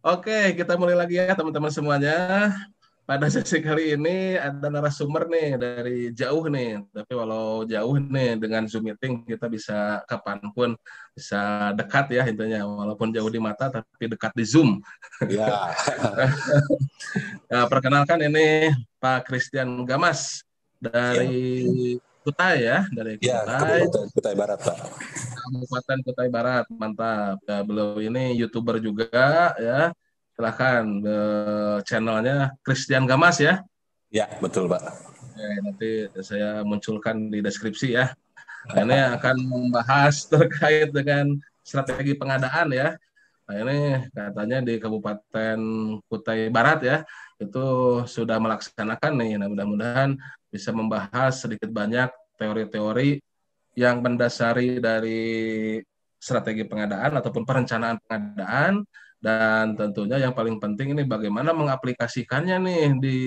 Oke, kita mulai lagi ya teman-teman semuanya. Pada sesi kali ini ada narasumber nih dari jauh nih. Tapi walau jauh nih dengan Zoom meeting kita bisa kapanpun bisa dekat ya intinya. Walaupun jauh di mata tapi dekat di Zoom. Ya, Nah, perkenalkan ini Pak Christian Gamas ya, dari Kutai ya, dari ya, Kutai, Kabupaten Kutai Barat, Pak. Kabupaten Kutai Barat. Mantap. Ya, beliau ini YouTuber juga ya. Silahkan channelnya Christian Gamas ya. Ya, betul, Pak. Nanti saya munculkan di deskripsi ya. Nah, ini akan membahas terkait dengan strategi pengadaan ya. Nah, ini katanya di Kabupaten Kutai Barat ya, itu sudah melaksanakan nih. Nah, mudah-mudahan bisa membahas sedikit banyak teori-teori yang mendasari dari strategi pengadaan ataupun perencanaan pengadaan, dan tentunya yang paling penting ini bagaimana mengaplikasikannya nih di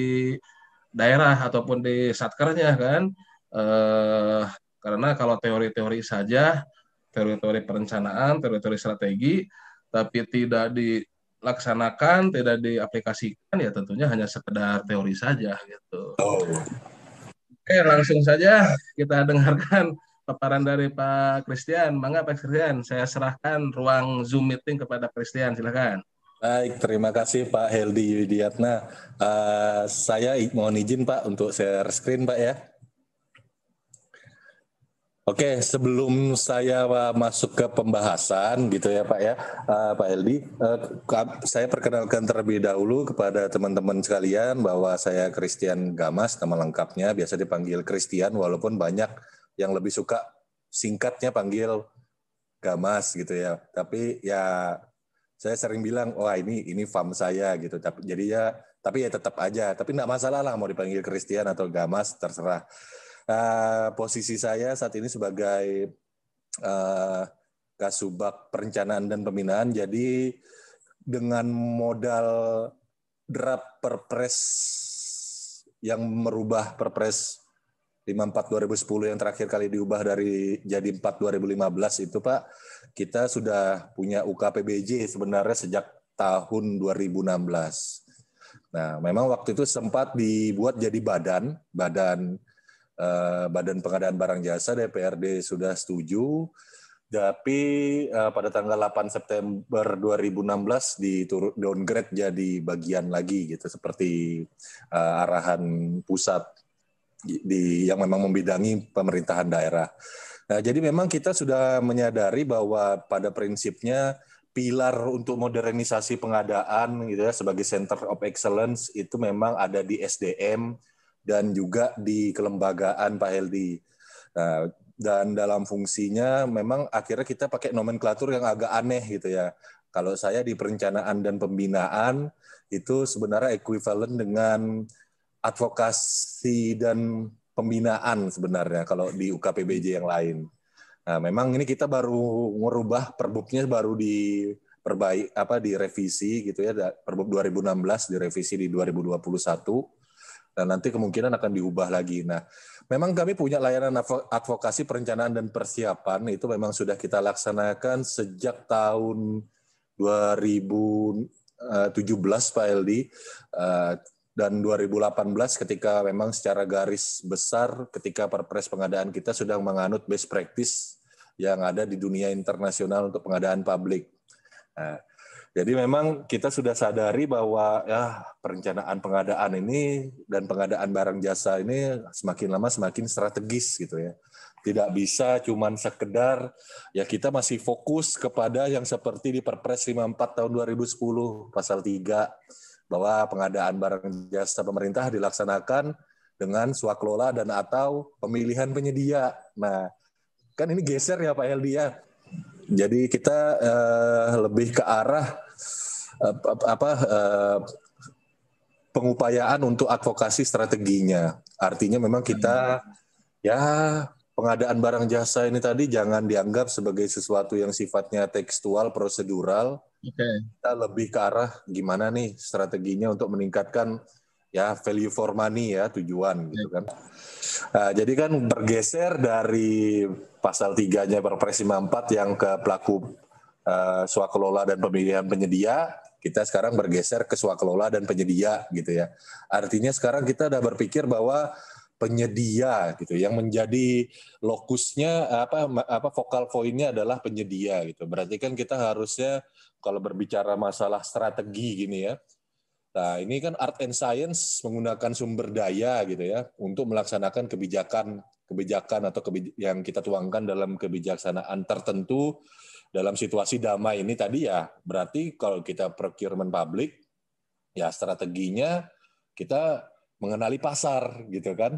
daerah ataupun di satkernya kan. eh, karena kalau teori-teori saja, teori-teori perencanaan, teori-teori strategi, tapi tidak dilaksanakan, tidak diaplikasikan, ya tentunya hanya sekedar teori saja gitu. Oh, Oke, langsung saja kita dengarkan paparan dari Pak Christian. Mangga Pak Christian, saya serahkan ruang Zoom meeting kepada Christian, silakan. baik. Terima kasih Pak Heldi Widiatna. Saya mohon izin Pak untuk share screen Pak ya. Oke, sebelum saya masuk ke pembahasan gitu ya Pak ya, Pak Heldi, saya perkenalkan terlebih dahulu kepada teman-teman sekalian bahwa saya Christian Gamas, nama lengkapnya biasa dipanggil Christian, walaupun banyak yang lebih suka singkatnya panggil Gamas gitu ya. Tapi ya saya sering bilang, wah ini fam saya gitu. Tapi ya tetap aja. Tapi nggak masalah lah mau dipanggil Christian atau Gamas terserah. Posisi saya saat ini sebagai uh, Kasubag Perencanaan dan Pembinaan. Jadi dengan modal draft Perpres yang merubah Perpres 54 2010 yang terakhir kali diubah dari jadi 4 2015 itu Pak, kita sudah punya UKPBJ sebenarnya sejak tahun 2016. Nah, memang waktu itu sempat dibuat jadi badan pengadaan barang jasa, DPRD sudah setuju, tapi pada tanggal 8 September 2016 downgrade jadi bagian lagi gitu, seperti arahan pusat yang memang membidangi pemerintahan daerah. Nah, jadi memang kita sudah menyadari bahwa pada prinsipnya pilar untuk modernisasi pengadaan gitu ya sebagai center of excellence itu memang ada di SDM dan juga di kelembagaan Pak Heldi. Nah, dan dalam fungsinya memang akhirnya kita pakai nomenklatur yang agak aneh gitu ya. Kalau saya di perencanaan dan pembinaan itu sebenarnya ekuivalen dengan advokasi dan pembinaan sebenarnya kalau di UKPBJ yang lain. Nah, memang ini kita baru merubah perbubnya baru direvisi gitu ya, Perbub 2016 direvisi di 2021 dan nanti kemungkinan akan diubah lagi. Nah, memang kami punya layanan advokasi perencanaan dan persiapan itu memang sudah kita laksanakan sejak tahun 2017 Pak Eldi, dan 2018 ketika memang secara garis besar ketika Perpres pengadaan kita sudah menganut best practice yang ada di dunia internasional untuk pengadaan publik. Nah, jadi memang kita sudah sadari bahwa ya perencanaan pengadaan ini dan pengadaan barang jasa ini semakin lama semakin strategis gitu ya. Tidak bisa cuman sekedar ya kita masih fokus kepada yang seperti di Perpres 54 tahun 2010 pasal 3 bahwa pengadaan barang jasa pemerintah dilaksanakan dengan swakelola dan atau pemilihan penyedia. Nah, kan ini geser ya Pak Heldi ya. Jadi kita lebih ke arah pengupayaan untuk advokasi strateginya. Artinya memang kita ya pengadaan barang jasa ini tadi jangan dianggap sebagai sesuatu yang sifatnya tekstual, prosedural. Kita lebih ke arah gimana nih strateginya untuk meningkatkan ya value for money ya tujuan gitu kan. Nah, jadi kan bergeser dari pasal 3-nya Perpres 54 yang ke pelaku swakelola dan pemilihan penyedia, kita sekarang bergeser ke swakelola dan penyedia gitu ya. Artinya sekarang kita udah berpikir bahwa penyedia gitu yang menjadi lokusnya apa vokal poinnya adalah penyedia gitu. Berarti kan kita harusnya kalau berbicara masalah strategi gini ya. Nah, ini kan art and science menggunakan sumber daya gitu ya untuk melaksanakan kebijakan atau yang kita tuangkan dalam kebijaksanaan tertentu dalam situasi damai ini tadi ya. Berarti kalau kita procurement public ya strateginya kita mengenali pasar gitu kan.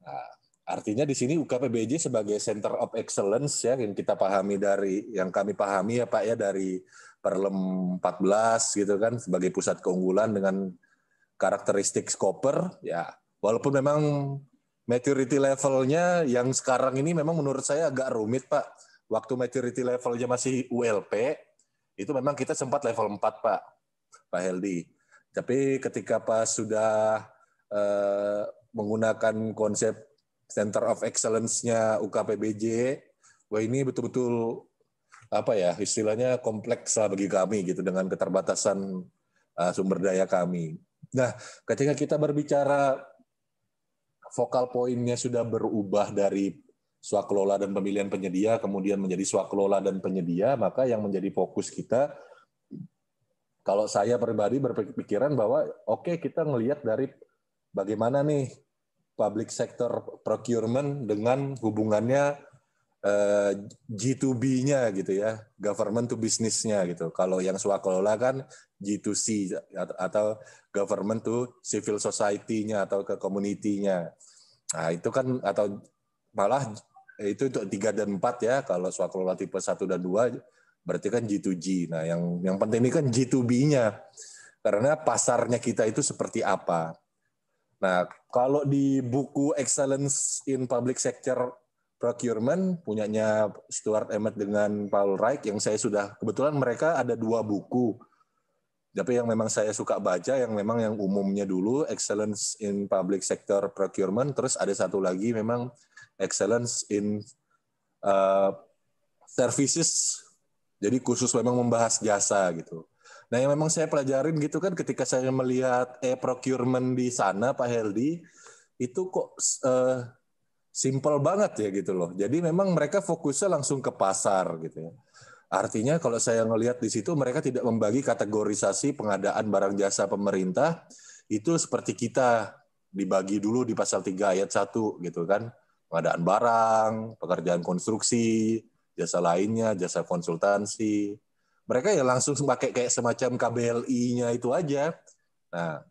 Nah, artinya di sini UKPBJ sebagai Center of Excellence ya yang kami pahami ya Pak ya dari Perlem 14 gitu kan sebagai pusat keunggulan dengan karakteristik Scopper ya walaupun memang maturity levelnya yang sekarang ini memang menurut saya agak rumit Pak. Waktu maturity levelnya masih ULP itu memang kita sempat level 4 Pak Heldi. Tapi ketika pas sudah menggunakan konsep Center of Excellence-nya UKPBJ, wah ini betul-betul apa ya istilahnya kompleks lah bagi kami gitu dengan keterbatasan sumber daya kami. Nah, ketika kita berbicara vokal poinnya sudah berubah dari swakelola dan pemilihan penyedia kemudian menjadi swakelola dan penyedia, maka yang menjadi fokus kita kalau saya pribadi berpikiran bahwa oke, kita ngelihat dari bagaimana nih public sector procurement dengan hubungannya G2B-nya gitu ya, government to business-nya gitu. Kalau yang swakelola kan G2C atau government to civil society-nya atau ke community-nya. Nah, itu kan atau malah itu untuk 3 dan 4 ya, kalau swakelola tipe 1 dan 2 berarti kan G2G. Nah, yang penting ini kan G2B-nya. Karena pasarnya kita itu seperti apa. Nah, kalau di buku Excellence in Public Sector Procurement punyanya Stuart Emmett dengan Paul Reich yang saya sudah kebetulan mereka ada 2 buku. Tapi yang memang saya suka baca yang memang yang umumnya dulu Excellence in Public Sector Procurement, terus ada satu lagi memang Excellence in Services. Jadi khusus memang membahas jasa gitu. Nah yang memang saya pelajarin gitu kan ketika saya melihat procurement di sana Pak Heldi, itu kok simple banget ya gitu loh. Jadi memang mereka fokusnya langsung ke pasar gitu ya. Artinya kalau saya ngelihat di situ mereka tidak membagi kategorisasi pengadaan barang jasa pemerintah itu seperti kita dibagi dulu di pasal 3 ayat 1 gitu kan. Pengadaan barang, pekerjaan konstruksi, jasa lainnya, jasa konsultansi. Mereka ya langsung pakai kayak semacam KBLI-nya itu aja. Nah,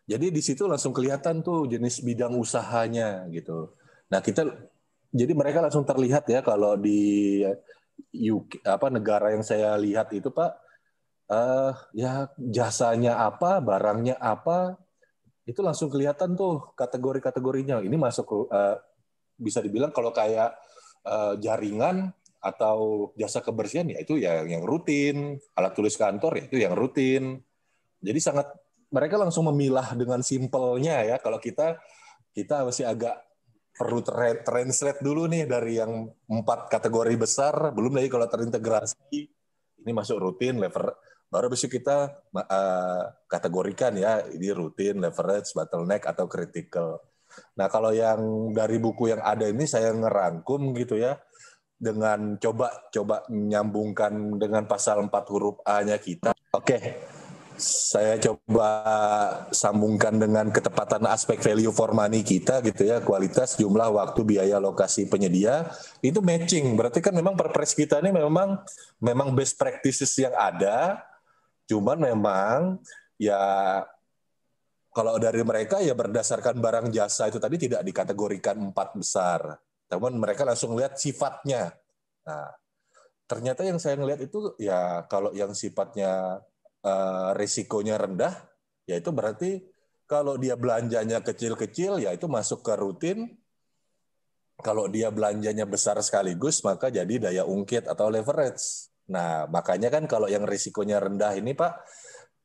jadi di situ langsung kelihatan tuh jenis bidang usahanya gitu. Nah jadi mereka langsung terlihat ya kalau di UK, negara yang saya lihat itu Pak, ya jasanya apa, barangnya apa, itu langsung kelihatan tuh kategori-kategorinya. Ini masuk bisa dibilang kalau kayak jaringan atau jasa kebersihan ya itu yang rutin, alat tulis kantor ya itu yang rutin. Jadi sangat mereka langsung memilah dengan simpelnya ya. Kalau kita masih agak perlu translate dulu nih dari yang 4 kategori besar, belum lagi kalau terintegrasi ini masuk rutin, lever, baru bisa kita kategorikan ya ini rutin, leverage, bottleneck atau critical. Nah kalau yang dari buku yang ada ini saya ngerangkum gitu ya dengan coba menyambungkan dengan pasal 4 huruf A-nya kita. Oke. Saya coba sambungkan dengan ketepatan aspek value for money kita gitu ya, kualitas, jumlah, waktu, biaya, lokasi penyedia, itu matching. Berarti kan memang perpres kita ini memang best practices yang ada, cuman memang ya kalau dari mereka ya berdasarkan barang jasa itu tadi tidak dikategorikan 4 besar. Cuman mereka langsung lihat sifatnya. Nah, ternyata yang saya ngelihat itu ya kalau yang sifatnya risikonya rendah, ya itu berarti kalau dia belanjanya kecil-kecil, ya itu masuk ke rutin. Kalau dia belanjanya besar sekaligus, maka jadi daya ungkit atau leverage. Nah, makanya kan kalau yang risikonya rendah ini, Pak,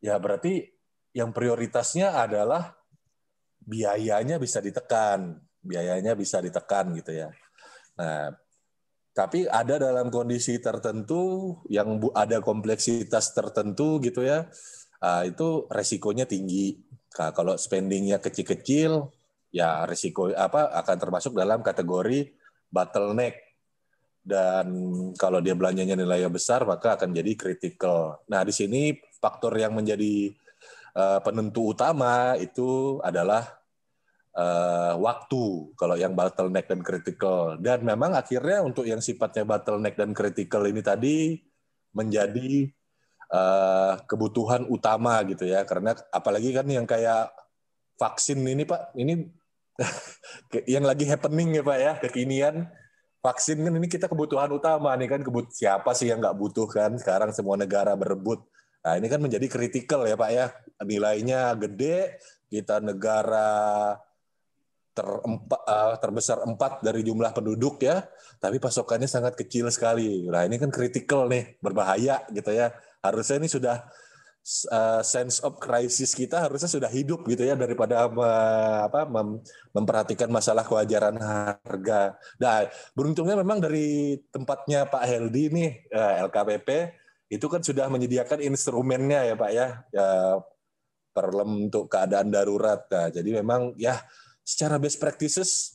ya berarti yang prioritasnya adalah biayanya bisa ditekan gitu ya. Nah, Tapi ada dalam kondisi tertentu yang ada kompleksitas tertentu gitu ya, itu resikonya tinggi. Nah, kalau spendingnya kecil-kecil, ya risiko akan termasuk dalam kategori bottleneck. Dan kalau dia belanjanya nilainya besar, maka akan jadi critical. Nah, di sini faktor yang menjadi penentu utama itu adalah waktu kalau yang bottleneck dan critical. Dan memang akhirnya untuk yang sifatnya bottleneck dan critical ini tadi menjadi kebutuhan utama gitu ya. Karena apalagi kan yang kayak vaksin ini Pak, ini yang lagi happening ya Pak ya, kekinian. Vaksin kan ini kita kebutuhan utama nih kan, siapa sih yang nggak butuh kan, sekarang semua negara berebut. Nah ini kan menjadi kritikal ya Pak ya, nilainya gede, kita negara terbesar 4 dari jumlah penduduk ya, tapi pasokannya sangat kecil sekali. Nah ini kan kritikal nih, berbahaya gitu ya. Harusnya ini sudah sense of crisis kita harusnya sudah hidup gitu ya, daripada memperhatikan masalah kewajaran harga. Nah beruntungnya memang dari tempatnya Pak Heldi nih, LKPP itu kan sudah menyediakan instrumennya ya Pak ya perlem untuk keadaan darurat. Nah, jadi memang ya secara best practices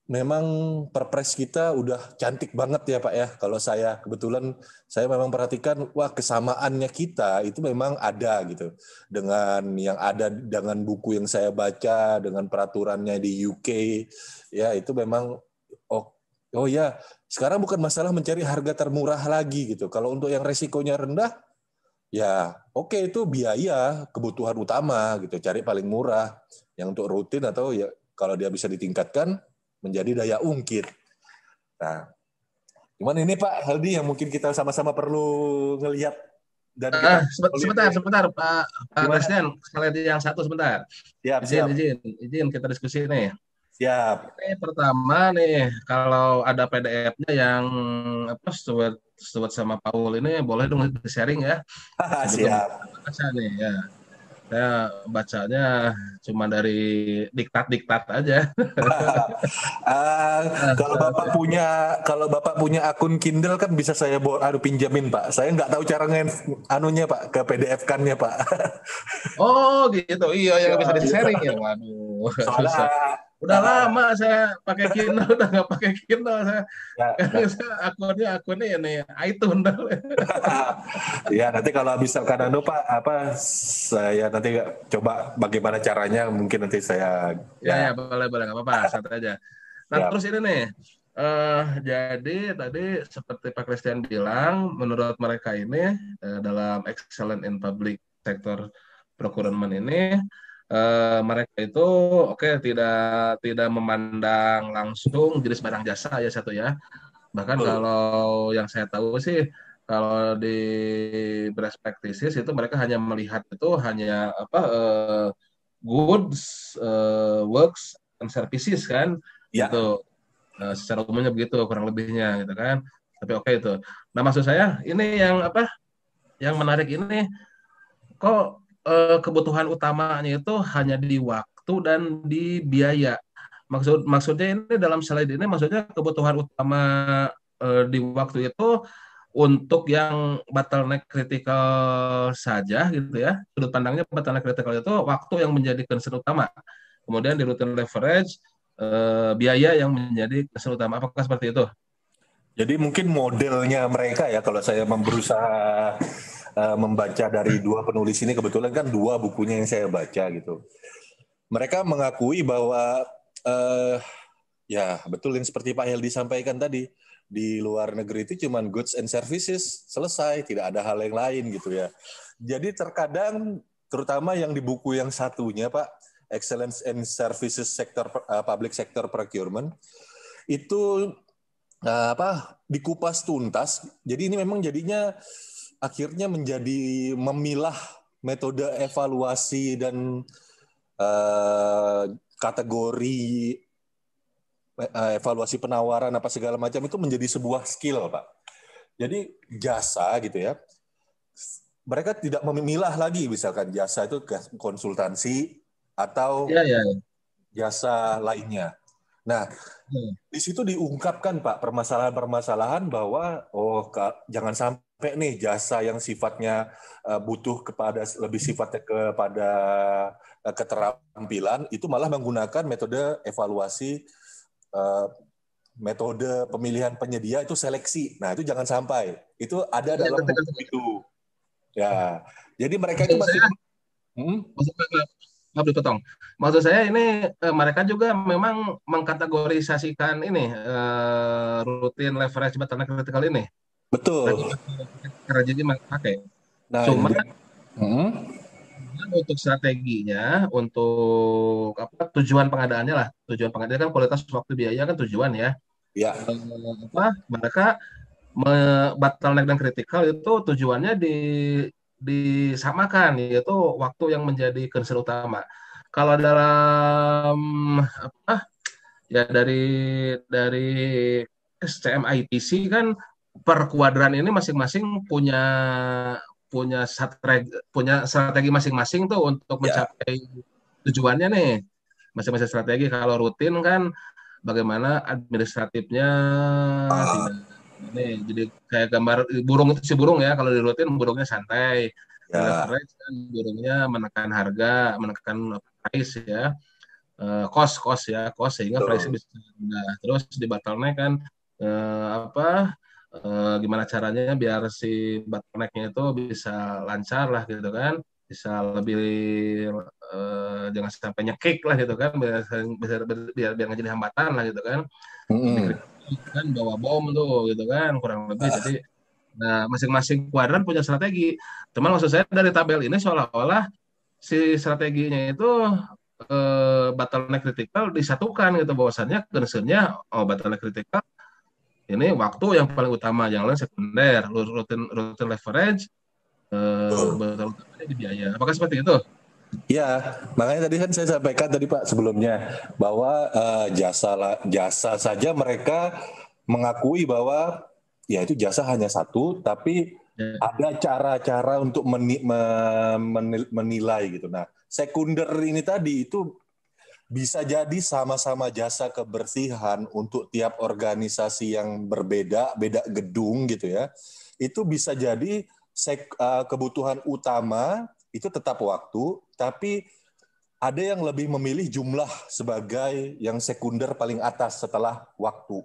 memang perpres kita udah cantik banget ya Pak ya. Kalau saya kebetulan saya memang perhatikan, wah kesamaannya kita itu memang ada gitu. Dengan yang ada dengan buku yang saya baca, dengan peraturannya di UK, ya itu memang oh ya, sekarang bukan masalah mencari harga termurah lagi gitu. Kalau untuk yang resikonya rendah, ya oke, itu biaya kebutuhan utama gitu, cari paling murah. Yang untuk rutin atau ya kalau dia bisa ditingkatkan menjadi daya ungkit. Nah, cuman ini Pak Heldi yang mungkin kita sama-sama perlu ngelihat dan kita Sebentar Pak gimana? Presiden, sekalian yang satu sebentar. Siap, Izin, siap. izin, izin kita diskusi nih. Siap. Ini pertama nih, kalau ada PDF-nya yang Stuart sama Paul ini boleh dong di-sharing ya. Saya juga Siap. baca nih ya. Saya bacanya cuma dari diktat-diktat aja. Kalau Bapak punya akun Kindle kan bisa saya pinjamin Pak. Saya nggak tahu cara anunya Pak, ke PDF-kannya Pak. Oh gitu, iya yang Ya, bisa bisa. di-sharing ya. Waduh, Soalnya susah. Udah lama saya pakai Kindle, udah nggak pakai Kindle saya. ya, Saya akunnya ini iTunes. ya nanti kalau misalkan Pak saya nanti coba bagaimana caranya, mungkin nanti saya Ya ya ya boleh boleh nggak apa-apa, santai aja. Nah ya terus ini nih, jadi tadi seperti Pak Christian bilang, menurut mereka ini dalam excellent in public sector procurement ini, mereka itu tidak tidak memandang langsung jenis barang jasa ya satu ya. Bahkan betul. kalau yang saya tahu sih, kalau di best practices itu mereka hanya melihat itu hanya goods, works, and services kan, Ya. gitu. Secara umumnya begitu kurang lebihnya gitu kan. Tapi oke itu. Nah maksud saya ini yang yang menarik ini kok kebutuhan utamanya itu hanya di waktu dan di biaya. Maksudnya ini dalam slide ini maksudnya kebutuhan utama di waktu itu untuk yang bottleneck critical saja gitu ya. Sudut pandangnya bottleneck critical itu waktu yang menjadi concern utama. Kemudian di routine leverage biaya yang menjadi concern utama. Apakah seperti itu? Jadi mungkin modelnya mereka ya, kalau saya berusaha membaca dari dua penulis ini, kebetulan kan dua bukunya yang saya baca gitu. Mereka mengakui bahwa eh, ya betul yang seperti Pak Heldi sampaikan tadi, di luar negeri itu cuman goods and services, selesai, tidak ada hal yang lain gitu ya. Jadi terkadang terutama yang di buku yang satunya Pak, Excellence in Services Sector Public Sector Procurement, itu dikupas tuntas. Jadi ini memang jadinya akhirnya menjadi memilah metode evaluasi dan kategori evaluasi penawaran apa segala macam itu menjadi sebuah skill, Pak. Jadi jasa gitu ya. Mereka tidak memilah lagi misalkan jasa itu konsultansi atau Ya, ya. jasa lainnya. Nah, di situ diungkapkan Pak permasalahan-permasalahan bahwa jangan sampai nih jasa yang sifatnya butuh lebih sifatnya kepada keterampilan itu malah menggunakan metode evaluasi, metode pemilihan penyedia itu seleksi. Nah, itu jangan sampai. Itu ada dalam buku itu. Ya. Jadi mereka itu masih maaf dipotong. Maksud saya ini mereka juga memang mengkategorisasikan ini rutin leverage bottleneck critical ini. betul. Karena jadi pakai. Nah, Cuma untuk strateginya, untuk tujuan pengadaannya lah. Tujuan pengadaannya kan kualitas waktu biaya kan tujuan ya. Ya. Mereka bottleneck dan critical itu tujuannya disamakan, yaitu waktu yang menjadi concern utama. Kalau dalam ya dari SCM ITC kan per kuadran ini masing-masing punya strategi masing-masing tuh untuk mencapai tujuannya nih. Masing-masing strategi. Kalau rutin kan bagaimana administratifnya ini jadi kayak gambar burung itu si burung ya. Kalau di rutin burungnya santai. Leverage kan burungnya menekan harga, menekan price ya. Cost sehingga price bisa rendah. Terus di bottleneck kan gimana caranya biar si bottlenecknya itu bisa lancar lah gitu kan, bisa lebih jangan sampai nyekik lah gitu kan, biar nggak jadi hambatan lah gitu kan. Kan bawa bom tuh gitu kan kurang lebih. Jadi masing-masing kuadran punya strategi. Cuman maksud saya dari tabel ini seolah-olah si strateginya itu bottleneck critical disatukan gitu, bahwasannya concern-nya bottleneck critical ini waktu yang paling utama, yang lain sekunder, rutin leverage, utamanya di biaya. Apakah seperti itu? Ya, makanya tadi kan saya sampaikan tadi Pak sebelumnya bahwa jasa saja mereka mengakui bahwa ya itu jasa hanya satu, tapi ada cara-cara untuk menilai gitu. Nah, sekunder ini tadi itu bisa jadi sama-sama jasa kebersihan untuk tiap organisasi yang berbeda, beda gedung gitu ya. Itu bisa jadi kebutuhan utama itu tetap waktu, tapi ada yang lebih memilih jumlah sebagai yang sekunder paling atas setelah waktu.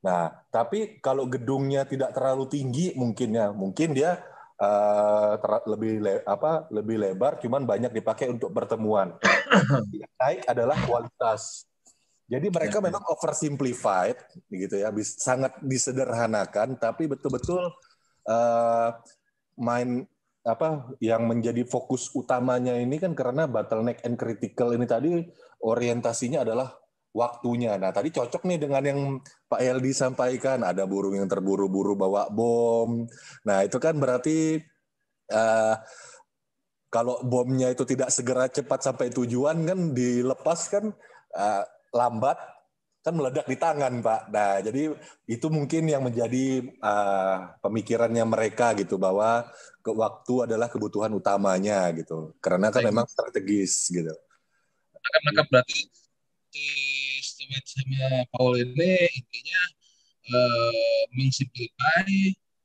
Nah, tapi kalau gedungnya tidak terlalu tinggi mungkin dia lebih lebar, cuman banyak dipakai untuk pertemuan. Yang naik adalah kualitas. Jadi mereka memang oversimplified, gitu ya, sangat disederhanakan, tapi betul-betul yang menjadi fokus utamanya ini kan karena bottleneck and critical ini tadi orientasinya adalah waktunya. Nah, tadi cocok nih dengan yang Pak Eldi sampaikan, ada burung yang terburu-buru bawa bom. Nah, itu kan berarti kalau bomnya itu tidak segera cepat sampai tujuan kan dilepas kan lambat kan meledak di tangan Pak. Nah, jadi itu mungkin yang menjadi pemikirannya mereka gitu bahwa waktu adalah kebutuhan utamanya gitu. Karena kan memang strategis gitu. Maka berarti sama Paul ini intinya mengsimplify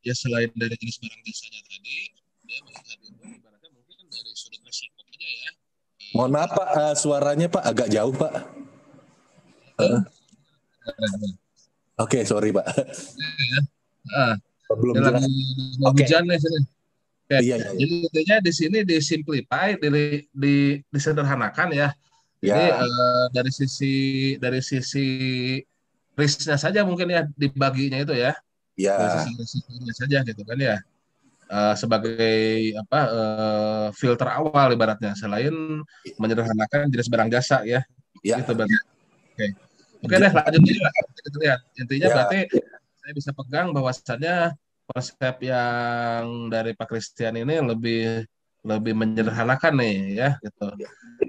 ya, selain dari jenis barang jasanya tadi, dia melihat itu ibaratnya mungkin dari sudut risiko aja ya. Mohon maaf Pak, suaranya Pak agak jauh Pak. Oke, sorry Pak. Belum jelas. Hujan nih sini. Iya. Jadi intinya di sini disimplify, disederhanakan ya. Jadi dari sisi risknya saja mungkin ya dibaginya itu ya. Dari sisi risikonya saja gitu kan ya. Sebagai filter awal ibaratnya, selain menyederhanakan jenis barang jasa ya. Gitu berarti. Oke deh, lanjut dulu lah. Kita lihat. Intinya berarti saya bisa pegang bahwasannya konsep yang dari Pak Christian ini lebih menyederhanakan nih ya gitu.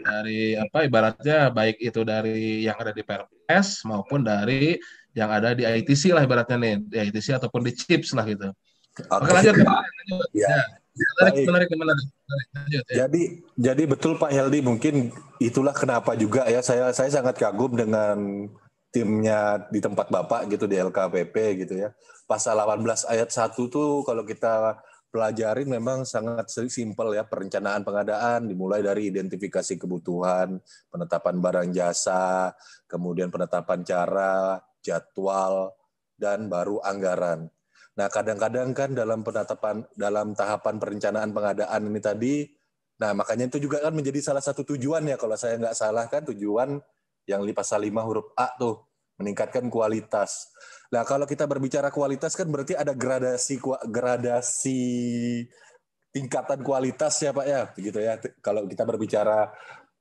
Dari ibaratnya baik itu dari yang ada di PRPS maupun dari yang ada di ITC lah ibaratnya nih, di ITC ataupun di CHIPS lah gitu. Oke, lanjut. Baik. Menarik. Lanjut, ya. Jadi betul Pak Heldi, mungkin itulah kenapa juga ya saya sangat kagum dengan timnya di tempat Bapak gitu di LKPP gitu ya. Pasal 18 ayat 1 tuh kalau kita pelajarin memang sangat simpel ya, perencanaan pengadaan dimulai dari identifikasi kebutuhan, penetapan barang jasa, kemudian penetapan cara, jadwal, dan baru anggaran. Nah, kadang-kadang kan dalam tahapan perencanaan pengadaan ini tadi, nah makanya itu juga kan menjadi salah satu tujuan ya, kalau saya nggak salah kan tujuan yang di pasal 5 huruf A tuh, meningkatkan kualitas. Nah, kalau kita berbicara kualitas kan berarti ada gradasi tingkatan kualitas ya Pak ya, begitu ya. Kalau kita berbicara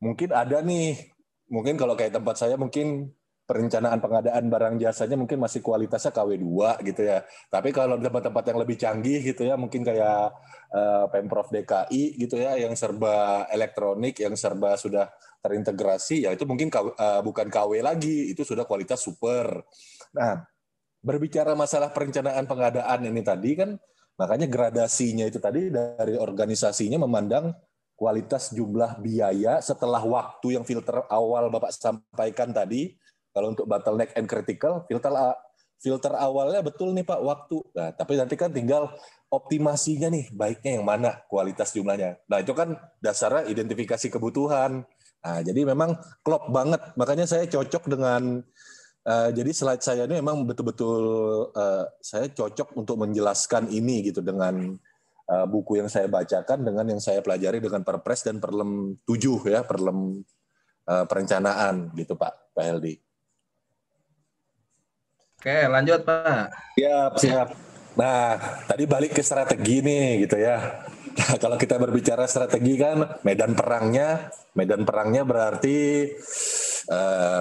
mungkin ada nih, mungkin kalau kayak tempat saya mungkin perencanaan pengadaan barang jasanya mungkin masih kualitasnya KW2 gitu ya. Tapi kalau di tempat-tempat yang lebih canggih gitu ya, mungkin kayak Pemprov DKI gitu ya, yang serba elektronik, yang serba sudah terintegrasi, ya itu mungkin bukan KW lagi, itu sudah kualitas super. Nah, berbicara masalah perencanaan pengadaan ini tadi kan, makanya gradasinya itu tadi dari organisasinya memandang kualitas jumlah biaya setelah waktu yang filter awal Bapak sampaikan tadi. Kalau untuk bottleneck and critical, filter awalnya betul nih Pak, waktu. Nah, tapi nanti kan tinggal optimasinya nih, baiknya yang mana, kualitas jumlahnya. Nah, itu kan dasarnya identifikasi kebutuhan. Nah, jadi memang klop banget. Makanya saya cocok dengan, jadi slide saya ini memang betul-betul saya cocok untuk menjelaskan ini gitu dengan buku yang saya bacakan, dengan yang saya pelajari dengan Perpres dan Perlem 7 ya, Perlem perencanaan gitu Pak Heldi. Oke, lanjut Pak. Siap. Nah, tadi balik ke strategi nih gitu ya. Nah, kalau kita berbicara strategi kan medan perangnya berarti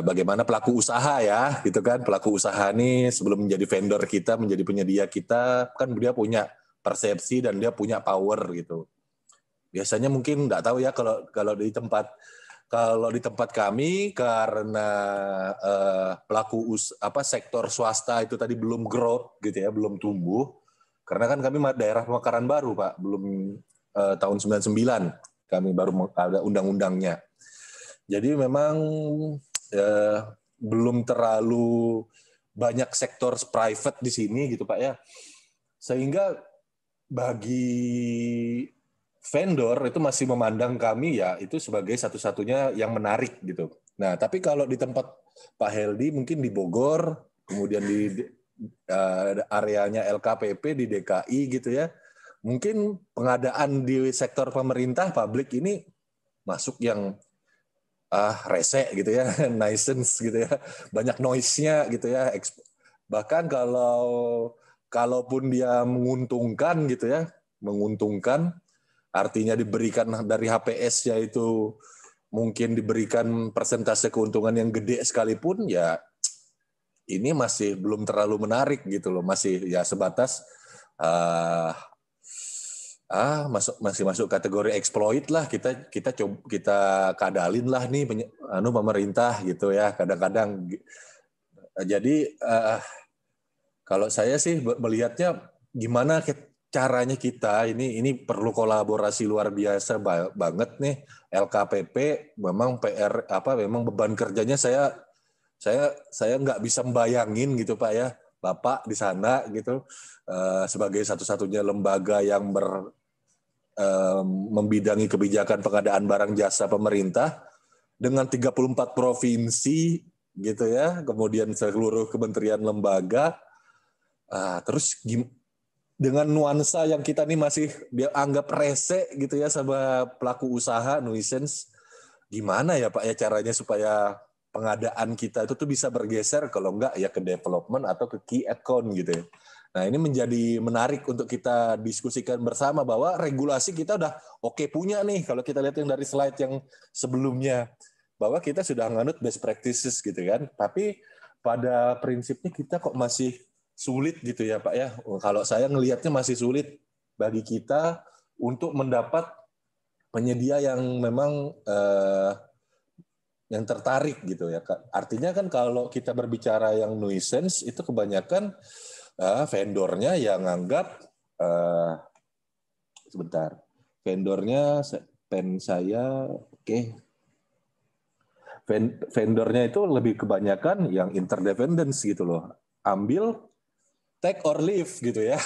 bagaimana pelaku usaha ya, gitu kan. Pelaku usaha nih sebelum menjadi vendor kita, menjadi penyedia kita, kan dia punya persepsi dan dia punya power gitu. Biasanya mungkin nggak tahu ya kalau di tempat kami karena sektor swasta itu tadi belum growth gitu ya, belum tumbuh. Karena kan kami daerah pemekaran baru Pak, belum tahun 99 kami baru ada undang-undangnya. Jadi memang belum terlalu banyak sektor private di sini gitu Pak ya. Sehingga bagi vendor itu masih memandang kami ya itu sebagai satu-satunya yang menarik gitu. Nah, tapi kalau di tempat Pak Heldi mungkin di Bogor, kemudian di areanya LKPP di DKI gitu ya, mungkin pengadaan di sektor pemerintah publik ini masuk yang rese gitu ya, nuisance gitu ya, banyak noise-nya gitu ya. Bahkan kalaupun dia menguntungkan gitu ya, artinya diberikan dari HPS yaitu mungkin diberikan persentase keuntungan yang gede sekalipun ya ini masih belum terlalu menarik gitu loh, masih ya sebatas masih masuk kategori exploit lah, kita kadalin lah nih pemerintah gitu ya kadang-kadang. Jadi kalau saya sih melihatnya gimana caranya kita ini perlu kolaborasi luar biasa banget nih. LKPP memang memang beban kerjanya saya nggak bisa membayangin gitu Pak ya, Bapak di sana gitu sebagai satu-satunya lembaga yang membidangi kebijakan pengadaan barang jasa pemerintah dengan 34 provinsi gitu ya, kemudian seluruh kementerian lembaga. Terus dengan nuansa yang kita nih masih dia anggap rese gitu ya sama pelaku usaha, nuisance, gimana ya Pak ya caranya supaya pengadaan kita itu tuh bisa bergeser kalau enggak ya ke development atau ke key account gitu ya. Nah, ini menjadi menarik untuk kita diskusikan bersama bahwa regulasi kita udah oke punya nih kalau kita lihat yang dari slide yang sebelumnya, bahwa kita sudah nganut best practices gitu kan. Tapi pada prinsipnya kita kok masih sulit gitu ya Pak ya. Kalau saya ngelihatnya masih sulit bagi kita untuk mendapat penyedia yang memang yang tertarik gitu ya. Artinya kan kalau kita berbicara yang nuisance itu kebanyakan vendornya yang anggap sebentar. Vendornya pen saya oke. Vendornya itu lebih kebanyakan yang interdependence gitu loh. Ambil, take or leave gitu ya.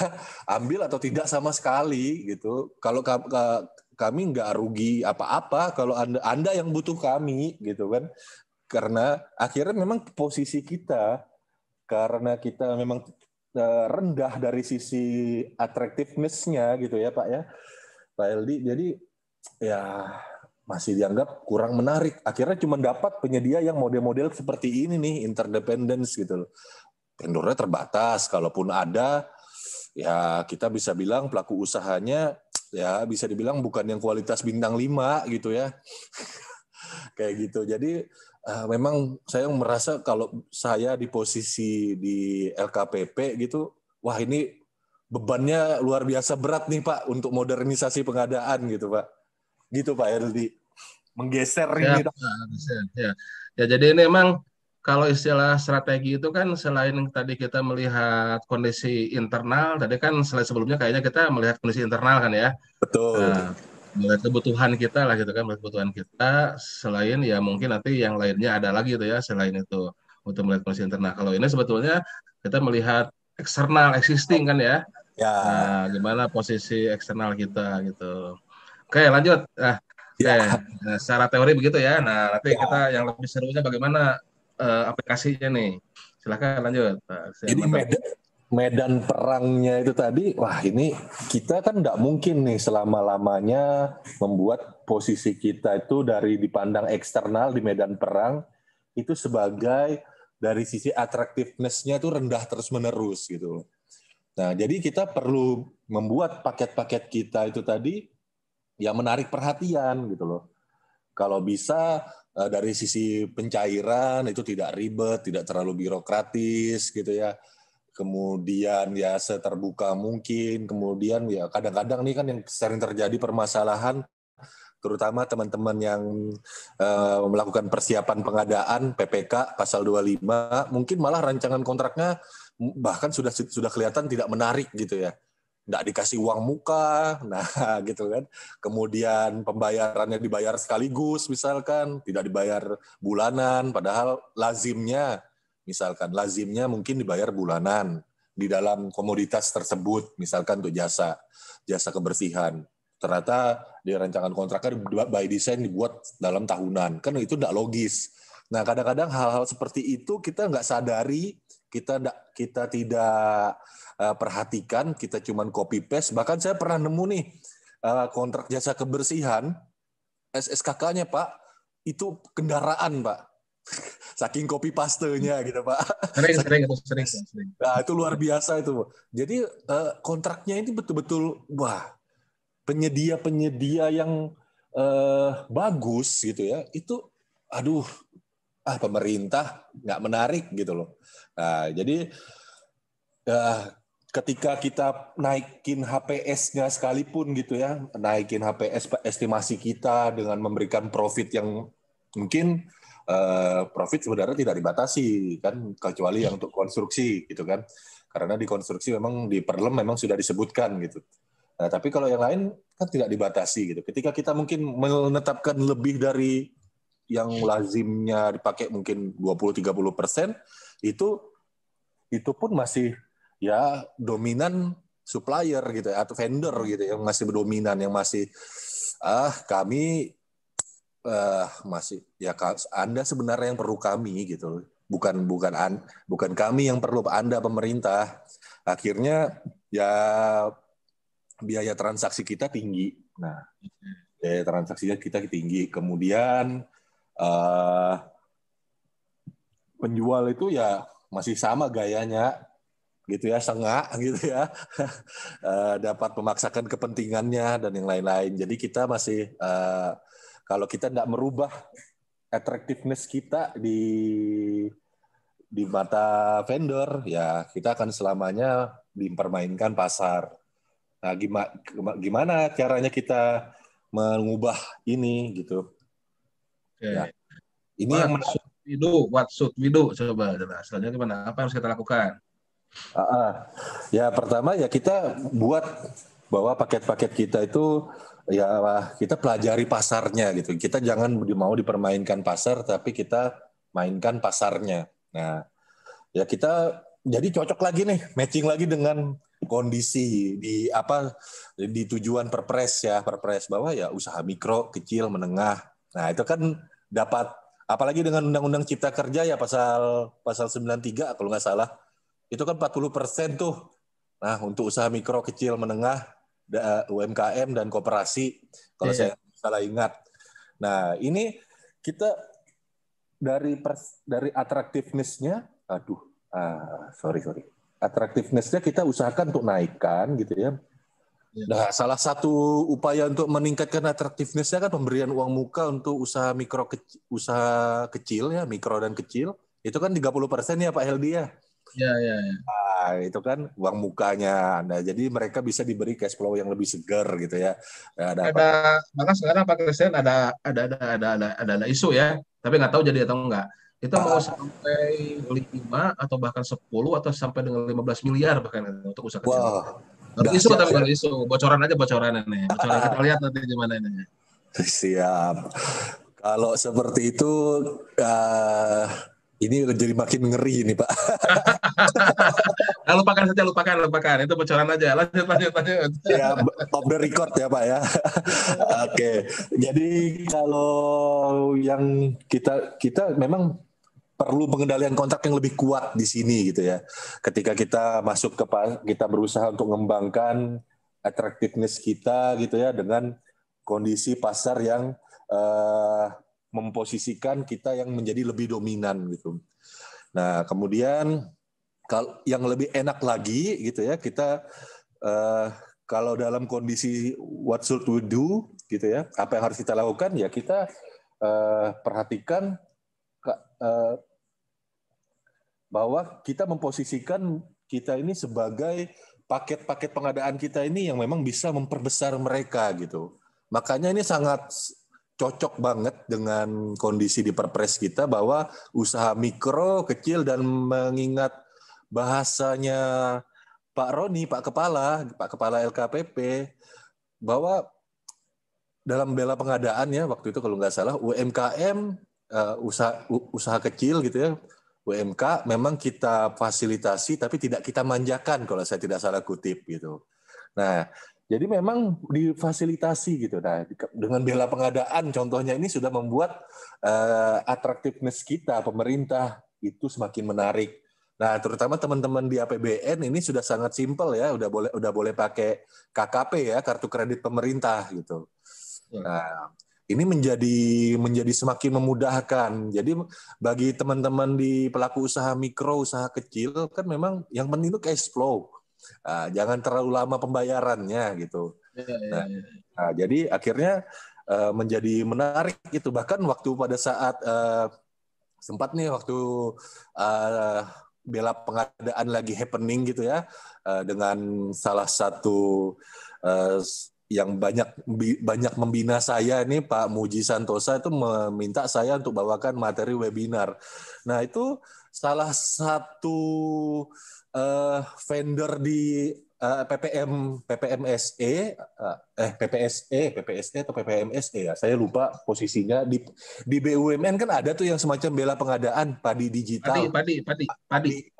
Ambil atau tidak sama sekali gitu. Kalau kami nggak rugi apa-apa kalau Anda yang butuh kami gitu kan. Karena akhirnya memang posisi kita, karena kita memang rendah dari sisi attractiveness-nya gitu ya Pak ya. Pak Eldi, jadi ya masih dianggap kurang menarik. Akhirnya cuma dapat penyedia yang model-model seperti ini nih, interdependence gitu loh. Vendornya terbatas, kalaupun ada, ya kita bisa bilang pelaku usahanya ya bisa dibilang bukan yang kualitas bintang 5 gitu ya. Kayak gitu. Jadi memang saya merasa kalau saya di posisi di LKPP gitu, wah ini bebannya luar biasa berat nih Pak untuk modernisasi pengadaan gitu Pak. Gitu Pak Eldi. Menggeser Ya, ini. ya. Ya, jadi ini emang kalau istilah strategi itu kan selain tadi kita melihat kondisi internal, tadi kan selain sebelumnya kayaknya kita melihat kondisi internal kan ya. Betul. Nah, melihat kebutuhan kita lah gitu kan, melihat kebutuhan kita selain ya mungkin nanti yang lainnya ada lagi gitu ya selain itu untuk melihat kondisi internal. Kalau ini sebetulnya kita melihat eksternal existing kan ya. Ya. Nah, gimana posisi eksternal kita gitu. Oke, lanjut. Oke, Ya. nah, secara teori begitu ya. Nah, nanti kita Ya. yang lebih serunya bagaimana aplikasinya nih. Silakan lanjut. Nah, siap, Jadi mantap. medan perangnya itu tadi, wah ini kita kan nggak mungkin nih selama-lamanya membuat posisi kita itu dari dipandang eksternal di medan perang itu sebagai dari sisi attractiveness-nya itu rendah terus-menerus gitu. Nah, jadi kita perlu membuat paket-paket kita itu tadi yang menarik perhatian gitu loh. Kalau bisa dari sisi pencairan itu tidak ribet, tidak terlalu birokratis gitu ya. Kemudian ya seterbuka mungkin. Kemudian ya kadang-kadang nih kan yang sering terjadi permasalahan, terutama teman-teman yang melakukan persiapan pengadaan PPK pasal 25, mungkin malah rancangan kontraknya bahkan sudah kelihatan tidak menarik gitu ya. Nggak dikasih uang muka, nah gitu kan. Kemudian pembayarannya dibayar sekaligus misalkan, tidak dibayar bulanan, padahal lazimnya mungkin dibayar bulanan di dalam komoditas tersebut, misalkan untuk jasa kebersihan. Ternyata di rancangan kontraknya by design dibuat dalam tahunan, kan itu tidak logis. Nah kadang-kadang hal-hal seperti itu kita nggak sadari, kita tidak perhatikan, kita cuman copy paste. Bahkan saya pernah nemu nih kontrak jasa kebersihan SSKK-nya Pak itu kendaraan Pak, saking copy pastenya gitu Pak. Sering. Nah itu luar biasa itu. Jadi kontraknya ini betul-betul wah, penyedia yang bagus gitu ya. Itu aduh pemerintah nggak menarik gitu loh. Nah jadi ketika kita naikin HPS-nya sekalipun gitu ya, naikin HPS estimasi kita dengan memberikan profit yang mungkin profit sebenarnya tidak dibatasi kan, kecuali yang untuk konstruksi gitu kan, karena di konstruksi memang di Perlem memang sudah disebutkan gitu. Nah, tapi kalau yang lain kan tidak dibatasi gitu. Ketika kita mungkin menetapkan lebih dari yang lazimnya dipakai mungkin 20-30%, itu pun masih ya dominan supplier gitu ya, atau vendor gitu yang masih dominan, yang masih kami masih ya Anda sebenarnya yang perlu kami gitu, bukan kami yang perlu Anda pemerintah. Akhirnya ya biaya transaksi kita tinggi. Nah, biaya transaksinya kita tinggi. Kemudian penjual itu ya masih sama gayanya gitu ya, sengak gitu ya. Dapat memaksakan kepentingannya dan yang lain-lain. Jadi kita masih kalau kita tidak merubah attractiveness kita di mata vendor, ya kita akan selamanya dipermainkan pasar. Nah, gimana caranya kita mengubah ini gitu? Oke. Ya, ini yang What should we do? Coba selanjutnya gimana? Apa yang harus kita lakukan? ya pertama ya kita buat bahwa paket-paket kita itu ya kita pelajari pasarnya gitu. Kita jangan mau dipermainkan pasar, tapi kita mainkan pasarnya. Nah, ya kita jadi cocok lagi nih, matching lagi dengan kondisi di tujuan perpres bahwa ya usaha mikro, kecil, menengah. Nah, itu kan dapat apalagi dengan Undang-Undang Cipta Kerja ya pasal 93 kalau nggak salah. Itu kan 40% tuh. Nah, untuk usaha mikro, kecil, menengah, UMKM dan koperasi kalau saya salah ingat. Nah, ini kita dari atraktifness-nya, sorry. Atraktifness-nya kita usahakan untuk naikkan gitu ya. Nah, salah satu upaya untuk meningkatkan atraktifness-nya kan pemberian uang muka untuk usaha usaha kecil ya, mikro dan kecil. Itu kan 30% ya Pak Heldi ya. Ya. Nah, itu kan uang mukanya. Nah, jadi mereka bisa diberi cash flow yang lebih segar gitu ya. Maka sekarang Pak Christian ada isu ya, tapi nggak tahu jadi atau enggak. Itu mau sampai 5 atau bahkan 10 atau sampai dengan 15 miliar bahkan untuk usaha kecil. Wah, Baru isu tapi baru isu, bocoran ini. Bocoran kita lihat nanti gimana ini. Siap. Kalau seperti itu, ini jadi makin ngeri nih Pak. Nah, lupakan. Itu bocoran aja. Lanjut. Ya, off the record ya Pak ya. Oke. Jadi kalau yang kita memang perlu pengendalian kontrak yang lebih kuat di sini gitu ya. Ketika kita masuk kita berusaha untuk mengembangkan attractiveness kita gitu ya dengan kondisi pasar yang memposisikan kita yang menjadi lebih dominan gitu. Nah, kemudian yang lebih enak lagi gitu ya, kita kalau dalam kondisi what should we do gitu ya, apa yang harus kita lakukan ya kita perhatikan bahwa kita memposisikan kita ini sebagai paket-paket pengadaan kita ini yang memang bisa memperbesar mereka gitu. Makanya ini sangat cocok banget dengan kondisi di perpres kita bahwa usaha mikro, kecil, dan mengingat bahasanya Pak Roni, Pak Kepala LKPP, bahwa dalam bela pengadaan ya waktu itu kalau nggak salah UMKM, usaha kecil gitu ya, UMK memang kita fasilitasi tapi tidak kita manjakan kalau saya tidak salah kutip gitu. Nah, jadi memang difasilitasi gitu. Nah, dengan bela pengadaan contohnya ini sudah membuat atraktivitas kita pemerintah itu semakin menarik. Nah, terutama teman-teman di APBN ini sudah sangat simpel ya, udah boleh pakai KKP ya, kartu kredit pemerintah gitu. Nah, ini menjadi semakin memudahkan. Jadi bagi teman-teman di pelaku usaha mikro, usaha kecil kan memang yang penting itu cash flow. Jangan terlalu lama pembayarannya gitu. Nah, jadi akhirnya menjadi menarik gitu. Bahkan waktu pada saat sempat nih waktu bela pengadaan lagi happening gitu ya, dengan salah satu yang banyak membina saya ini Pak Muji Santosa itu meminta saya untuk bawakan materi webinar. Nah, itu salah satu vendor di PPMSE atau PPMSE ya, saya lupa posisinya di BUMN kan ada tuh yang semacam bela pengadaan padi digital, padi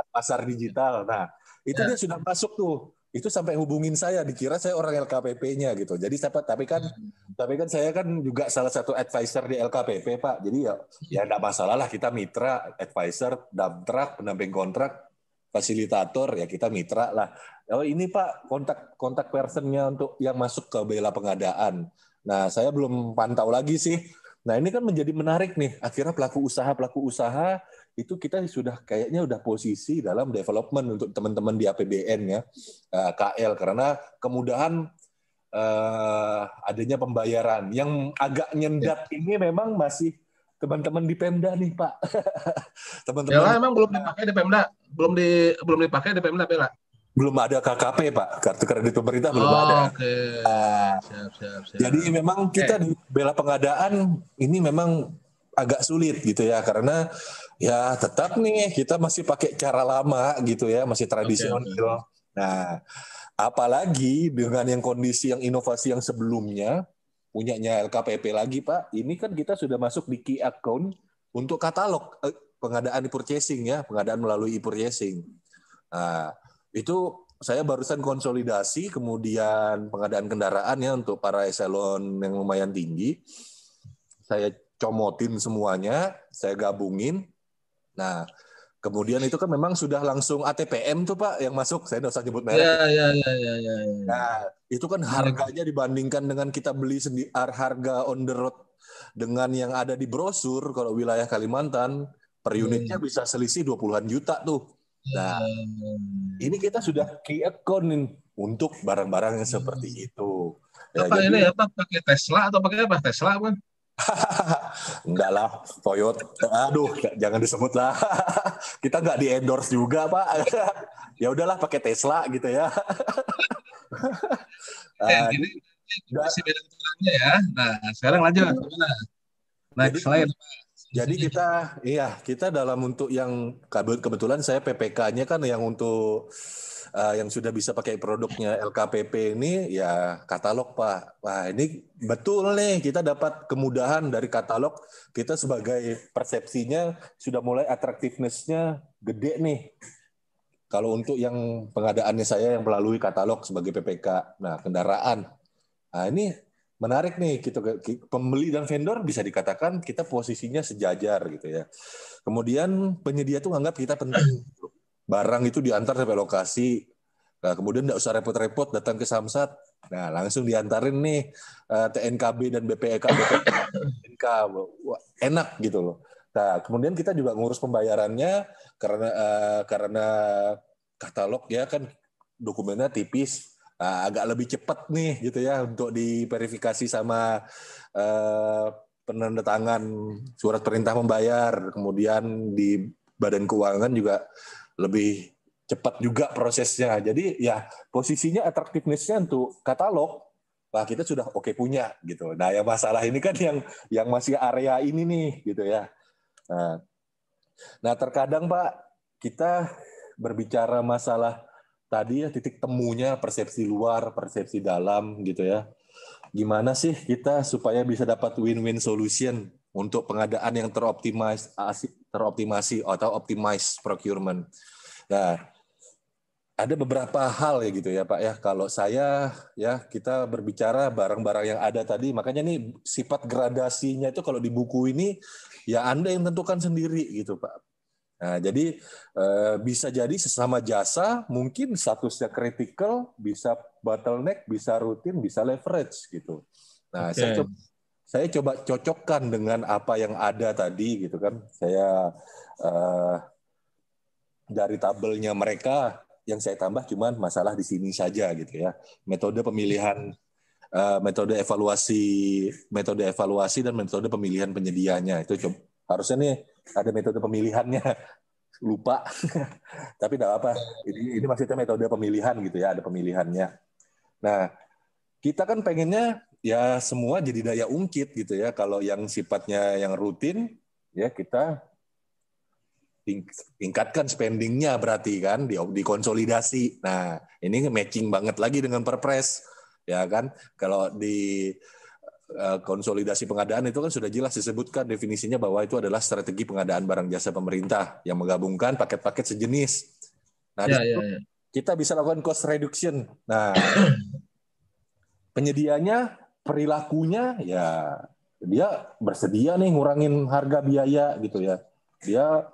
pasar digital. Nah, itu dia sudah masuk tuh. Itu sampai hubungin saya, dikira saya orang LKPP-nya gitu. Jadi tapi kan saya kan juga salah satu advisor di LKPP Pak. Jadi ya enggak masalah lah, kita mitra, advisor, damtrak, pendamping kontrak, fasilitator, ya kita mitra lah. Oh ini Pak kontak personnya untuk yang masuk ke bela pengadaan. Nah, saya belum pantau lagi sih. Nah, ini kan menjadi menarik nih. Akhirnya pelaku usaha itu kita sudah kayaknya udah posisi dalam development untuk teman-teman di APBN ya, KL, karena kemudahan adanya pembayaran. Yang agak nyendat ini memang masih teman-teman di Pemda nih Pak. Teman-teman Bela emang belum dipakai di Pemda, belum dipakai di Pemda Bela. Belum ada KKP Pak, kartu kredit pemerintah belum ada. Oke. Siap. Jadi memang kita di bela pengadaan ini memang agak sulit gitu ya, karena ya tetap nih kita masih pakai cara lama gitu ya, masih tradisional. Nah, Apalagi dengan yang kondisi yang inovasi yang sebelumnya punyanya LKPP lagi Pak. Ini kan kita sudah masuk di key account untuk katalog pengadaan e-purchasing ya, pengadaan melalui e-purchasing. Nah, itu saya barusan konsolidasi kemudian pengadaan kendaraan ya untuk para eselon yang lumayan tinggi. Saya comotin semuanya, saya gabungin. Nah, kemudian itu kan memang sudah langsung ATPM tuh Pak yang masuk. Saya nggak usah nyebut merek. Ya, ya, ya, ya, ya, ya. Nah, itu kan harganya dibandingkan dengan kita beli harga on the road dengan yang ada di brosur kalau wilayah Kalimantan per unitnya bisa selisih 20-an juta tuh. Nah, ini kita sudah key account untuk barang-barang yang seperti itu. Ya, Apa jadi ini apa pakai Tesla atau pakai apa? Tesla kan? enggak lah, Toyota. Aduh, jangan disebut lah. Kita nggak di endorse juga, Pak. Ya udahlah, pakai Tesla gitu ya. Ini si beda keterangannya ya. Nah, sekarang lanjut gimana? Next slide. Jadi kita dalam untuk yang kebetulan saya PPK-nya kan yang untuk yang sudah bisa pakai produknya LKPP ini ya katalog Pak. Wah ini betul nih kita dapat kemudahan dari katalog, kita sebagai persepsinya sudah mulai attractiveness-nya gede nih. Kalau untuk yang pengadaannya saya yang melalui katalog sebagai PPK, nah kendaraan, nah ini menarik nih, kita pembeli dan vendor bisa dikatakan kita posisinya sejajar gitu ya. Kemudian penyedia tuh anggap kita penting. Barang itu diantar sampai lokasi. Nah, kemudian nggak usah repot-repot datang ke Samsat. Nah, langsung diantarin nih TNKB dan BPK. Wah, enak gitu loh. Nah, kemudian kita juga ngurus pembayarannya karena katalog ya kan dokumennya tipis. Agak lebih cepat nih gitu ya untuk diverifikasi sama penandatangan surat perintah membayar, kemudian di Badan Keuangan juga lebih cepat juga prosesnya. Jadi ya posisinya atraktifnessnya untuk katalog, wah kita sudah oke punya gitu. Nah yang masalah ini kan yang masih area ini nih gitu ya. Nah terkadang Pak kita berbicara masalah tadi ya titik temunya persepsi luar, persepsi dalam gitu ya. Gimana sih kita supaya bisa dapat win-win solution untuk pengadaan yang teroptimasi atau optimize procurement. Nah, ada beberapa hal ya gitu ya Pak ya. Kalau saya ya kita berbicara barang-barang yang ada tadi, makanya nih sifat gradasinya itu kalau di buku ini ya Anda yang tentukan sendiri gitu Pak. Nah, jadi bisa jadi sesama jasa mungkin statusnya kritikal, bisa bottleneck, bisa rutin, bisa leverage gitu. Nah, saya coba cocokkan dengan apa yang ada tadi gitu kan. Saya dari tabelnya mereka yang saya tambah cuman masalah di sini saja gitu ya. Metode pemilihan metode evaluasi dan metode pemilihan penyedianya itu harusnya nih ada metode pemilihannya lupa tapi tidak apa ini maksudnya metode pemilihan gitu ya, ada pemilihannya. Nah kita kan pengennya ya semua jadi daya ungkit gitu ya. Kalau yang sifatnya yang rutin ya kita tingkatkan spendingnya berarti kan dikonsolidasi. Nah ini matching banget lagi dengan Perpres ya kan. Kalau di konsolidasi pengadaan itu kan sudah jelas disebutkan definisinya bahwa itu adalah strategi pengadaan barang jasa pemerintah yang menggabungkan paket-paket sejenis. Nah di situ kita bisa lakukan cost reduction. Nah penyedianya perilakunya ya dia bersedia nih ngurangin harga biaya gitu ya. Dia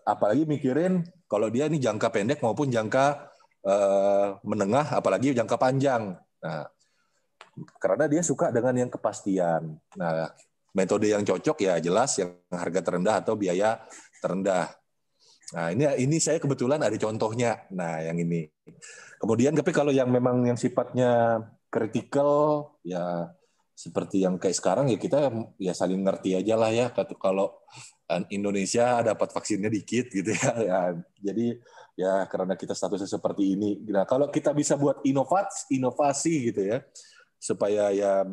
apalagi mikirin kalau dia ini jangka pendek maupun jangka menengah, apalagi jangka panjang. Nah, karena dia suka dengan yang kepastian. Nah, metode yang cocok ya jelas yang harga terendah atau biaya terendah. Nah, ini saya kebetulan ada contohnya. Nah, yang ini. Kemudian tapi kalau yang memang yang sifatnya kritikal ya seperti yang kayak sekarang ya kita ya saling ngerti aja lah ya. Kalau Indonesia dapat vaksinnya dikit gitu ya. Jadi ya karena kita statusnya seperti ini. Nah, kalau kita bisa buat inovasi gitu ya supaya ya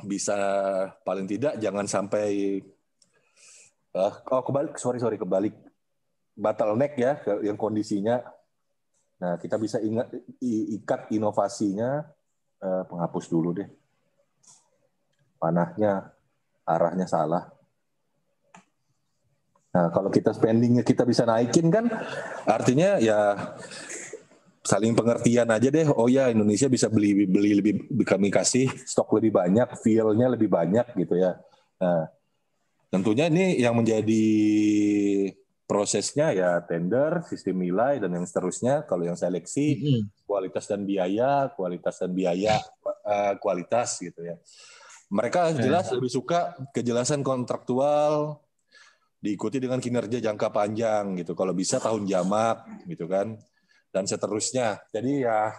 bisa paling tidak jangan sampai kebalik bottleneck ya yang kondisinya Nah, kita bisa ikat inovasinya, penghapus dulu deh. Panahnya, arahnya salah. Nah, kalau kita spendingnya kita bisa naikin kan, artinya ya saling pengertian aja deh. Oh ya, Indonesia bisa beli lebih, kami kasih stok lebih banyak, feel-nya lebih banyak gitu ya. Nah, tentunya ini yang menjadi prosesnya ya tender, sistem nilai dan yang seterusnya. Kalau yang seleksi kualitas dan biaya, kualitas gitu ya. Mereka jelas lebih suka kejelasan kontraktual diikuti dengan kinerja jangka panjang gitu. Kalau bisa tahun jamak gitu kan. Dan seterusnya. Jadi ya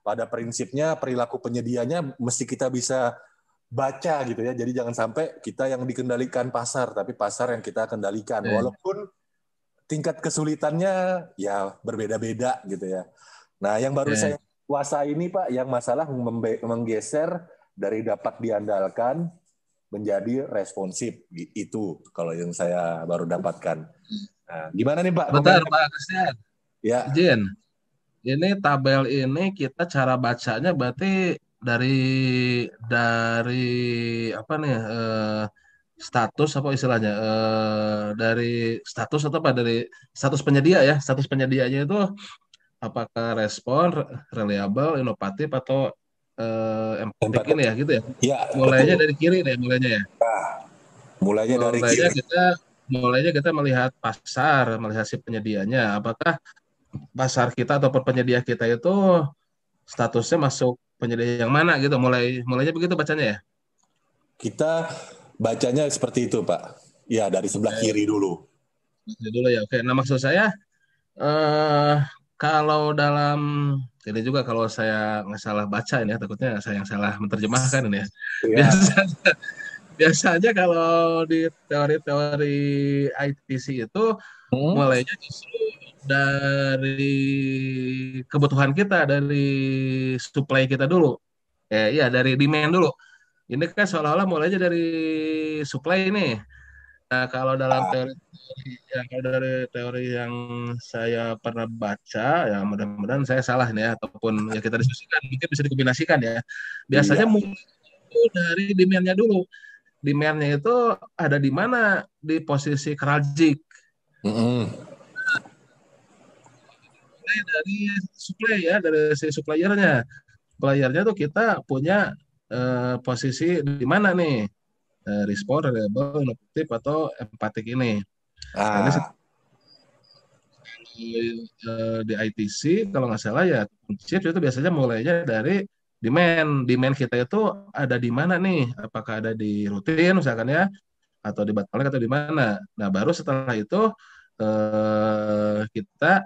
pada prinsipnya perilaku penyedianya mesti kita bisa baca gitu ya. Jadi jangan sampai kita yang dikendalikan pasar, tapi pasar yang kita kendalikan. Walaupun tingkat kesulitannya ya berbeda-beda gitu ya. Nah, yang baru saya kuasai ini Pak, yang masalah menggeser dari dapat diandalkan menjadi responsif. Itu kalau yang saya baru dapatkan. Nah, gimana nih Pak? Bentar Pak Christian, Ya. izin. Ini tabel ini kita cara bacanya berarti dari apa nih, status apa istilahnya, dari status atau apa, dari status penyedia ya, status penyedianya itu apakah respon, reliable, inovatif atau empatik ini ya gitu ya. Ya, Mulainya betul. dari kiri deh mulainya ya. Nah, mulainya dari kiri. Mulainya kita melihat pasar, melihat si penyedianya. Apakah pasar kita ataupun penyedia kita itu statusnya masuk penyedia yang mana gitu, mulainya begitu bacanya ya. Kita bacanya seperti itu Pak. Ya, dari sebelah kiri dulu. Dulu ya, oke. Nah maksud saya, eh kalau dalam ini juga, kalau saya nggak salah baca ini ya, takutnya saya yang salah menerjemahkan ini ya. Ya. Biasanya kalau di teori-teori ITC itu mulainya justru dari kebutuhan kita, dari supply kita dulu. Iya, dari demand dulu. Ini kan seolah-olah mulainya dari supply ini. Nah, kalau dalam teori yang saya pernah baca, ya mudah-mudahan saya salah nih ya, ataupun ya kita diskusikan, mungkin bisa dikombinasikan ya. Biasanya Iya. mulai itu dari demand-nya dulu. Demand-nya itu ada di mana? Di posisi kerajik. Dari supply ya, dari si suppliernya. Suppliernya tuh kita punya posisi di mana nih? Respon, reliable, inovatif, atau empatik ini. Nah, ini di ITC kalau nggak salah ya, chips itu biasanya mulainya dari demand. Demand kita itu ada di mana nih? Apakah ada di rutin misalkan ya, atau di bottleneck atau di mana? Nah, baru setelah itu kita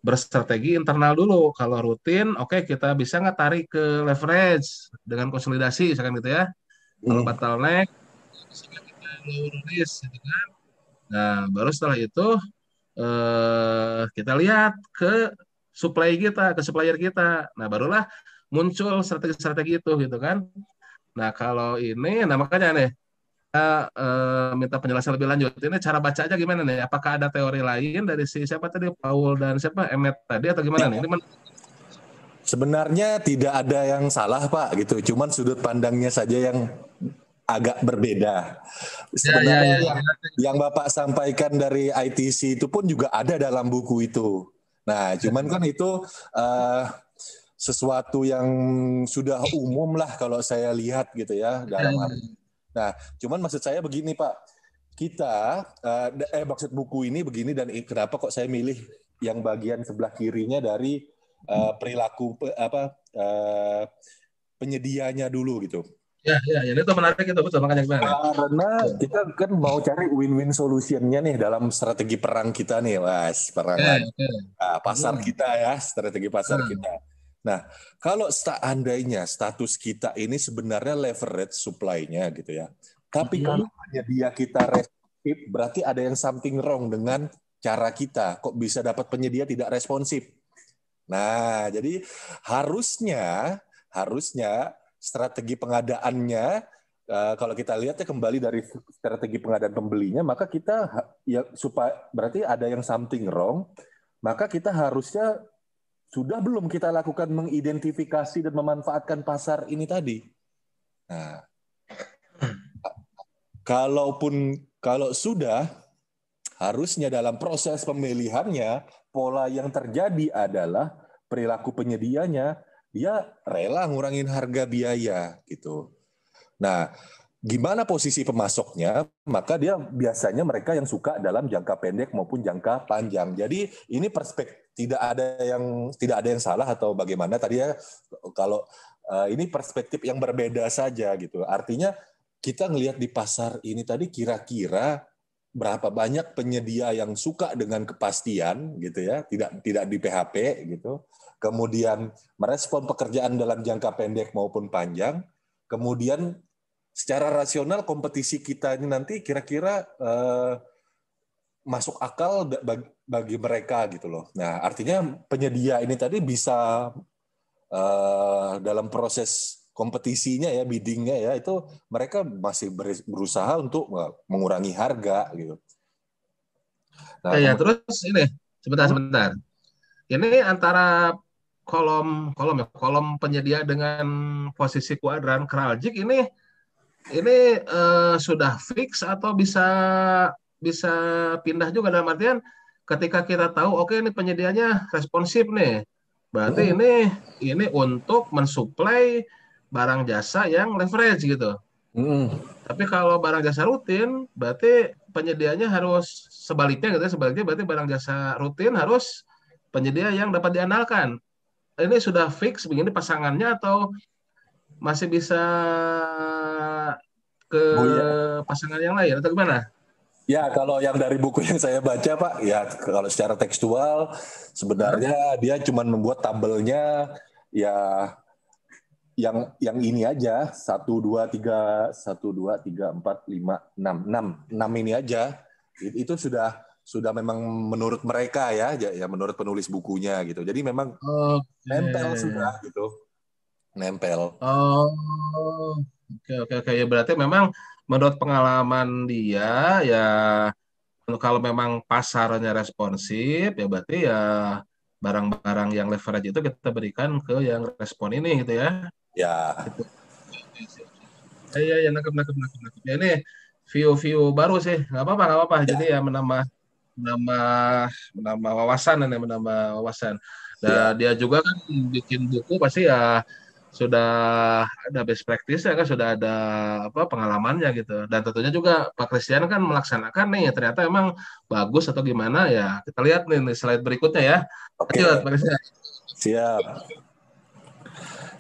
berstrategi internal dulu. Kalau rutin, oke, kita bisa nggak tarik ke leverage dengan konsolidasi, misalkan gitu ya. Kalau bottleneck, bisa kita lower risk, gitu kan. Nah, baru setelah itu kita lihat ke supply kita, ke supplier kita. Nah, barulah muncul strategi-strategi itu, gitu kan. Nah, kalau ini, nah makanya nih, minta penjelasan lebih lanjut. Ini cara bacanya gimana nih? Apakah ada teori lain dari si siapa tadi, Paul dan siapa, Emmet tadi, atau gimana nih? Ini sebenarnya tidak ada yang salah Pak gitu, cuman sudut pandangnya saja yang agak berbeda. Sebenarnya yang Bapak sampaikan dari ITC itu pun juga ada dalam buku itu. Nah, cuman kan itu sesuatu yang sudah umum lah kalau saya lihat gitu ya dalam hal. Nah, cuman maksud saya begini Pak, kita maksud buku ini begini, dan kenapa kok saya milih yang bagian sebelah kirinya dari perilaku penyedianya dulu gitu. Ya, itu menarik itu, betul, makanya gimana? Karena kita kan mau cari win-win solution-nya nih dalam strategi perang kita nih, Mas. Perang lagi. Nah, pasar kita ya, strategi pasar kita. Nah, kalau seandainya status kita ini sebenarnya leverage supply-nya gitu ya. Tapi kalau penyedia kita responsif, berarti ada yang something wrong dengan cara kita. Kok bisa dapat penyedia tidak responsif? Nah, jadi harusnya strategi pengadaannya, kalau kita lihat ya kembali dari strategi pengadaan pembelinya, maka kita ya supaya berarti ada yang something wrong, maka kita harusnya sudah belum kita lakukan mengidentifikasi dan memanfaatkan pasar ini tadi? Nah, kalau sudah, harusnya dalam proses pemilihannya, pola yang terjadi adalah perilaku penyedianya, dia rela ngurangin harga biaya gitu. Nah, gimana posisi pemasoknya? Maka dia biasanya mereka yang suka dalam jangka pendek maupun jangka panjang. Jadi ini tidak ada yang salah atau bagaimana tadi ya. Kalau ini perspektif yang berbeda saja gitu. Artinya kita ngelihat di pasar ini tadi kira-kira berapa banyak penyedia yang suka dengan kepastian gitu ya, tidak di PHP gitu. Kemudian merespon pekerjaan dalam jangka pendek maupun panjang. Kemudian secara rasional kompetisi kita ini nanti kira-kira masuk akal bagi mereka gitu loh. Nah, artinya penyedia ini tadi bisa dalam proses kompetisinya ya, biddingnya ya, itu mereka masih berusaha untuk mengurangi harga gitu. Nah, Ya, terus ini sebentar. Ini antara kolom penyedia dengan posisi kuadran Kraljik ini sudah fix atau bisa bisa pindah juga, dalam artian ketika kita tahu oke ini penyedianya responsif nih, berarti ini untuk mensuplai barang jasa yang leverage gitu. Tapi kalau barang jasa rutin, berarti penyedianya harus sebaliknya gitu ya. Sebaliknya berarti barang jasa rutin harus penyedia yang dapat diandalkan. Ini sudah fix begini pasangannya atau masih bisa ke Oh iya. pasangan yang lain atau gimana? Ya, kalau yang dari buku yang saya baca, Pak, ya kalau secara tekstual sebenarnya dia cuma membuat tabelnya ya yang ini aja 1 2 3 1 2 3 4 5 6 ini aja. Itu sudah memang menurut mereka ya menurut penulis bukunya gitu. Jadi memang nempel sudah Oke. gitu. Nempel. Oh, oke. Ya berarti memang menurut pengalaman dia ya, kalau memang pasarnya responsif ya berarti ya barang-barang yang leverage itu kita berikan ke yang respon ini gitu ya. Ya. Gitu. Ya, nangkep. Ya, ini view baru sih, nggak apa-apa. Jadi Ya, ya menambah menambah wawasan dan menambah wawasan. Dan siap. dia juga kan bikin buku pasti ya sudah ada best practice ya kan, sudah ada apa pengalamannya gitu. Dan tentunya juga Pak Christian kan melaksanakan nih, ternyata emang bagus atau gimana ya. Kita lihat nih slide berikutnya ya. Lanjut Oke, Pak Christian. siap.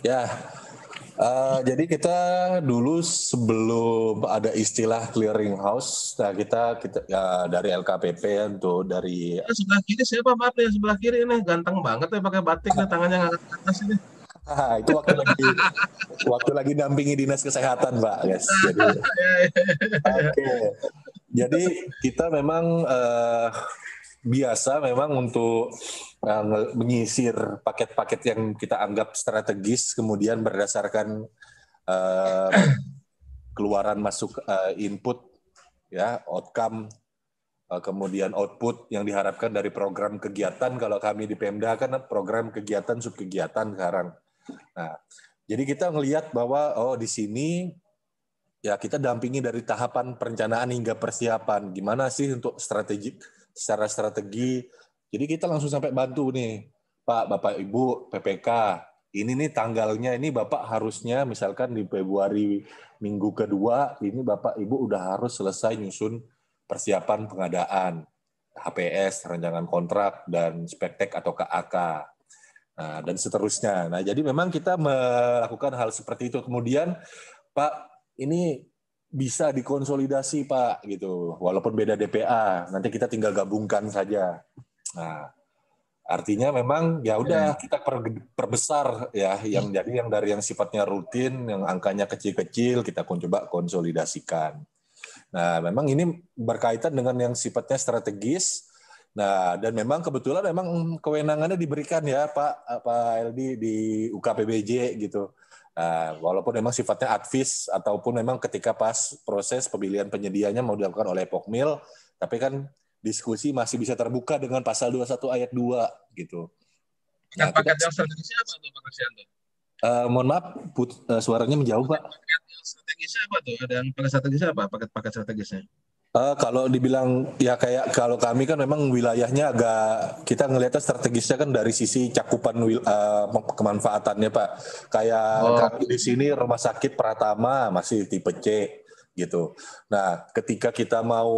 Ya, jadi kita dulu sebelum ada istilah clearinghouse, nah kita ya, dari LKPP ya, untuk dari Sebelah kiri siapa, maaf nih, sebelah kiri ini ganteng banget ya pakai batik nih, tangannya ngangkat ke atas ini. itu waktu lagi dampingi dinas kesehatan, Pak, guys. Oke, jadi kita memang biasa memang untuk menyisir paket-paket yang kita anggap strategis, kemudian berdasarkan keluaran masuk input, ya outcome, kemudian output yang diharapkan dari program kegiatan. Kalau kami di Pemda kan program kegiatan subkegiatan sekarang. Nah, jadi kita melihat bahwa di sini ya kita dampingi dari tahapan perencanaan hingga persiapan. Gimana sih untuk secara strategi. Jadi kita langsung sampai bantu nih, Pak, Bapak, Ibu, PPK. Ini nih tanggalnya, ini Bapak harusnya misalkan di Februari minggu kedua, ini Bapak, Ibu udah harus selesai nyusun persiapan pengadaan, HPS, rancangan kontrak, dan spektek atau KAK. Nah, dan seterusnya. Nah, jadi memang kita melakukan hal seperti itu. Kemudian, Pak, ini bisa dikonsolidasi, Pak, gitu. Walaupun beda DPA, nanti kita tinggal gabungkan saja. Nah, artinya memang ya udah kita perbesar ya, yang jadi yang dari yang sifatnya rutin, yang angkanya kecil-kecil, kita coba konsolidasikan. Nah, memang ini berkaitan dengan yang sifatnya strategis. Nah, dan memang kebetulan memang kewenangannya diberikan ya Pak LD di UKPBJ gitu. Nah, walaupun memang sifatnya advis ataupun memang ketika pas proses pemilihan penyedianya mau dilakukan oleh Pokmil, tapi kan diskusi masih bisa terbuka dengan pasal 21 ayat 2 gitu. Nah, Paket-paket yang strategisnya apa tuh Pak Kristianto? mohon maaf, suaranya menjauh, Pak. Paket yang strategisnya apa tuh? Ada yang paket strategisnya apa? Paket-paket strategisnya? Kalau dibilang ya kayak kalau kami kan memang wilayahnya agak kita ngelihatnya strategisnya kan dari sisi cakupan kemanfaatannya Pak. Kayak Oh, kami di sini Rumah Sakit Pratama masih tipe C gitu. Nah, ketika kita mau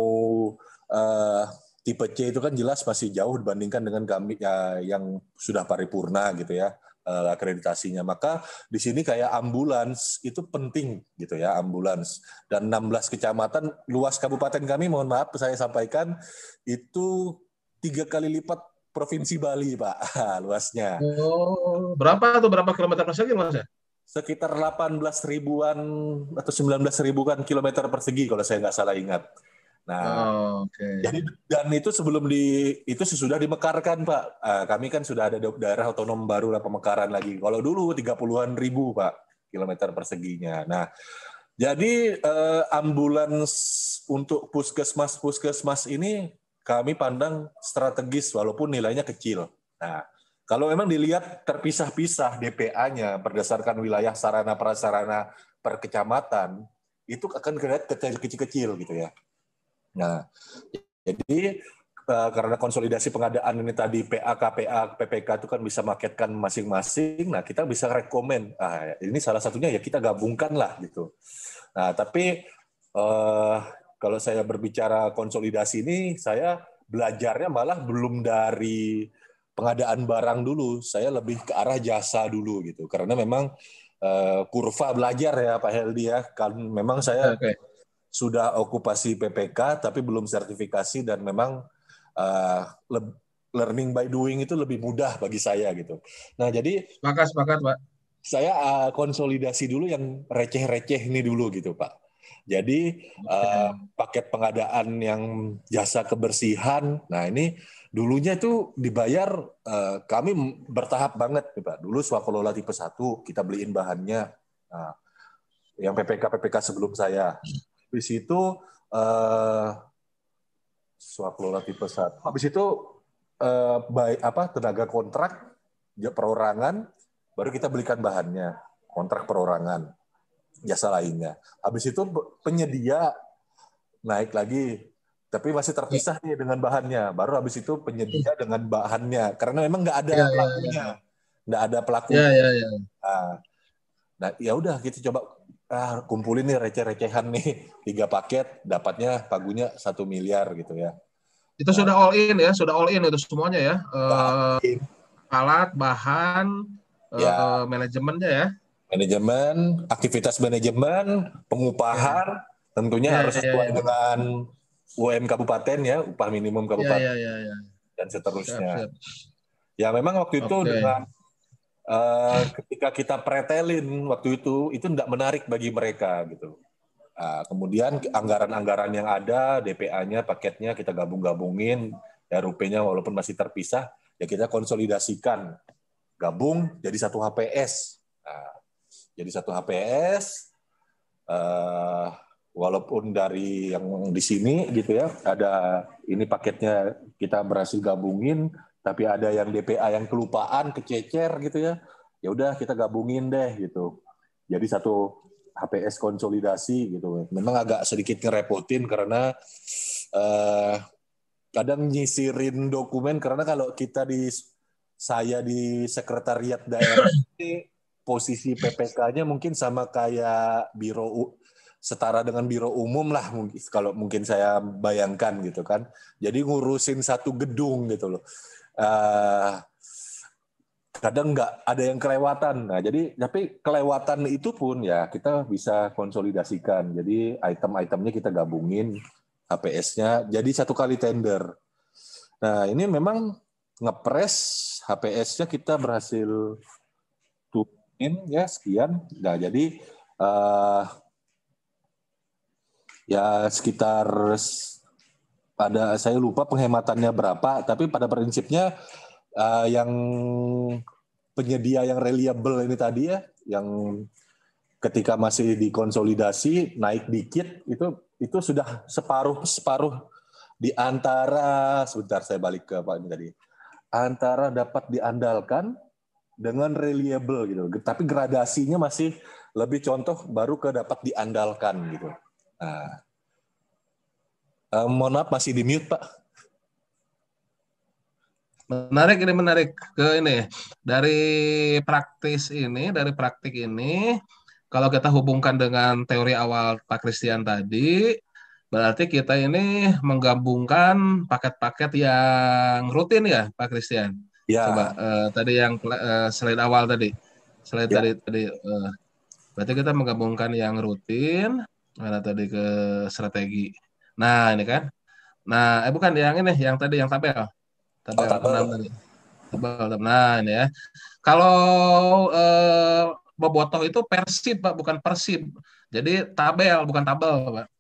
uh, tipe C itu kan jelas masih jauh dibandingkan dengan kami yang sudah paripurna gitu ya akreditasinya. Maka di sini kayak ambulans itu penting gitu ya, ambulans. Dan 16 kecamatan luas kabupaten kami, mohon maaf saya sampaikan, itu 3 kali lipat Provinsi Bali, Pak, luasnya. oh, berapa kilometer persegi Mas ya? Sekitar 18 ribuan atau 19 ribuan kilometer persegi kalau saya nggak salah ingat. Nah, Oh, oke. jadi dan itu sebelum itu sudah dimekarkan Pak. Kami kan sudah ada daerah otonom baru lah pemekaran lagi. Kalau dulu 30-an ribu Pak kilometer perseginya. Nah, jadi ambulans untuk puskesmas ini kami pandang strategis walaupun nilainya kecil. Nah, kalau memang dilihat terpisah-pisah DPA-nya berdasarkan wilayah sarana prasarana per kecamatan, itu akan kelihatan kecil-kecil gitu ya. Nah, jadi karena konsolidasi pengadaan ini tadi PA, KPA, PPK itu kan bisa maketkan masing-masing. Nah, kita bisa rekomen. Ini salah satunya ya kita gabungkan lah gitu. Nah, tapi kalau saya berbicara konsolidasi ini, saya belajarnya malah belum dari pengadaan barang dulu. Saya lebih ke arah jasa dulu gitu. Karena memang kurva belajar ya Pak Heldi ya. Kan memang saya Oke. sudah okupasi PPK tapi belum sertifikasi dan memang uh, learning by doing itu lebih mudah bagi saya gitu. Nah, jadi Sepakat, Pak. saya konsolidasi dulu yang receh-receh ini dulu gitu, Pak. Jadi Oke. paket pengadaan yang jasa kebersihan, nah ini dulunya itu dibayar kami bertahap banget, Pak. Dulu swakelola tipe 1 kita beliin bahannya. Nah, yang PPK sebelum saya. Habis itu swakelola tipe 1. Habis itu tenaga kontrak perorangan baru kita belikan bahannya, kontrak perorangan, jasa lainnya. Habis itu penyedia naik lagi, tapi masih terpisah nih dengan bahannya. Baru habis itu penyedia dengan bahannya, karena memang nggak ada Ya, ya, pelakunya, ya. nggak ada Ya, pelakunya. ya, ya. Nah, ya udah kita coba kumpulin nih receh-recehan nih 3 paket, dapatnya pagunya 1 miliar gitu ya. Itu Nah, sudah all in ya, sudah all in itu semuanya ya. udah Alat, bahan, ya manajemennya ya. manajemen, aktivitas manajemen, Ya, pengupahan, tentunya ya, harus ya, sesuai ya. dengan UM kabupaten ya, upah minimum Ya, kabupaten ya, ya, ya. dan Siap, seterusnya. siap. Ya memang waktu itu Oke. dengan ketika kita pretelin waktu itu tidak menarik bagi mereka gitu. Kemudian anggaran-anggaran yang ada, DPA-nya, paketnya kita gabung-gabungin, RUP-nya walaupun masih terpisah, ya kita konsolidasikan, gabung jadi satu HPS. Jadi satu HPS, walaupun dari yang di sini gitu ya, ada ini paketnya kita berhasil gabungin, tapi ada yang DPA yang kelupaan, kececer gitu ya, ya udah kita gabungin deh gitu. Jadi satu HPS konsolidasi gitu. Memang agak sedikit ngerepotin karena kadang nyisirin dokumen karena kalau saya di sekretariat daerah ini posisi PPK-nya mungkin sama kayak setara dengan biro umum lah mungkin kalau mungkin saya bayangkan gitu kan. Jadi ngurusin satu gedung gitu loh. Kadang nggak ada yang kelewatan. Nah, jadi tapi kelewatan itu pun ya kita bisa konsolidasikan. Jadi item-itemnya kita gabungin HPS-nya jadi satu kali tender. Nah, ini memang ngepres HPS-nya kita berhasil turunin ya sekian. Nah, jadi ya sekitar saya lupa penghematannya berapa, tapi pada prinsipnya yang penyedia yang reliable ini tadi ya, yang ketika masih dikonsolidasi naik dikit itu sudah separuh di antara sebentar saya balik ke Pak ini tadi antara dapat diandalkan dengan reliable gitu. Tapi gradasinya masih lebih contoh baru ke dapat diandalkan gitu. Nah, mohon maaf masih di mute Pak. Menarik ke ini dari praktik ini kalau kita hubungkan dengan teori awal Pak Christian tadi, berarti kita ini menggabungkan paket-paket yang rutin ya Pak Christian. Coba Ya, tadi yang slide awal tadi, slide ya. tadi berarti kita menggabungkan yang rutin, mana tadi ke strategi. Nah ini kan, nah bukan yang ini, yang tadi yang tabel. Oh, Tabel 6 tabel. tadi. Tabel. Nah, ini ya. Kalau bobotoh itu persib, Pak, bukan persib. Jadi tabel, bukan tabel, Pak.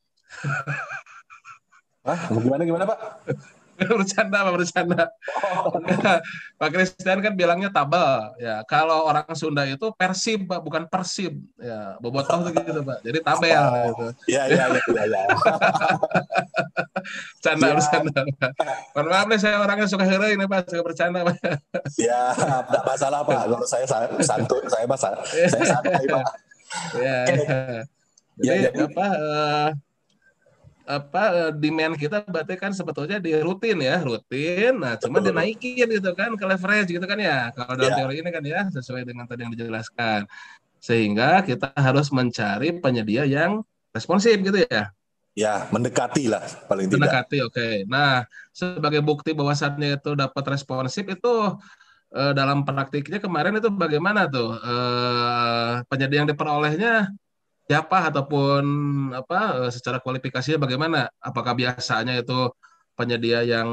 Gimana Pak? Bercanda, Pak, bercanda. Oh, Enggak. Pak Christian kan bilangnya tabel. Ya, kalau orang Sunda itu persib, Pak, bukan persib. Ya, bobotoh tuh gitu, Pak. Jadi tabel gitu. ya. Bercanda, Siap, bercanda. Mohon maaf nih, saya orangnya suka heureuy ini, Pak, suka bercanda, Pak. siap. Tidak masalah Pak. Kalau saya santuy, saya santai Pak. Ya, Oke. ya. Ya, Jadi jadi demand kita berarti kan sebetulnya di rutin ya, rutin. Nah, cuma betul. dinaikin gitu kan ke leverage gitu kan ya. Kalau dalam Ya, teori ini kan ya sesuai dengan tadi yang dijelaskan. Sehingga kita harus mencari penyedia yang responsif gitu ya. ya mendekati lah paling tidak. Mendekati, oke. Nah, sebagai bukti bahwasannya itu dapat responsif itu dalam praktiknya kemarin itu bagaimana tuh penyedia yang diperolehnya siapa ataupun secara kualifikasinya bagaimana? Apakah biasanya itu penyedia yang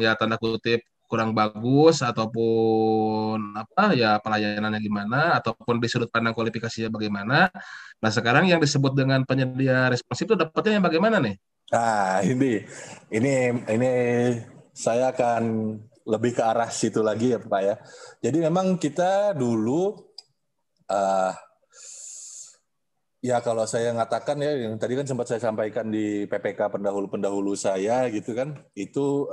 ya tanda kutip kurang bagus ataupun ya pelayanannya gimana ataupun di sudut pandang kualifikasinya bagaimana? Nah, sekarang yang disebut dengan penyedia responsif itu dapatnya yang bagaimana nih? Nah, ini saya akan lebih ke arah situ lagi ya Pak ya. Jadi memang kita dulu uh, ya kalau saya ngatakan ya yang tadi kan sempat saya sampaikan di PPK pendahulu-pendahulu saya gitu kan, itu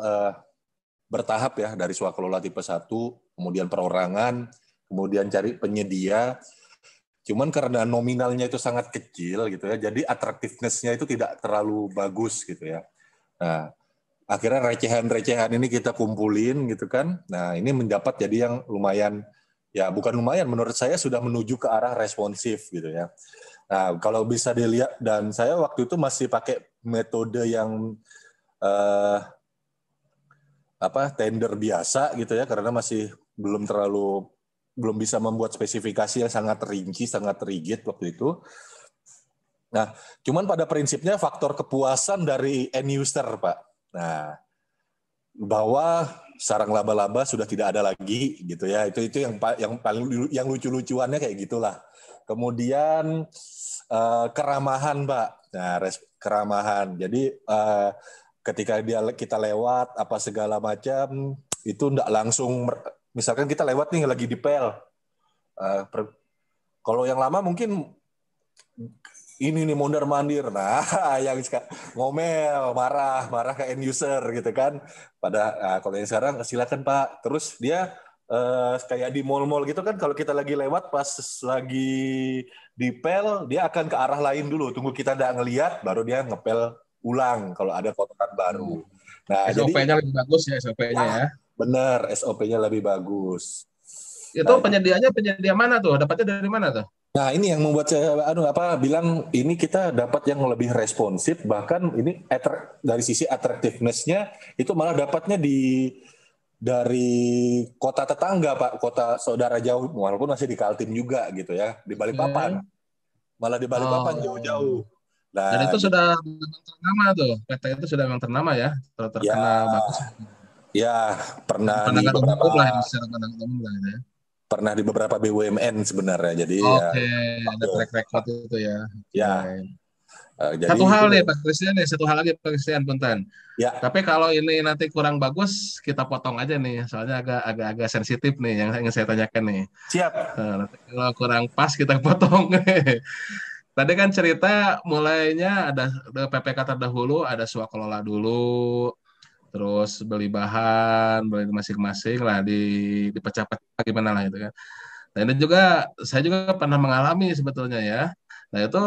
bertahap ya dari swakelola tipe 1, kemudian perorangan, kemudian cari penyedia. Cuman karena nominalnya itu sangat kecil gitu ya, jadi attractiveness-nya itu tidak terlalu bagus gitu ya. Nah, akhirnya recehan-recehan ini kita kumpulin gitu kan. Nah, ini mendapat jadi yang lumayan, ya bukan lumayan, menurut saya sudah menuju ke arah responsif gitu ya. Nah, kalau bisa dilihat, dan saya waktu itu masih pakai metode yang tender biasa gitu ya, karena masih belum bisa membuat spesifikasi yang sangat rinci, sangat rigid waktu itu. Nah, cuman pada prinsipnya faktor kepuasan dari end user, Pak. Nah, bahwa sarang laba-laba sudah tidak ada lagi gitu ya. Itu yang paling yang lucu-lucuannya kayak gitulah. Kemudian keramahan, Pak. Nah, keramahan. Jadi ketika kita lewat apa segala macam itu enggak langsung, misalkan kita lewat nih lagi di pel. Kalau yang lama mungkin ini nih mondar-mandir. Nah, yang ngomel, marah ke end user gitu kan. Kalau yang sekarang silakan Pak. Terus dia kayak di mall-mall gitu kan, kalau kita lagi lewat pas lagi di pel, dia akan ke arah lain dulu. Tunggu kita nggak ngelihat, baru dia ngepel ulang kalau ada kotoran baru. Nah, jadi SOP-nya lebih bagus ya SOP-nya ya. benar SOP-nya lebih bagus. Itu Nah, penyediaannya penyedia mana tuh? Dapatnya dari mana tuh? nah ini yang membuat saya bilang ini kita dapat yang lebih responsif, bahkan ini dari sisi attractiveness-nya itu malah dapatnya dari kota tetangga Pak, kota saudara jauh, walaupun masih di Kaltim juga gitu ya, di Balikpapan, malah di Balikpapan Oh. jauh-jauh. Dan Nah itu jadi sudah memang ternama tuh. PT itu sudah memang ternama ya. ya Terkena bagus. ya Dari pandangan umum lah ini secara pandangan umum lah ya. pernah di beberapa BUMN sebenarnya, jadi ya Oke, ada track record itu ya. ya jadi Satu hal itu nih Pak Christian nih, satu hal lagi Pak Christian punten. ya Tapi kalau ini nanti kurang bagus, kita potong aja nih. Soalnya agak sensitif nih yang ingin saya tanyakan nih. siap. Nanti kalau kurang pas kita potong. Tadi kan cerita mulainya ada PPK terdahulu, ada swakelola dulu, terus beli bahan, beli masing-masing lah, dipecah-pecah gimana lah itu kan. Nah ini juga saya juga pernah mengalami sebetulnya ya. Nah itu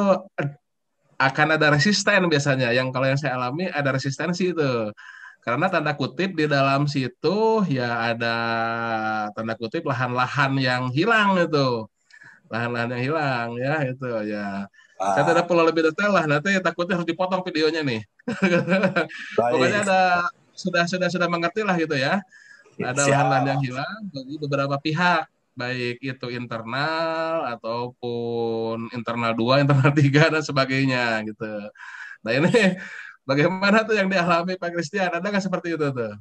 akan ada resisten biasanya. Yang kalau yang saya alami ada resistensi itu. Karena tanda kutip di dalam situ ya ada tanda kutip lahan-lahan yang hilang itu. Lahan-lahan yang hilang ya itu ya. Saya tidak Ah, perlu lebih detail lah, nanti takutnya harus dipotong videonya nih. Pokoknya baik, ada sudah mengerti lah gitu ya. Ada lahan-lahan yang siap. hilang bagi beberapa pihak, baik itu internal ataupun internal 2, internal 3 dan sebagainya gitu. Nah ini bagaimana tuh yang dialami Pak Christian? Ada nggak seperti itu tuh?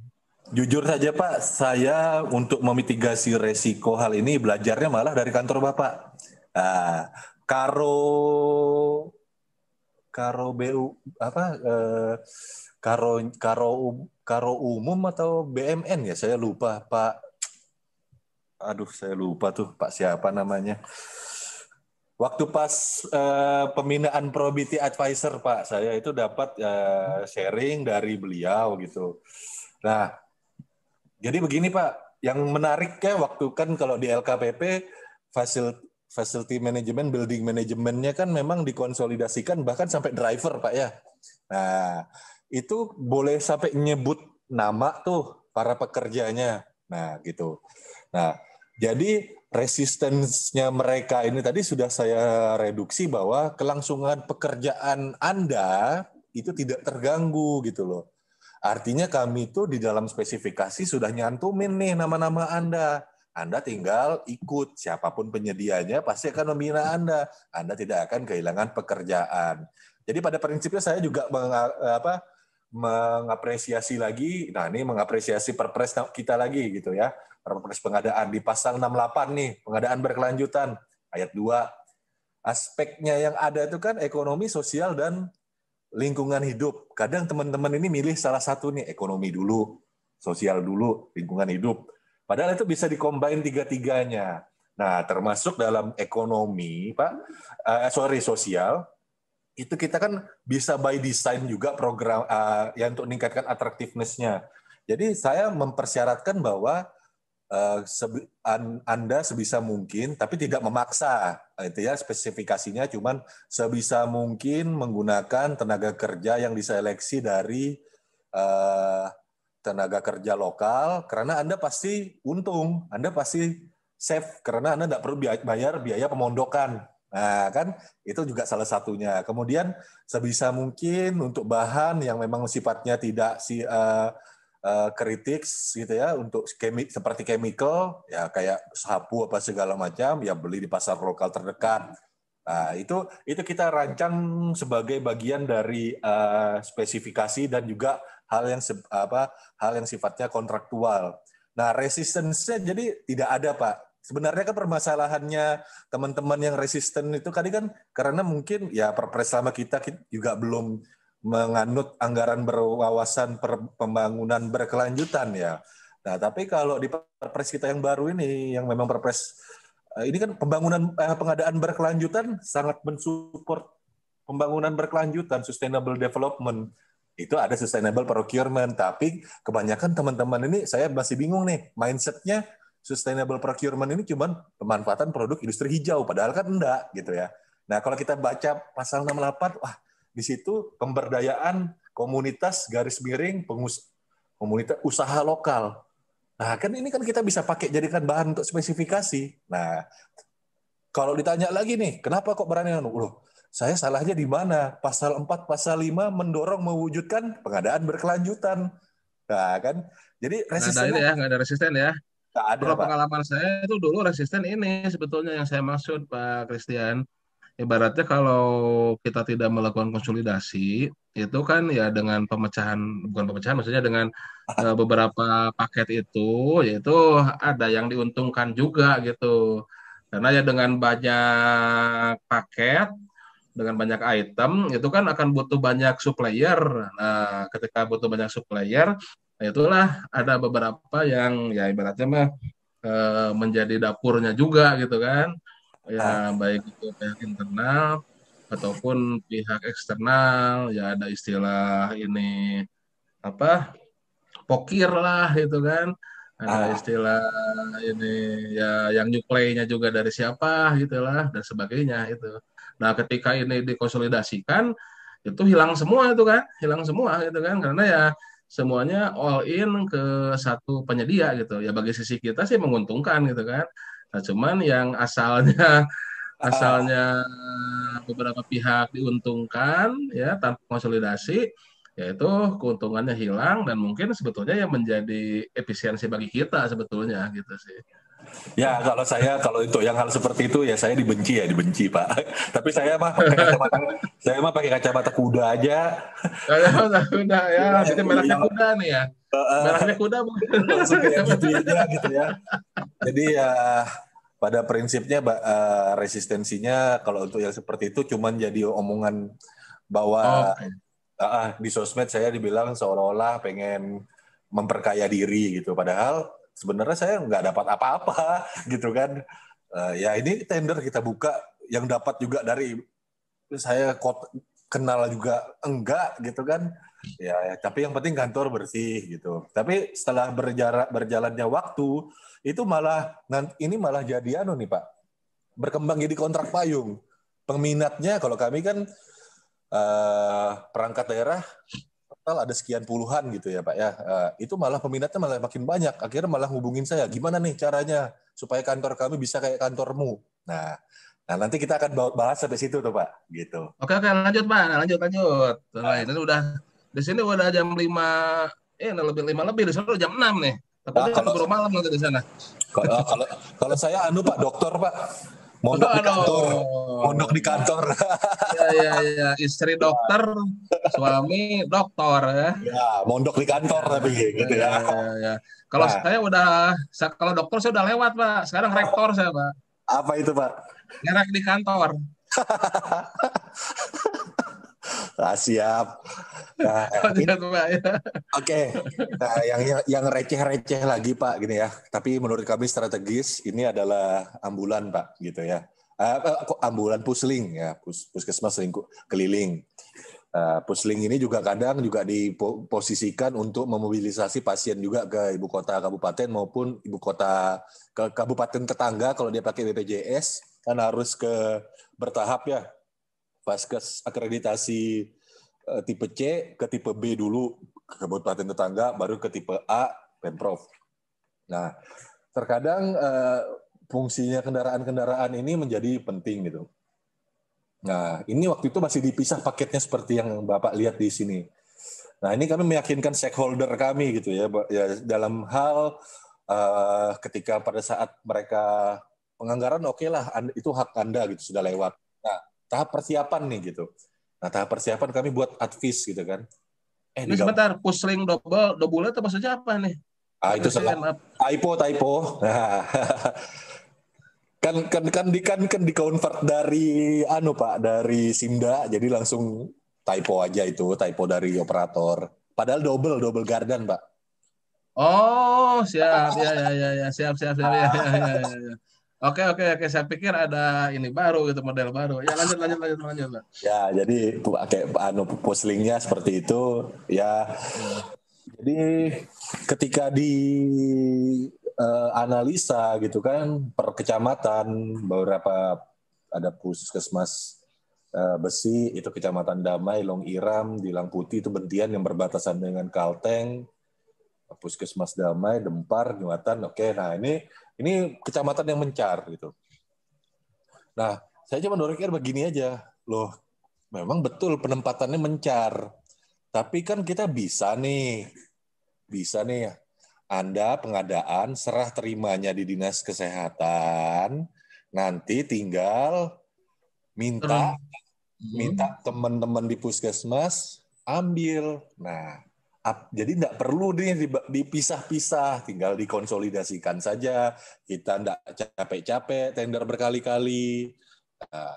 Jujur saja Pak, saya untuk memitigasi resiko hal ini belajarnya malah dari kantor Bapak. Nah, Karo Karo BU apa Karo Karo Karo umum atau BMN ya, saya lupa Pak. Aduh, saya lupa tuh Pak siapa namanya. Waktu pas pembinaan Probity Advisor Pak, saya itu dapat sharing dari beliau gitu. Nah, jadi begini Pak, yang menarik ya waktu kan kalau di LKPP facility management, building manajemennya kan memang dikonsolidasikan bahkan sampai driver Pak ya. Nah, itu boleh sampai nyebut nama tuh para pekerjanya. Nah, gitu. Nah, jadi resistensinya mereka ini tadi sudah saya reduksi bahwa kelangsungan pekerjaan Anda itu tidak terganggu gitu loh. Artinya kami itu di dalam spesifikasi sudah nyantumin nih nama-nama Anda. Anda tinggal ikut, siapapun penyedianya pasti akan membina Anda. Anda tidak akan kehilangan pekerjaan. Jadi pada prinsipnya saya juga mengapresiasi lagi, nah ini mengapresiasi perpres kita lagi gitu ya. Perpres pengadaan di pasal 68 nih, pengadaan berkelanjutan, ayat 2. Aspeknya yang ada itu kan ekonomi, sosial, dan lingkungan hidup. Kadang teman-teman ini milih salah satu nih, ekonomi dulu, sosial dulu, lingkungan hidup. Padahal itu bisa dikombin tiga-tiganya. Nah, termasuk dalam ekonomi, Pak, sosial, itu kita kan bisa by design juga program yang untuk meningkatkan attractiveness-nya. Jadi saya mempersyaratkan bahwa Anda sebisa mungkin, tapi tidak memaksa, itu ya spesifikasinya, cuman sebisa mungkin menggunakan tenaga kerja yang diseleksi dari uh, tenaga kerja lokal, karena Anda pasti untung, Anda pasti save, karena Anda tidak perlu bayar biaya pemondokan. Nah, kan itu juga salah satunya. Kemudian sebisa mungkin untuk bahan yang memang sifatnya tidak kritik gitu ya, untuk seperti chemical ya kayak sapu apa segala macam ya beli di pasar lokal terdekat. Nah, itu kita rancang sebagai bagian dari spesifikasi dan juga hal yang sifatnya kontraktual. Nah, resistensinya jadi tidak ada, Pak. Sebenarnya kan permasalahannya teman-teman yang resisten itu tadi kan karena mungkin ya perpres sama kita juga belum menganut anggaran berwawasan pembangunan berkelanjutan ya. Nah, tapi kalau di perpres kita yang baru ini, yang memang perpres ini kan pengadaan berkelanjutan sangat mensupport pembangunan berkelanjutan, sustainable development. Itu ada sustainable procurement, tapi kebanyakan teman-teman ini saya masih bingung nih, mindsetnya sustainable procurement ini cuma pemanfaatan produk industri hijau, padahal kan enggak gitu ya. Nah, kalau kita baca pasal 68, wah di situ pemberdayaan komunitas garis miring komunitas usaha lokal. Nah, kan ini kan kita bisa pakai jadikan bahan untuk spesifikasi. Nah, kalau ditanya lagi nih, kenapa kok berani? Loh, saya salahnya di mana? Pasal 4, pasal 5 mendorong mewujudkan pengadaan berkelanjutan. Nah, kan? Jadi Nggak ada ini resistennya ya, nggak ada resisten ya. nggak ada, Kalau Pak. pengalaman saya itu dulu resisten ini sebetulnya yang saya maksud Pak Christian. Ibaratnya kalau kita tidak melakukan konsolidasi, itu kan ya dengan pemecahan, bukan pemecahan, maksudnya dengan beberapa paket itu, yaitu ada yang diuntungkan juga gitu. Karena ya dengan banyak paket, dengan banyak item, itu kan akan butuh banyak supplier. Nah, ketika butuh banyak supplier, nah itulah ada beberapa yang ya ibaratnya mah menjadi dapurnya juga gitu kan, ya Nah, baik itu pihak internal ataupun pihak eksternal, ya ada istilah ini apa pokir lah gitu kan. Ada istilah ini ya yang nyuplainya juga dari siapa gitulah dan sebagainya itu. Nah, ketika ini dikonsolidasikan itu hilang semua itu kan, hilang semua gitu kan karena ya semuanya all in ke satu penyedia gitu. Ya bagi sisi kita sih menguntungkan gitu kan. Nah, cuman yang asalnya asalnya beberapa pihak diuntungkan ya tanpa konsolidasi yaitu keuntungannya hilang dan mungkin sebetulnya yang menjadi efisiensi bagi kita sebetulnya gitu sih. Ya, kalau untuk yang hal seperti itu ya saya dibenci Pak. Tapi saya mah pakai kacamata kuda aja. Udah ya, jadi merahnya kuda nih ya. Merahnya kuda bukan. Langsung kayak gitu aja gitu ya. Jadi ya pada prinsipnya resistensinya kalau untuk yang seperti itu cuman jadi omongan bahwa Oke. di sosmed saya dibilang seolah-olah pengen memperkaya diri gitu. Padahal sebenarnya saya nggak dapat apa-apa gitu kan. Ya ini tender kita buka yang dapat juga dari saya kenal juga enggak gitu kan. Ya, tapi yang penting kantor bersih gitu. Tapi setelah berjalannya waktu itu ini malah jadi nih Pak. Berkembang jadi kontrak payung. Peminatnya kalau kami kan perangkat daerah total ada sekian puluhan gitu ya Pak ya. Itu malah peminatnya malah makin banyak. Akhirnya malah hubungin saya, gimana nih caranya supaya kantor kami bisa kayak kantormu. Nah nanti kita akan bahas sampai situ tuh Pak, gitu. Oke, lanjut Pak, lanjut. Nah, ini udah di sini udah jam 5, lebih 5 lebih di sana udah jam 6 nih. Takutnya keburu malam nanti di sana. Kalau saya Pak, dokter Pak. Mondok di kantor. Ya, istri dokter, suami dokter ya. Ya, mondok di kantor tapi gitu ya. Ya. Kalau kalau dokter saya udah lewat Pak. Sekarang rektor saya Pak. Apa itu Pak? Ngerek di kantor. Siap. Nah, Oke. Nah, yang receh-receh lagi Pak gini ya. Tapi menurut kami strategis ini adalah ambulan Pak gitu ya. Ambulan pusling ya, puskesmas keliling. Pusling ini juga kadang juga diposisikan untuk memobilisasi pasien juga ke ibu kota kabupaten maupun ibu kota ke kabupaten tetangga. Kalau dia pakai BPJS kan harus bertahap ya. Vaskes akreditasi tipe C ke tipe B dulu ke kabupaten tetangga, baru ke tipe A Pemprov. Nah, terkadang fungsinya kendaraan-kendaraan ini menjadi penting gitu. Nah, ini waktu itu masih dipisah paketnya seperti yang Bapak lihat di sini. Nah, ini kami meyakinkan stakeholder kami gitu ya dalam hal ketika pada saat mereka penganggaran oke lah, itu hak Anda gitu sudah lewat. Nah, tahap persiapan nih gitu. Nah, tahap persiapan kami buat advis gitu kan. Ini sebentar, pusling double itu maksudnya apa nih? Itu salah. Typo. Nah, kan di convert dari Pak, dari Simda, jadi langsung typo aja itu, typo dari operator. Padahal double gardan Pak. Oh, siap. Ya, siap. Ya. Oke. Saya pikir ada ini baru gitu, model baru. Ya, lanjut. Ya, jadi pakai puslingnya seperti itu. Ya. Jadi ketika di analisa gitu kan per kecamatan beberapa ada puskesmas Besi itu kecamatan Damai, Long Iram, Dilang Putih itu Bentian yang berbatasan dengan Kalteng, puskesmas Damai, Dempar, Nyuatan. Oke, nah ini kecamatan yang mencar gitu. Nah, saya cuma berpikir begini aja, loh, memang betul penempatannya mencar, tapi kan kita bisa nih Anda pengadaan serah terimanya di Dinas Kesehatan, nanti tinggal minta teman-teman di puskesmas ambil. Nah, jadi nggak perlu nih dipisah-pisah, tinggal dikonsolidasikan saja. Kita nggak capek-capek tender berkali-kali. Nah,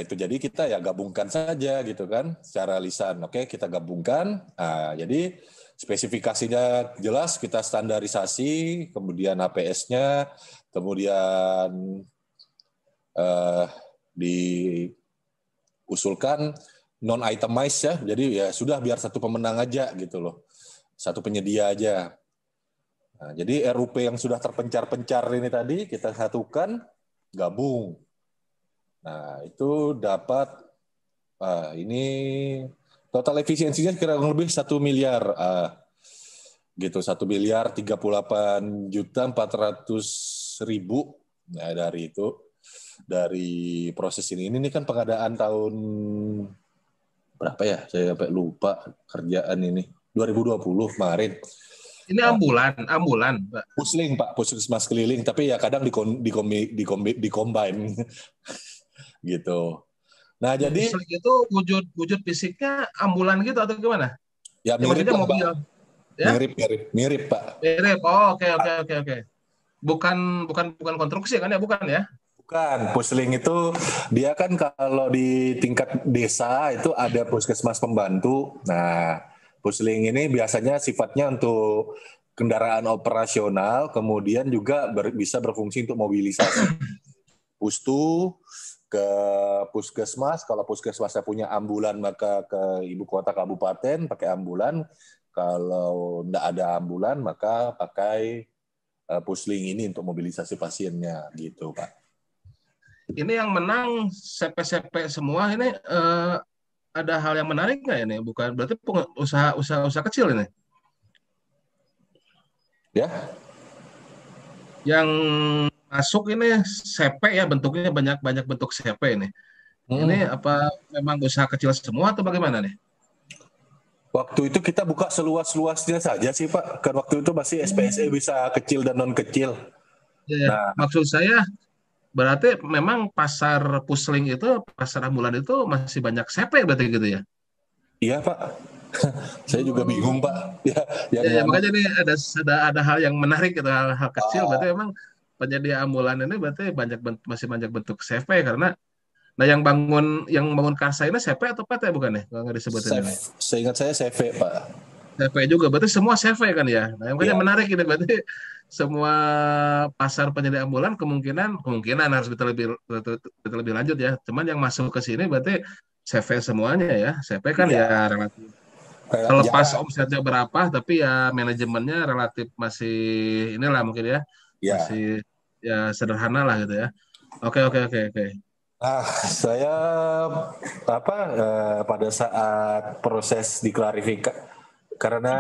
itu jadi kita ya gabungkan saja gitu kan secara lisan. Oke, kita gabungkan. Nah, jadi spesifikasinya jelas, kita standarisasi, kemudian HPS-nya, kemudian diusulkan non-itemized ya. Jadi ya sudah biar satu pemenang aja gitu loh. satu penyedia aja. Nah, jadi RUP yang sudah terpencar-pencar ini tadi kita satukan, gabung. Nah, itu dapat ini total efisiensinya kurang lebih 1 miliar. Gitu, 1.038.400.000. Nah, dari proses ini kan pengadaan tahun berapa ya? Saya sampai lupa kerjaan ini. 2020 kemarin. Ini ambulan, Pak. Pusling, Pak, puskesmas keliling, tapi ya kadang dikombine gitu. Nah, jadi itu wujud fisiknya ambulan gitu atau gimana? Ya mirip lah, mobil. Pak. Ya? Mirip, Pak. Mirip. Oh, oke. Bukan konstruksi kan ya, bukan ya? Bukan, pusling itu dia kan kalau di tingkat desa itu ada puskesmas pembantu. Nah, pusling ini biasanya sifatnya untuk kendaraan operasional, kemudian juga bisa berfungsi untuk mobilisasi pustu ke puskesmas. Kalau puskesmasnya punya ambulan maka ke ibu kota kabupaten pakai ambulan. Kalau tidak ada ambulan maka pakai pusling ini untuk mobilisasi pasiennya gitu, Pak. Ini yang menang CP semua ini ada hal yang menarik nggak ini? Bukan berarti usaha kecil ini? Ya. Yang masuk ini CP ya, bentuknya banyak bentuk CP ini. Ini apa memang usaha kecil semua atau bagaimana nih? Waktu itu kita buka seluas-luasnya saja sih, Pak. Kan waktu itu masih SPSE bisa kecil dan non kecil. Ya, nah, maksud saya berarti memang pasar pusling itu, pasar ambulan itu masih banyak CP berarti gitu ya? Iya, Pak. Saya juga bingung, Pak. Ya, makanya ini ada hal yang menarik gitu, hal kecil. Berarti memang penyedia ambulan ini berarti masih banyak bentuk CP karena yang bangun Karsa ini CP atau PT bukan ya? Nggak disebutin ini. Seingat saya CV, Pak. CV juga, berarti semua CV kan ya? Nah, makanya menarik ini, berarti semua pasar penyedia ambulan kemungkinan harus lebih lanjut ya. Cuman yang masuk ke sini berarti CV semuanya ya. CV kan ya relatif. Terlepas omsetnya berapa, tapi ya manajemennya relatif masih inilah mungkin ya. Masih ya sederhana lah gitu ya. Oke. Nah, saya pada saat proses diklarifikasi karena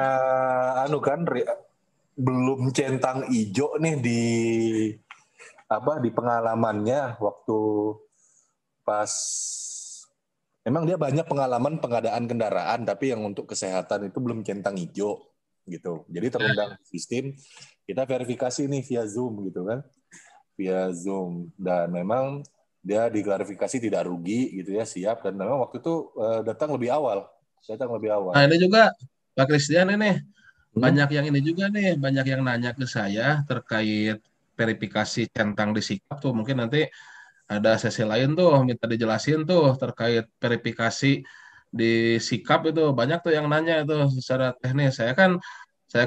belum centang ijo nih di pengalamannya waktu pas memang dia banyak pengalaman pengadaan kendaraan tapi yang untuk kesehatan itu belum centang ijo gitu. Jadi terundang sistem kita verifikasi nih via Zoom gitu kan. Via Zoom dan memang dia diklarifikasi tidak rugi gitu ya, siap, dan memang waktu itu datang lebih awal. Nah, ini juga Pak Christian ini banyak yang nanya ke saya terkait verifikasi centang di sikap tuh, mungkin nanti ada sesi lain tuh minta dijelasin tuh terkait verifikasi di sikap itu, banyak tuh yang nanya itu secara teknis. Saya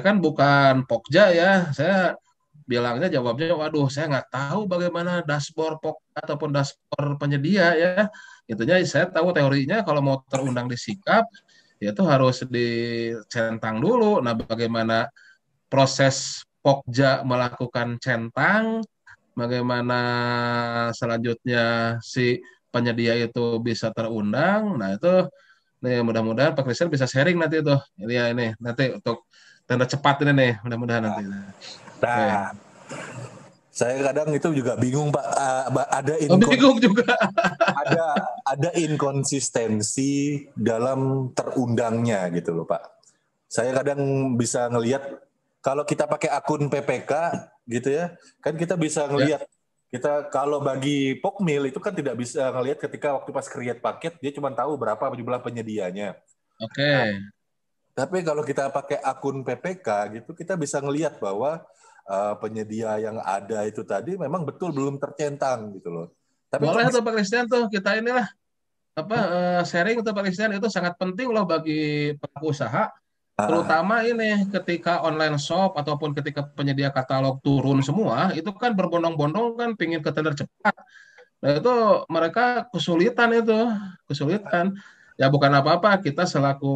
kan bukan Pokja ya, saya bilangnya jawabnya, waduh saya nggak tahu bagaimana dashboard ataupun dashboard penyedia ya. Intinya saya tahu teorinya kalau mau terundang di sikap, ya itu harus dicentang dulu. Nah, bagaimana proses Pokja melakukan centang, bagaimana selanjutnya si penyedia itu bisa terundang. Nah, itu nih mudah-mudahan Pak Christian bisa sharing nanti itu. Ini nanti untuk tanda cepat ini nih, mudah-mudahan nanti. Nah, saya kadang itu juga bingung, Pak. Bingung juga. ada inkonsistensi dalam terundangnya gitu loh, Pak. Saya kadang bisa ngelihat kalau kita pakai akun PPK gitu ya, kan kita bisa ngelihat kita kalau bagi Pokmil itu kan tidak bisa ngelihat ketika waktu pas create paket dia cuma tahu berapa jumlah penyedianya. Oke. Nah, tapi kalau kita pakai akun PPK gitu kita bisa ngelihat bahwa penyedia yang ada itu tadi memang betul belum tercentang gitu loh. Tapi boleh tuh Pak Christian tuh kita inilah sharing tuh Pak Christian, itu sangat penting loh bagi pelaku usaha, terutama ini ketika online shop ataupun ketika penyedia katalog turun semua, itu kan berbondong-bondong kan pingin ke tender cepat. Nah itu mereka kesulitan. ya bukan apa-apa, kita selaku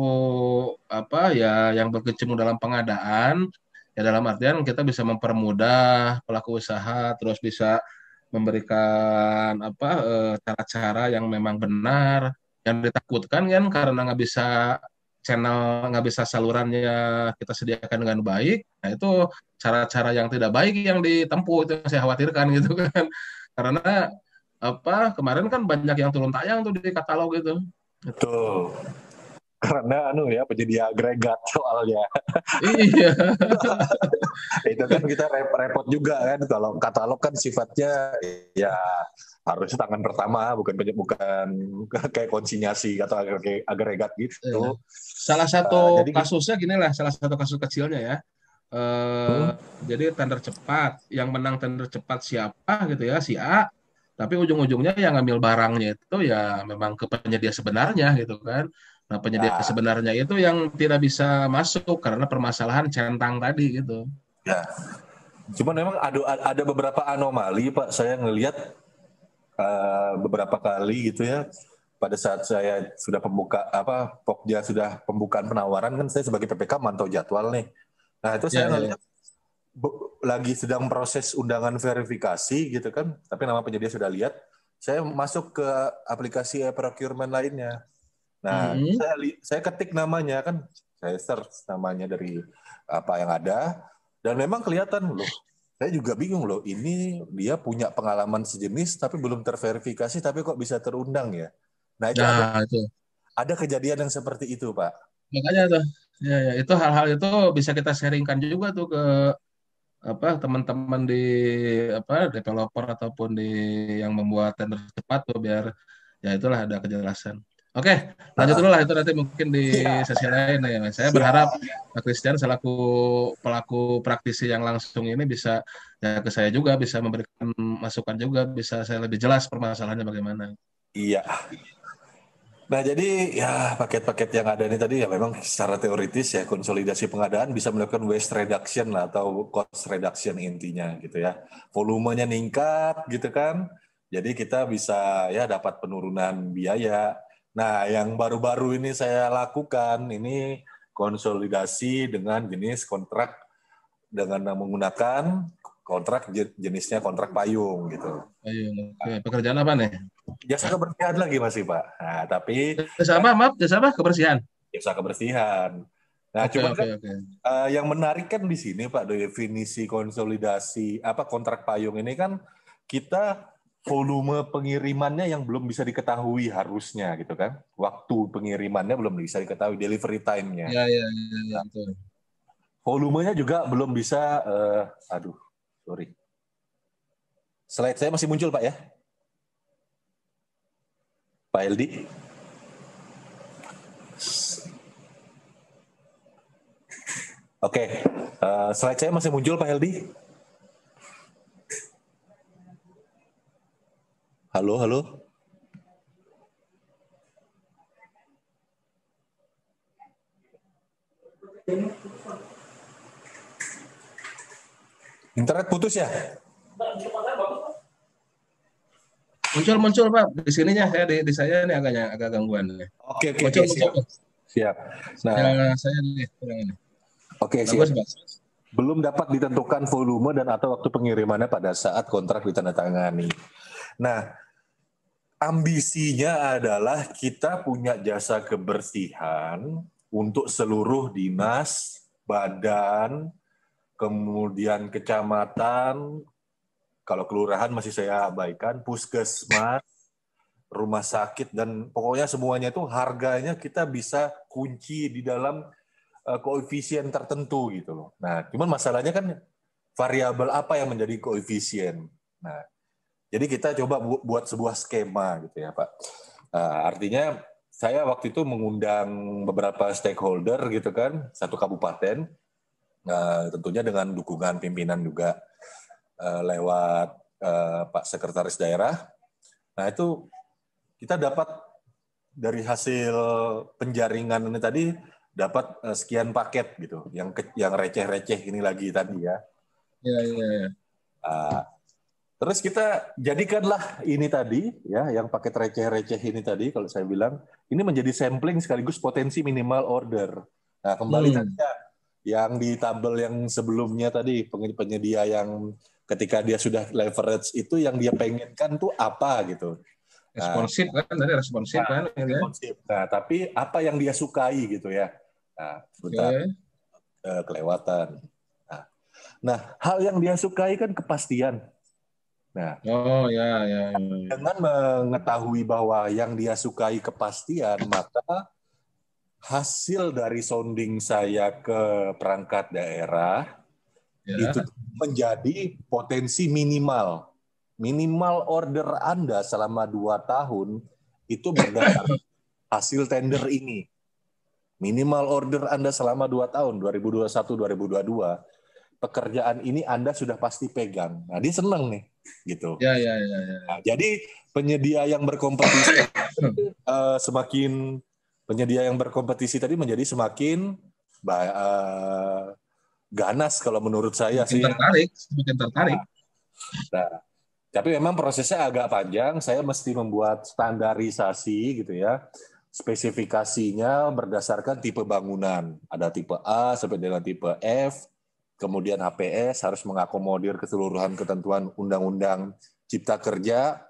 apa ya yang berkecimpung dalam pengadaan, ya dalam artian kita bisa mempermudah pelaku usaha, terus bisa memberikan apa cara-cara yang memang benar. Yang ditakutkan kan karena nggak bisa channel, nggak bisa salurannya kita sediakan dengan baik. Nah itu cara-cara yang tidak baik yang ditempuh, itu yang saya khawatirkan gitu kan. Karena apa kemarin kan banyak yang turun tayang tuh di katalog itu. Betul. Karena ya penyedia agregat soalnya. Iya. Itu kan kita repot juga kan, kalau katalog kan sifatnya ya harus tangan pertama, bukan kayak konsinyasi atau agregat Iya. gitu. Salah satu Jadi kasusnya gini lah, salah satu kasus kecilnya ya. hmm, Jadi tender cepat, yang menang tender cepat siapa gitu ya, si A. Tapi ujung-ujungnya yang ngambil barangnya itu ya memang ke penyedia sebenarnya gitu kan. Nah penyedia ya, sebenarnya itu yang tidak bisa masuk karena permasalahan centang tadi gitu. ya. Cuman memang ada beberapa anomali Pak, saya ngelihat beberapa kali gitu ya. Pada saat saya sudah Pokja sudah pembukaan penawaran kan, saya sebagai PPK mantau jadwal nih. Nah itu Ya, saya ya, ya. ngelihat lagi sedang proses undangan verifikasi gitu kan, tapi nama penyedia sudah lihat, saya masuk ke aplikasi procurement lainnya. Nah, Mm-mm. saya ketik namanya kan, saya search namanya dari apa yang ada, dan memang kelihatan loh. Saya juga bingung loh, ini dia punya pengalaman sejenis tapi belum terverifikasi, tapi kok bisa terundang ya. Nah itu ada Nah, itu. ada kejadian yang seperti itu Pak. Makanya tuh, ya, ya, itu hal-hal itu bisa kita sharingkan juga tuh ke apa teman-teman di apa developer ataupun di yang membuat tender cepat tuh biar ya itulah ada kejelasan. Oke, lanjut dulu lah itu nanti mungkin di Iya, sesi lain ya. Saya berharap siap. Pak Christian selaku pelaku praktisi yang langsung ini bisa ya ke saya juga bisa memberikan masukan juga bisa saya lebih jelas permasalahannya bagaimana. Iya. Nah, jadi ya paket-paket yang ada ini tadi ya memang secara teoritis ya konsolidasi pengadaan bisa melakukan waste reduction lah atau cost reduction intinya gitu ya. Volumenya meningkat gitu kan. Jadi kita bisa ya dapat penurunan biaya. Nah, yang baru-baru ini saya lakukan ini konsolidasi dengan jenis kontrak dengan menggunakan kontrak jenisnya kontrak payung gitu. Ayo, oke. Pekerjaan apa nih? Jasa kebersihan lagi masih Pak. Nah, tapi Jasa apa, maaf, jasa apa? Kebersihan. jasa kebersihan. Nah, Oke, cuman oke, kan oke. yang menarik kan di sini Pak, definisi konsolidasi apa kontrak payung ini kan kita volume pengirimannya yang belum bisa diketahui harusnya gitu kan. Waktu pengirimannya belum bisa diketahui, delivery time-nya. Ya, ya, ya, ya, betul. Volumenya juga belum bisa aduh, sorry. Slide saya masih muncul Pak ya? Pak Eldi? Oke, slide saya masih muncul Pak Heldi. Halo, halo. Internet putus ya? Muncul Pak di sininya saya di saya ini agak gangguan nih. Oke, oke, oke, Muncul. siap. Siap. Ya Nah, saya nih kurang ini. oke, Bagus siap. Pak. Belum dapat ditentukan volume dan atau waktu pengirimannya pada saat kontrak ditandatangani. Nah, ambisinya adalah kita punya jasa kebersihan untuk seluruh dinas, badan, kemudian kecamatan, kalau kelurahan masih saya abaikan, puskesmas, rumah sakit, dan pokoknya semuanya itu harganya kita bisa kunci di dalam koefisien tertentu gitu loh. Nah, cuman masalahnya kan variabel apa yang menjadi koefisien. Nah, jadi kita coba buat sebuah skema gitu ya Pak. Artinya saya waktu itu mengundang beberapa stakeholder gitu kan, satu kabupaten, tentunya dengan dukungan pimpinan juga lewat Pak Sekretaris Daerah. Nah itu kita dapat dari hasil penjaringan ini tadi dapat sekian paket gitu, yang receh-receh ini lagi tadi ya. Ya, ya, ya. Terus kita jadikanlah ini tadi, ya, yang paket receh-receh ini tadi, kalau saya bilang, ini menjadi sampling sekaligus potensi minimal order. Nah, kembali tadi ya, yang di tabel yang sebelumnya tadi, penyedia yang ketika dia sudah leverage itu yang dia pengenkan tuh apa gitu. Nah, Responsif kan, tadi responsif kan. Ya. nah, tapi apa yang dia sukai gitu ya. Nah, sebentar, kelewatan. Nah, hal yang dia sukai kan kepastian. Nah, Oh ya, ya. dengan mengetahui bahwa yang dia sukai kepastian, maka hasil dari sounding saya ke perangkat daerah Ya. itu menjadi potensi minimal. Minimal order Anda selama 2 tahun itu berdasarkan hasil tender ini. Minimal order Anda selama 2 tahun, 2021-2022, pekerjaan ini Anda sudah pasti pegang. Nah, dia senang nih, gitu. Ya, ya, ya, ya. Nah, jadi penyedia yang berkompetisi semakin penyedia yang berkompetisi tadi menjadi semakin ganas kalau menurut saya Semakin sih. tertarik, semakin tertarik. Nah, tapi memang prosesnya agak panjang. Saya mesti membuat standarisasi gitu ya. Spesifikasinya berdasarkan tipe bangunan. Ada tipe A sampai dengan tipe F. Kemudian HPS harus mengakomodir keseluruhan ketentuan Undang-Undang Cipta Kerja.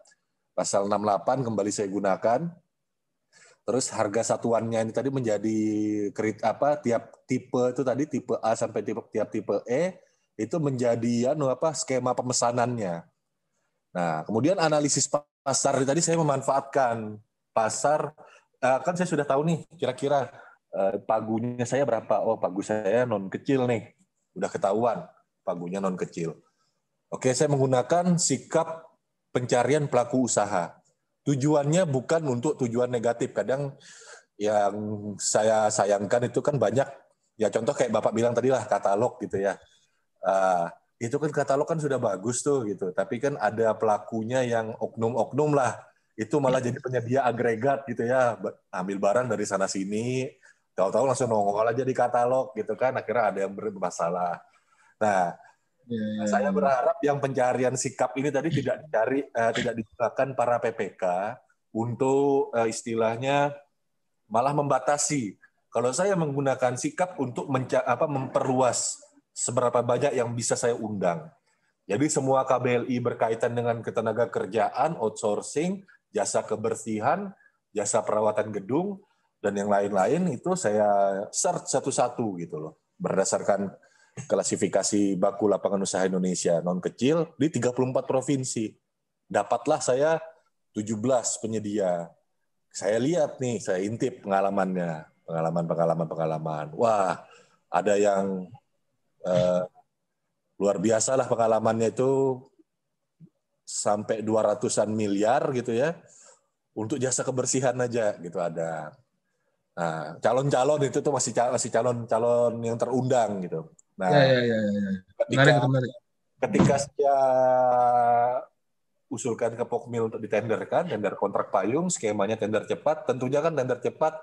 Pasal 68 kembali saya gunakan. Terus harga satuannya ini tadi menjadi tiap tipe itu tadi tipe A sampai tiap tipe E itu menjadi skema pemesanannya. Nah, kemudian analisis pasar tadi saya memanfaatkan pasar, kan saya sudah tahu nih kira-kira pagunya saya berapa. Oh, pagu saya non kecil nih, udah ketahuan pagunya non kecil. Oke, saya menggunakan sikap pencarian pelaku usaha. Tujuannya bukan untuk tujuan negatif. Kadang yang saya sayangkan itu kan banyak, ya contoh kayak Bapak bilang tadi lah, katalog gitu ya. Itu kan katalog kan sudah bagus tuh gitu, tapi kan ada pelakunya yang oknum-oknum lah, itu malah jadi penyedia agregat gitu ya, ambil barang dari sana sini, tahu-tahu langsung nongol aja di katalog gitu kan, akhirnya ada yang bermasalah. Nah, saya berharap yang pencarian sikap ini tadi tidak digunakan para PPK untuk istilahnya malah membatasi. Kalau saya menggunakan sikap untuk memperluas seberapa banyak yang bisa saya undang. Jadi semua KBLI berkaitan dengan ketenaga kerjaan, outsourcing, jasa kebersihan, jasa perawatan gedung, dan yang lain-lain itu saya search satu-satu gitu loh. Berdasarkan klasifikasi baku lapangan usaha Indonesia non kecil di 34 provinsi. Dapatlah saya 17 penyedia. Saya lihat nih, saya intip pengalaman. Wah, ada yang luar biasa lah pengalamannya itu sampai 200-an miliar gitu ya untuk jasa kebersihan aja gitu ada. Nah, calon-calon itu tuh masih calon-calon yang terundang gitu. Nah, Ya. ketika saya usulkan ke Pokmil untuk ditenderkan, tender kontrak payung, skemanya tender cepat, tentunya kan tender cepat.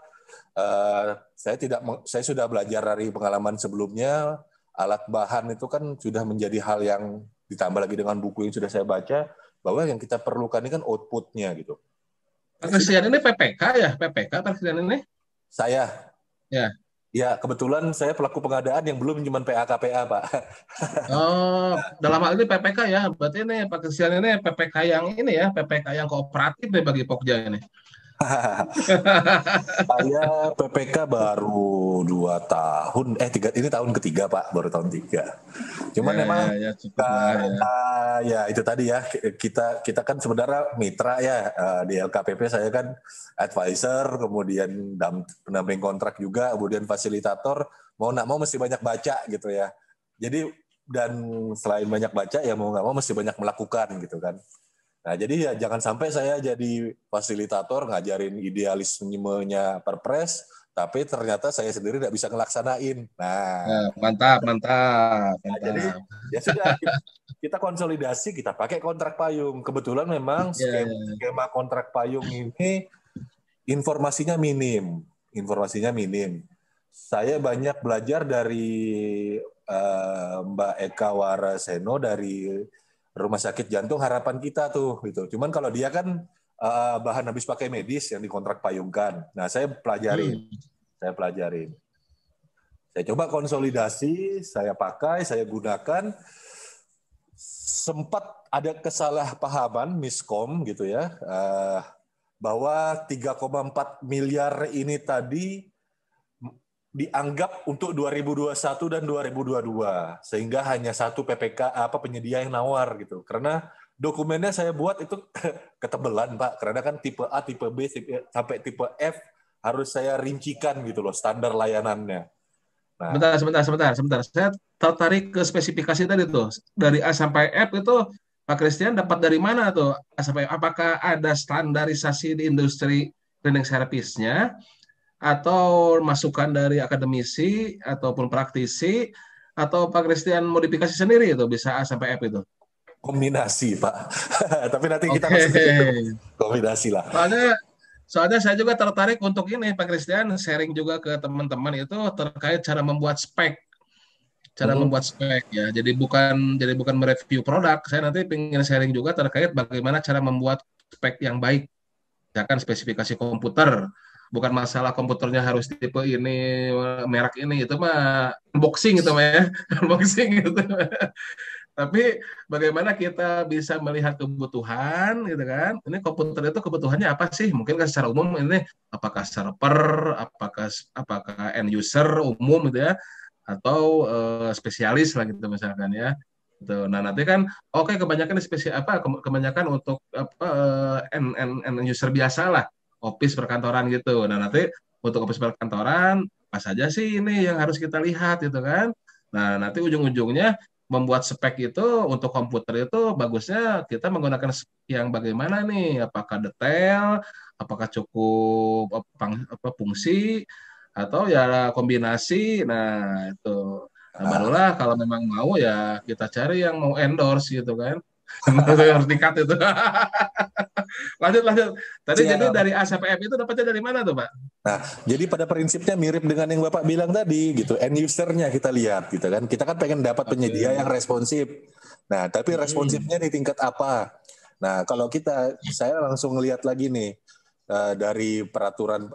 Saya sudah belajar dari pengalaman sebelumnya, alat bahan itu kan sudah menjadi hal yang ditambah lagi dengan buku yang sudah saya baca, bahwa yang kita perlukan ini kan outputnya gitu. Presiden ini PPK ya, PPK presiden ini? Saya, ya. Ya, kebetulan saya pelaku pengadaan yang belum cuma PA-KPA, Pak. Oh, dalam hal ini PPK ya. Berarti ini Pak Christian ini PPK yang ini ya, PPK yang kooperatif nih bagi Pokja ini. Saya PPK baru 2 tahun, ini tahun ketiga Pak, baru tahun 3. Cuman memang ya itu tadi ya, kita kan sebenarnya mitra ya, di LKPP saya kan advisor, kemudian pendamping kontrak juga, kemudian fasilitator, mau nggak mau mesti banyak baca gitu ya. Jadi dan selain banyak baca ya mau nggak mau mesti banyak melakukan gitu kan. Nah, jadi ya jangan sampai saya jadi fasilitator ngajarin idealismenya Perpres, tapi ternyata saya sendiri tidak bisa ngelaksanain. Nah, mantap. Jadi ya sudah kita konsolidasi, kita pakai kontrak payung. Kebetulan memang skema kontrak payung ini informasinya minim. Saya banyak belajar dari Mbak Eka Waraseno dari rumah sakit jantung harapan kita tuh gitu. Cuman kalau dia kan bahan habis pakai medis yang dikontrak payungkan. Nah, saya pelajarin. Saya coba konsolidasi, saya pakai, saya gunakan. Sempat ada kesalahpahaman, miskom gitu ya, bahwa 3,4 miliar ini tadi dianggap untuk 2021 dan 2022, sehingga hanya satu PPK penyedia yang nawar gitu. Karena dokumennya saya buat itu ketebelan Pak, karena kan tipe A, tipe B, sampai tipe F harus saya rincikan gitu loh standar layanannya. Nah, Sebentar. Saya tertarik ke spesifikasi tadi tuh. Dari A sampai F itu Pak Christian dapat dari mana tuh? A sampai F? Apakah ada standarisasi di industri cleaning service-nya atau masukan dari akademisi ataupun praktisi atau Pak Christian modifikasi sendiri itu bisa A sampai F itu? kombinasi Pak. Tapi nanti kita Oke. masuk ke situ. Kombinasi lah. Soalnya saya juga tertarik untuk ini Pak Christian sharing juga ke teman-teman itu terkait cara membuat spek. Cara membuat spek ya. Jadi bukan mereview produk. Saya nanti ingin sharing juga terkait bagaimana cara membuat spek yang baik. Misalkan spesifikasi komputer. Bukan masalah komputernya harus tipe ini, merek ini, itu mah unboxing itu mah ya. Unboxing itu. Tapi bagaimana kita bisa melihat kebutuhan gitu kan? Ini komputer itu kebutuhannya apa sih? Mungkin kan secara umum ini apakah server, apakah end user umum gitu ya, atau spesialis lah gitu misalkan ya. Gitu. Nah nanti kan oke kebanyakan kebanyakan untuk end user biasa lah, office perkantoran gitu. Nah nanti untuk office perkantoran apa saja sih ini yang harus kita lihat gitu kan? Nah nanti ujung-ujungnya membuat spek itu untuk komputer itu bagusnya kita menggunakan spek yang bagaimana nih? Apakah detail, apakah cukup fungsi, atau ya kombinasi. Nah, itu. Nah, barulah kalau memang mau ya kita cari yang mau endorse gitu kan. Harus di-cut itu. Lanjut. Tadi jadi Siap. dari A sampai F itu dapatnya dari mana tuh, Pak? Nah, jadi pada prinsipnya mirip dengan yang Bapak bilang tadi gitu. End usernya kita lihat gitu kan. Kita kan pengen dapat penyedia yang responsif. Nah, tapi responsifnya di tingkat apa? Nah, kalau saya langsung ngelihat lagi nih dari peraturan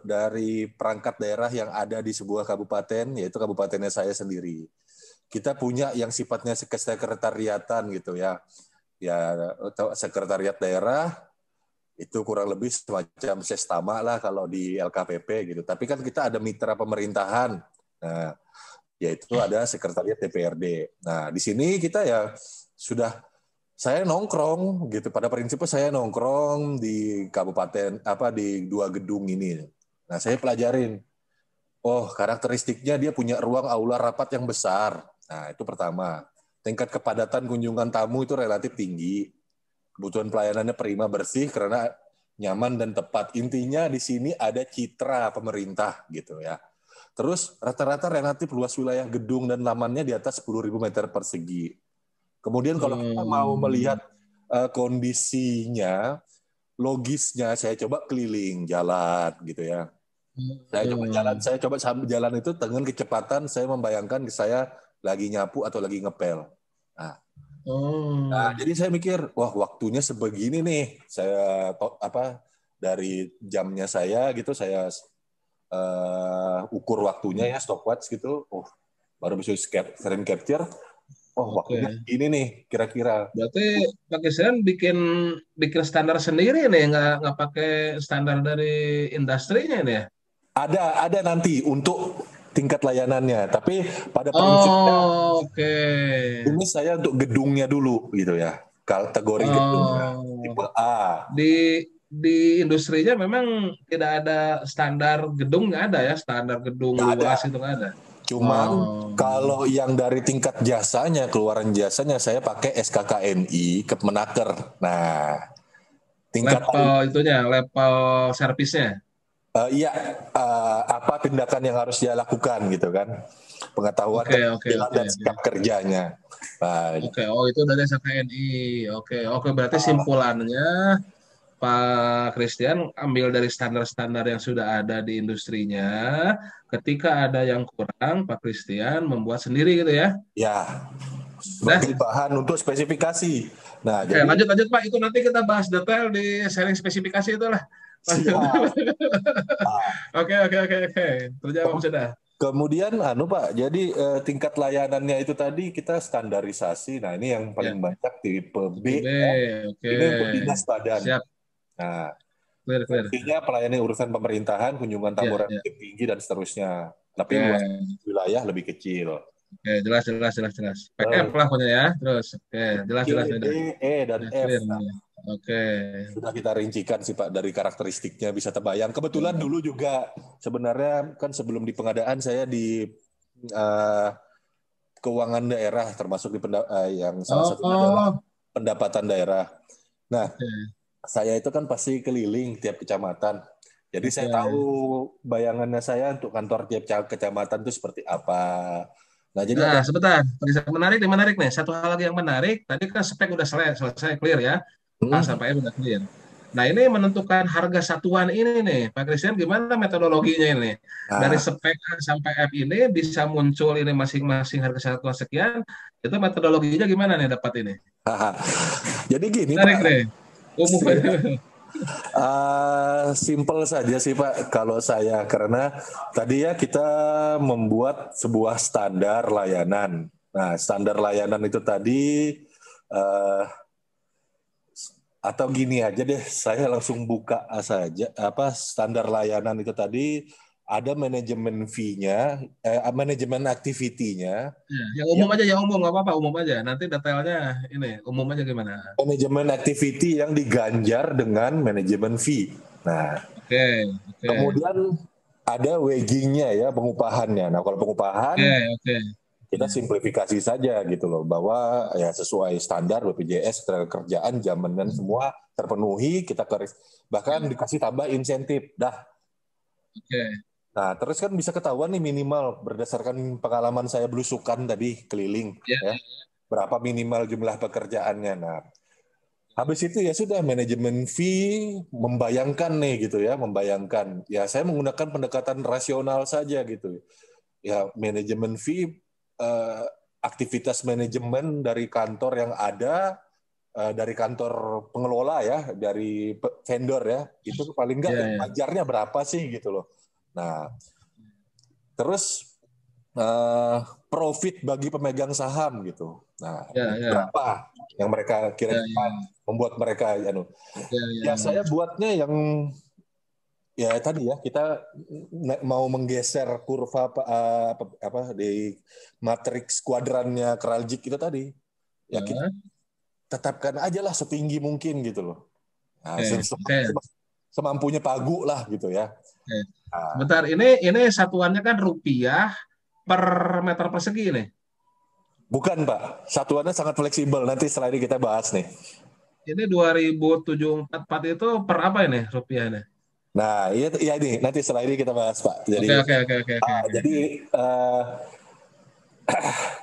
dari perangkat daerah yang ada di sebuah kabupaten, yaitu kabupatennya saya sendiri. Kita punya yang sifatnya sekretariatan gitu ya. Ya, sekretariat daerah itu kurang lebih semacam sestama lah kalau di LKPP gitu. Tapi kan kita ada mitra pemerintahan. Nah, yaitu ada sekretariat DPRD. Nah, di sini kita ya saya nongkrong gitu. Pada prinsipnya saya nongkrong di kabupaten di 2 gedung ini. Nah, saya pelajarin. Oh, karakteristiknya dia punya ruang aula rapat yang besar. Nah, itu pertama. Tingkat kepadatan kunjungan tamu itu relatif tinggi. Kebutuhan pelayanannya prima, bersih karena nyaman dan tepat. Intinya di sini ada citra pemerintah gitu ya. Terus rata-rata relatif luas wilayah gedung dan lamannya di atas 10.000 meter persegi. Kemudian kalau kita mau melihat kondisinya, logisnya, saya coba keliling jalan gitu ya. Saya coba jalan itu dengan kecepatan saya membayangkan saya lagi nyapu atau lagi ngepel. Nah, jadi saya mikir, wah waktunya sebegini nih. Saya dari jamnya saya gitu, saya ukur waktunya ya stopwatch gitu. Oh, baru bisa screen capture. Oh, waktunya ini nih kira-kira. Berarti Pak Christian bikin standar sendiri nih, nggak pakai standar dari industrinya ini ya? Ada nanti untuk tingkat layanannya, tapi pada prinsipnya ini saya untuk gedungnya dulu gitu ya, kategori gedungnya tipe A. Di industrinya memang tidak ada standar gedung, nggak ada ya, standar gedung luas itu nggak ada. Cuman kalau yang dari tingkat jasanya, keluaran jasanya saya pakai SKKNI Kemenaker. Nah, tingkat level servisnya. Iya, apa tindakan yang harus dia lakukan gitu kan, pengetahuan dan sikap kerjanya. Itu dari SKKNI. Oke, berarti simpulannya Pak Christian ambil dari standar-standar yang sudah ada di industrinya. Ketika ada yang kurang, Pak Christian membuat sendiri gitu ya? Ya, sebagai bahan untuk spesifikasi. Nah, Oke, jadi lanjut Pak, itu nanti kita bahas detail di sharing spesifikasi itulah. siap. Ah, Oke. Terjawab ke- sudah. kemudian Pak, jadi tingkat layanannya itu tadi kita standarisasi. Nah, ini yang Ya, paling banyak tipe B tipe B. ya. Oke. Ini untuk dinas badan. Siap, Nah, clear. fungsinya pelayani urusan pemerintahan, kunjungan tamu Ya. relatif tinggi dan seterusnya. Tapi Oke. luas wilayah lebih kecil. Oke, jelas. PF Terus lah punya ya. Terus, oke, C, jelas D, sudah. E, dan Ya, F. clear. Nah, Oke. sudah kita rincikan sih Pak dari karakteristiknya bisa terbayang. Kebetulan dulu juga sebenarnya kan sebelum di pengadaan saya di eh, keuangan daerah termasuk di yang salah satunya adalah Oh, pendapatan daerah. Nah, oke. saya itu kan pasti keliling tiap kecamatan. Jadi saya tahu Oke. bayangannya saya untuk kantor tiap kecamatan itu seperti apa. Nah, jadi ada Nah, sebentar. Menarik nih. Satu hal lagi yang menarik. Tadi kan spek udah selesai clear ya. A hmm, sampai F udah clear. Nah, ini menentukan harga satuan ini nih. Pak Christian, gimana metodologinya ini? Dari nah, spek A sampai F ini bisa muncul ini masing-masing harga satuan sekian. Itu metodologinya gimana nih dapat ini? jadi gini Menarik Pak, nih. Umum. Simple saja sih Pak kalau saya karena tadi ya kita membuat sebuah standar layanan. Nah, standar layanan itu tadi uh, atau gini aja deh, saya langsung buka saja apa standar layanan itu tadi ada manajemen fee-nya, manajemen activity-nya, Ya, yang umum yang aja, yang umum nggak apa-apa, umum aja. Nanti detailnya ini umum aja gimana? manajemen activity yang diganjar dengan manajemen fee. Nah, Oke, oke, kemudian ada wagging-nya ya, pengupahannya. Nah, kalau oke, pengupahan oke. kita simplifikasi saja gitu loh, bahwa ya sesuai standar BPJS ketenagakerjaan jaminan semua terpenuhi, kita bahkan dikasih tambah insentif. Dah. Oke. Nah, terus kan bisa ketahuan nih minimal berdasarkan pengalaman saya belusukan tadi keliling Ya, ya. Berapa minimal jumlah pekerjaannya. Nah, habis itu ya sudah manajemen fee membayangkan nih gitu ya, membayangkan. Ya saya menggunakan pendekatan rasional saja gitu. Ya manajemen fee aktivitas manajemen dari kantor yang ada dari kantor pengelola ya, dari vendor ya, itu paling enggak yang ya. wajarnya berapa sih gitu loh. Nah, terus profit bagi pemegang saham gitu. Nah, Ya, itu ya, berapa yang mereka ya, kira-kira ya, membuat mereka ya saya ya. buatnya yang ya tadi ya kita mau menggeser kurva apa di matriks kuadrannya Kraljic itu tadi ya kita Ya. tetapkan aja lah setinggi mungkin gitu loh. Nah, Oke. semampunya pagu lah gitu ya. Oke. Nah, Sebentar, ini satuannya kan rupiah per meter persegi nih. bukan Pak, satuannya sangat fleksibel. Nanti setelah ini kita bahas nih. Ini 2744 itu per apa ini rupiah ini? Nah, iya ini nanti setelah ini kita bahas Pak. Oke, Jadi, oke, oke, oke, oke, jadi oke.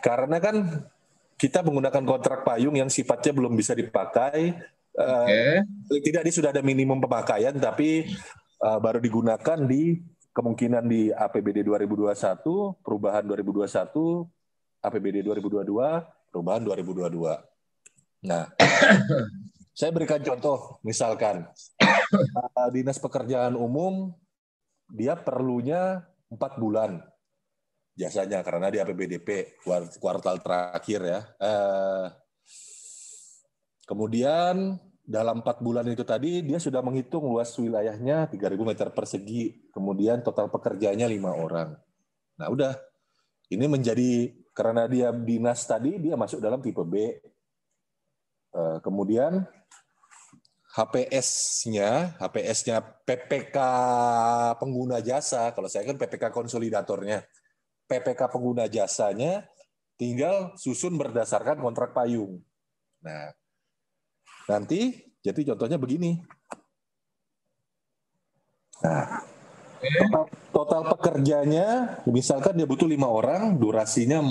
karena kan kita menggunakan kontrak payung yang sifatnya belum bisa dipakai, Oke. tidak dia sudah ada minimum pemakaian, tapi baru digunakan di kemungkinan di APBD 2021, perubahan 2021, APBD 2022, perubahan 2022. Nah, saya berikan contoh, misalkan Dinas Pekerjaan Umum dia perlunya 4 bulan jasanya karena di APBDP kuartal terakhir ya. Kemudian dalam 4 bulan itu tadi dia sudah menghitung luas wilayahnya 3.000 meter persegi, kemudian total pekerjanya 5 orang. Nah udah, ini menjadi karena dia dinas tadi dia masuk dalam tipe B. Kemudian HPS-nya PPK pengguna jasa, kalau saya kan PPK konsolidatornya, PPK pengguna jasanya tinggal susun berdasarkan kontrak payung. Nah, nanti jadi contohnya begini. Nah, total pekerjanya misalkan dia butuh 5 orang, durasinya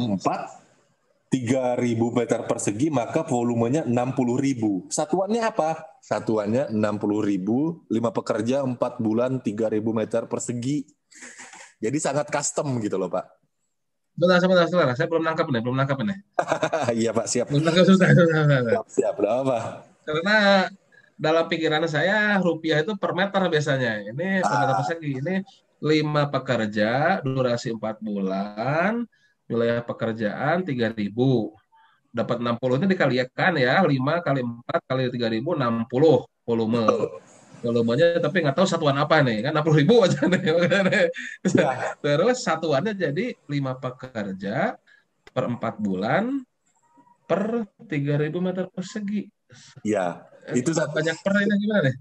3.000 meter persegi, maka volumenya 60.000. Satuannya apa? Satuannya 60.000, 5 pekerja, 4 bulan, 3.000 meter persegi. Jadi sangat custom gitu loh Pak. Sebentar. Saya belum nangkap nih. Iya Pak, siap. Belum nangkap, sebentar. Siap. Udah apa? Karena dalam pikiran saya rupiah itu per meter biasanya. Ini per meter Ah, persegi. Ini 5 pekerja, durasi 4 bulan, wilayah pekerjaan 3.000. Dapat 60 itu dikalikan ya, 5 kali 4 kali 3.000, 60 volume. betul. Volumenya tapi nggak tahu satuan apa nih, kan 60.000 aja nih. Ya, Terus satuannya jadi 5 pekerja per 4 bulan per 3.000 meter persegi. ya. Ini Itu banyak per ini gimana nih?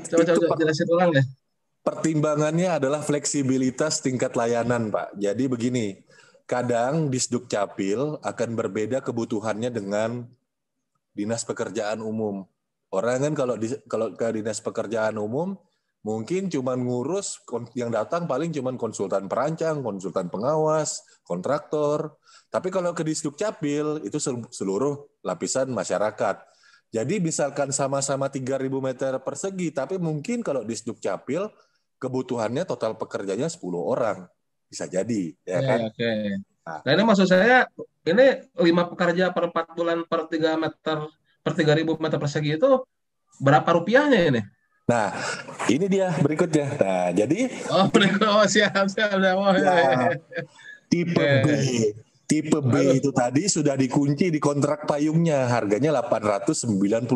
Coba itu jelasin ulang deh. pertimbangannya adalah fleksibilitas tingkat layanan, Pak. Jadi begini, kadang Disduk Capil akan berbeda kebutuhannya dengan Dinas Pekerjaan Umum. Orang kan kalau ke Dinas Pekerjaan Umum mungkin cuma ngurus yang datang paling cuma konsultan perancang, konsultan pengawas, kontraktor. Tapi kalau ke Disduk Capil itu seluruh lapisan masyarakat. Jadi misalkan sama-sama 3.000 meter persegi, tapi mungkin kalau Disduk Capil kebutuhannya total pekerjanya 10 orang. Bisa jadi, ya Oke, kan? oke. Nah, Nah ini maksud saya, ini 5 pekerja per 4 bulan per 3 meter, per 3.000 meter persegi itu berapa rupiahnya ini? nah, ini dia berikutnya. Nah, jadi Oh, oh siap. Oh, ya ya. tipe B. Eh, Tipe B aduh, itu tadi sudah dikunci di kontrak payungnya. Harganya 895,10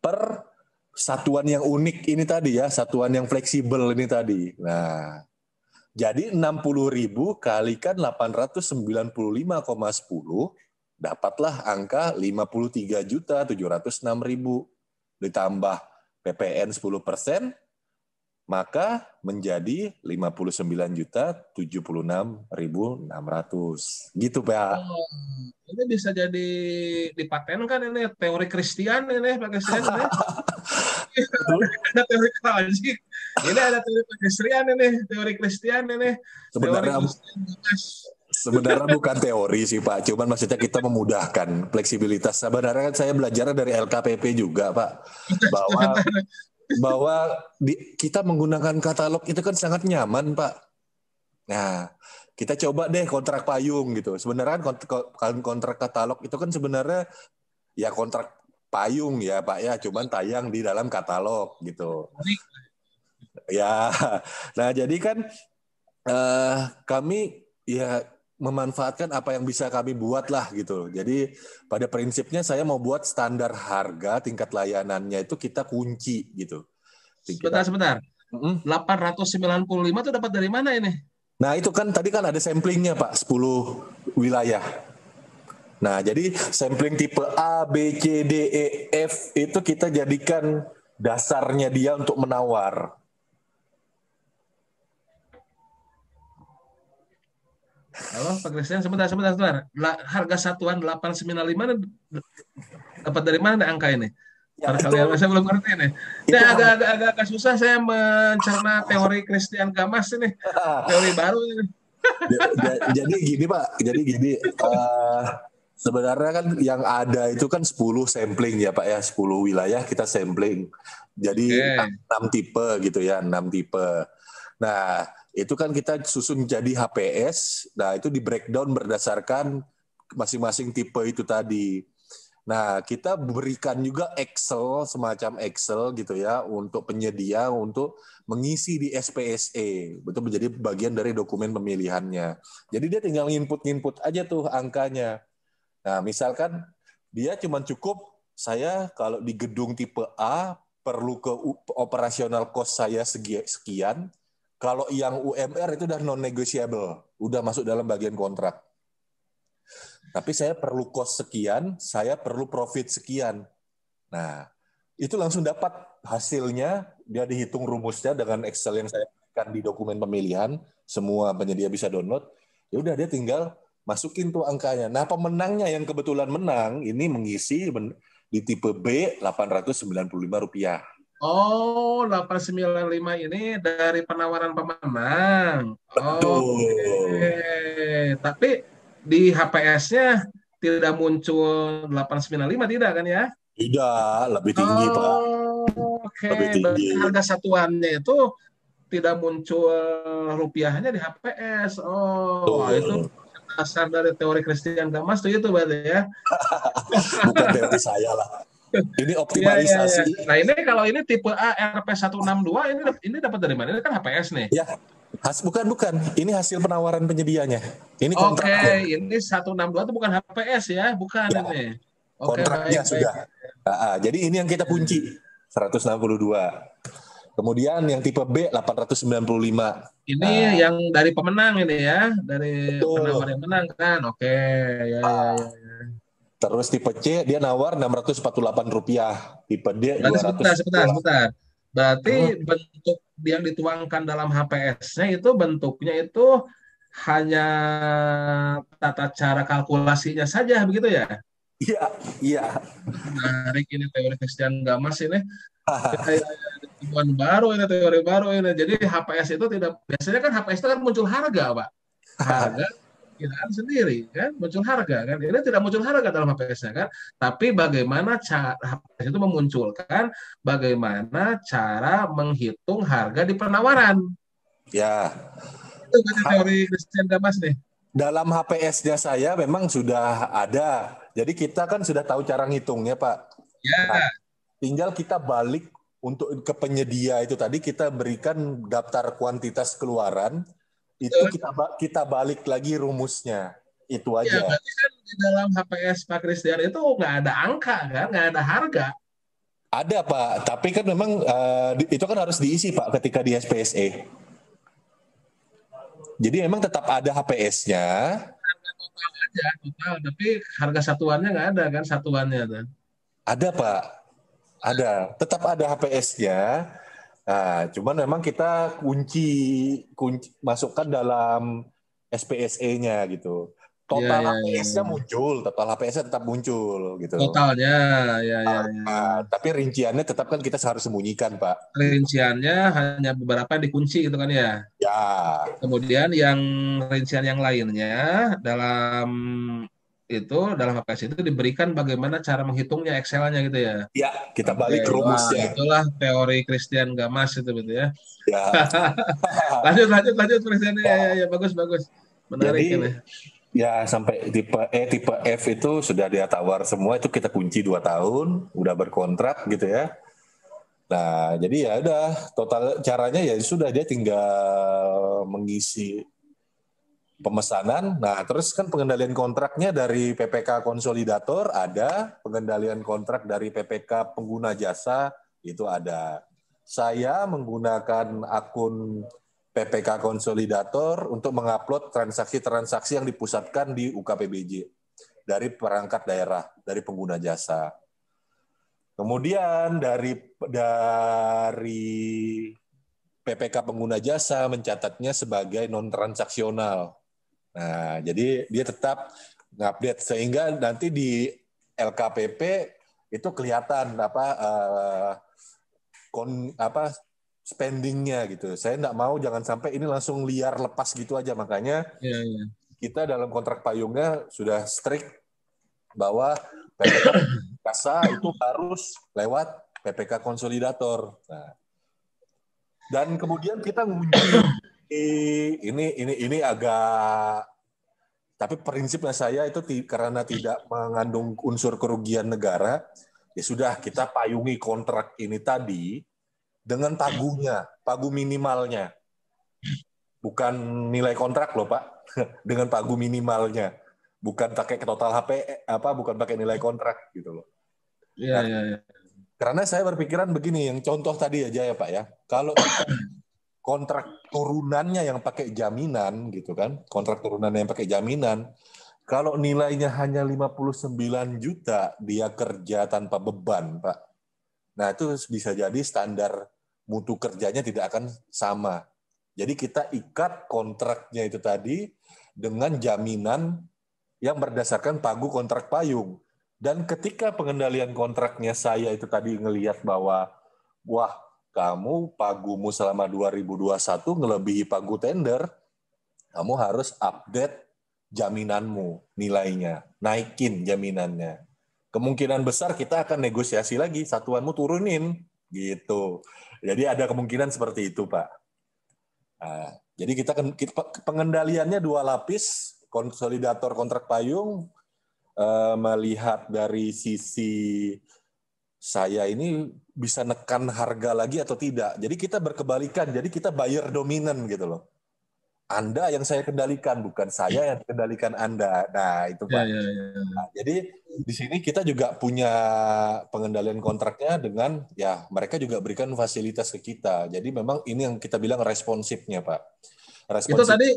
per satuan yang unik ini tadi ya, satuan yang fleksibel ini tadi. Nah, jadi 60.000 kalikan 895,10 dapatlah angka 53.706.000 ditambah PPN 10%, maka menjadi 59.076.600. Gitu, Pak. oh, ini bisa jadi dipatenkan ini teori Kristen ini, Pak Kristian ini. Betul. Ada teori Kristen. Ini ada teori Kristian ini, teori Kristen ini, teori Sebenarnya Kristen bebas. sebenarnya bukan teori sih, Pak. Cuman maksudnya kita memudahkan fleksibilitas. Sebenarnya kan saya belajar dari LKPP juga, Pak. Bahwa bahwa kita menggunakan katalog itu kan sangat nyaman, Pak. Nah, kita coba deh kontrak payung gitu. Sebenarnya kontrak katalog itu kan sebenarnya ya kontrak payung ya, Pak ya, cuman tayang di dalam katalog gitu. Ya. Nah, jadi kan kami ya memanfaatkan apa yang bisa kami buat lah gitu. Jadi pada prinsipnya saya mau buat standar harga tingkat layanannya itu kita kunci gitu. Kita, Sebentar. Mm-mm. 895 itu dapat dari mana ini? Nah itu kan tadi kan ada samplingnya Pak, 10 wilayah. Nah jadi sampling tipe A, B, C, D, E, F itu kita jadikan dasarnya dia untuk menawar. Halo, Pak Christian, sebentar. Harga satuan 895 ini dapat dari mana nih angka ini? Ya Perkalian, saya belum ngerti nih. Ini itu agak susah saya mencerna teori Christian Gamas ini. Teori baru ini. jadi gini Pak, jadi gini sebenarnya kan yang ada itu kan 10 sampling ya Pak ya, 10 wilayah kita sampling. Jadi Oke. 6 tipe gitu ya, 6 tipe. Nah, itu kan kita susun jadi HPS. Nah, itu di breakdown berdasarkan masing-masing tipe itu tadi. Nah, kita berikan juga Excel, semacam Excel gitu ya, untuk penyedia untuk mengisi di SPSE. Betul menjadi bagian dari dokumen pemilihannya. Jadi dia tinggal nginput-nginput aja tuh angkanya. Nah, misalkan dia cuma cukup, saya kalau di gedung tipe A, perlu ke operasional cost saya sekian, kalau yang UMR itu udah non-negotiable, udah masuk dalam bagian kontrak. Tapi saya perlu cost sekian, saya perlu profit sekian. Nah, itu langsung dapat hasilnya, dia dihitung rumusnya dengan Excel yang saya berikan di dokumen pemilihan, semua penyedia bisa download. Ya udah dia tinggal masukin tuh angkanya. Nah, pemenangnya yang kebetulan menang ini mengisi di tipe B Rp895. Oh, 895 ini dari penawaran pemenang. Oke. Betul. Tapi di HPS-nya tidak muncul 895 tidak kan ya? Tidak, lebih tinggi, Pak. Oh, oke. Lebih tinggi. Berarti harga satuannya itu tidak muncul rupiahnya di HPS. Oh, itu Tuh, dasar dari teori Christian Gamas tuh itu berarti ya. bukan teori saya lah. Ini Iya, iya, iya. optimalisasi. Nah, ini kalau ini tipe A RP162 ini dapat dari mana? Ini kan HPS nih. Ya, bukan. Ini hasil penawaran penyedianya. Ini Oke, kontraknya. ini 162 itu bukan HPS ya, bukan Ya, ini. Oke, baik, kontraknya baik. sudah. Jadi ini yang kita kunci 162. Kemudian yang tipe B 895. Ini yang dari pemenang ini ya, dari Betul. penawar yang menang kan. Oke, ya, ya, ya. Terus tipe C dia nawar Rp648. Tipe D Berarti sebentar, sebentar, 202. sebentar. Berarti Hmm, bentuk yang dituangkan dalam HPS-nya itu bentuknya itu hanya tata cara kalkulasinya saja begitu ya. iya, iya. Menarik ini teori Christian Gamas ini. Ya, ya, ya, temuan baru ini, teori baru ini. Jadi HPS itu tidak, biasanya kan HPS itu kan muncul harga, Pak. Harga kiraan sendiri kan muncul harga kan, ini tidak muncul harga dalam HPS-nya kan, tapi bagaimana cara HPS itu memunculkan bagaimana cara menghitung harga di penawaran. Ya, Itu kan teori Christian Gamas nih. dalam HPS-nya saya memang sudah ada. Jadi kita kan sudah tahu cara ngitungnya, Pak. Nah, Ya, tinggal kita balik untuk ke penyedia itu tadi kita berikan daftar kuantitas keluaran, itu betul. kita balik lagi rumusnya. Itu Ya aja. berarti kan di dalam HPS Pak Christian itu nggak ada angka kan, nggak ada harga. Ada, Pak, tapi kan memang itu kan harus diisi, Pak, ketika di SPSE. Jadi memang tetap ada HPS-nya. Harga total aja total, tapi harga satuannya nggak ada kan, satuannya tuh. Ada, Pak. Ada. Tetap ada HPS-nya. Nah, cuman memang kita kunci masukkan dalam SPSE-nya gitu. Iya, Total iya, iya, HPS-nya iya. muncul, total HPS-nya tetap muncul gitu. Totalnya, ya, ya, ya. Tapi rinciannya tetap kan kita harus sembunyikan, Pak. Rinciannya hanya beberapa yang dikunci gitu kan ya. Ya, Kemudian yang rincian yang lainnya dalam dalam HPS itu diberikan bagaimana cara menghitungnya Excel-nya gitu ya. ya kita Oke, balik ke wah rumusnya. itulah teori Christian Gamas itu gitu ya. Ya. Lanjut, lanjut, lanjut Christian, ya, ya, Ya, ya, bagus, bagus, menarik ini. jadi ya sampai tipe F itu sudah dia tawar semua, itu kita kunci 2 tahun, udah berkontrak gitu ya. Nah, jadi ya udah total caranya ya sudah dia tinggal mengisi pemesanan. Nah, terus kan pengendalian kontraknya dari PPK konsolidator ada, pengendalian kontrak dari PPK pengguna jasa itu ada. Saya menggunakan akun PPK konsolidator untuk mengupload transaksi-transaksi yang dipusatkan di UKPBJ dari perangkat daerah, dari pengguna jasa. Kemudian dari PPK pengguna jasa mencatatnya sebagai non transaksional. Nah, jadi dia tetap ngupdate sehingga nanti di LKPP itu kelihatan apa spendingnya gitu. Saya nggak mau jangan sampai ini langsung liar lepas gitu aja, makanya Ya, ya. kita dalam kontrak payungnya sudah strict bahwa PPK kasa itu harus lewat PPK konsolidator. Nah, dan kemudian kita ngunci ini agak, tapi prinsipnya saya itu karena tidak mengandung unsur kerugian negara, ya sudah kita payungi kontrak ini tadi dengan pagu minimalnya. Bukan nilai kontrak loh, Pak. Dengan pagu minimalnya. Bukan pakai total bukan pakai nilai kontrak gitu loh. Ya, Nah, ya, ya. karena saya berpikiran begini, yang contoh tadi aja ya, Pak ya. Kalau kita kontrak turunannya yang pakai jaminan gitu kan, kontrak turunannya yang pakai jaminan, kalau nilainya hanya 59 juta, dia kerja tanpa beban, Pak. Nah, itu bisa jadi standar mutu kerjanya tidak akan sama. Jadi kita ikat kontraknya itu tadi dengan jaminan yang berdasarkan pagu kontrak payung. Dan ketika pengendalian kontraknya saya itu tadi ngelihat bahwa, wah, kamu pagumu selama 2021 ngelebihi pagu tender, kamu harus update jaminanmu, nilainya, naikin jaminannya. Kemungkinan besar kita akan negosiasi lagi, satuanmu turunin, gitu. Jadi ada kemungkinan seperti itu, Pak. Nah, jadi pengendaliannya 2 lapis, konsolidator kontrak payung, melihat dari sisi saya ini bisa nekan harga lagi atau tidak. Jadi kita berkebalikan, jadi kita buyer dominan gitu loh. Anda yang saya kendalikan, bukan saya yang kendalikan Anda. Nah, itu Pak. Nah, jadi di sini kita juga punya pengendalian kontraknya dengan ya mereka juga berikan fasilitas ke kita. Jadi memang ini yang kita bilang responsifnya Pak. Itu Responsif. tadi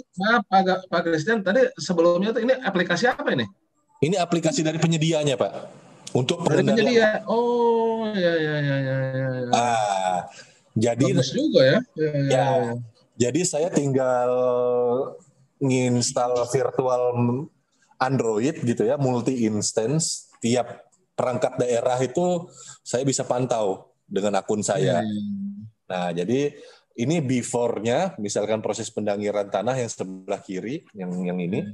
Pak Christian tadi sebelumnya ini aplikasi apa ini? Ini aplikasi dari penyedianya Pak. Untuk Dari pengendalian. penyedia. Oh, ya. Jadi Bagus juga ya. ya, jadi saya tinggal nginstal virtual Android gitu ya, multi instance. Tiap perangkat daerah itu saya bisa pantau dengan akun saya. Nah, jadi ini before-nya, misalkan proses pendangiran tanah yang sebelah kiri, yang ini,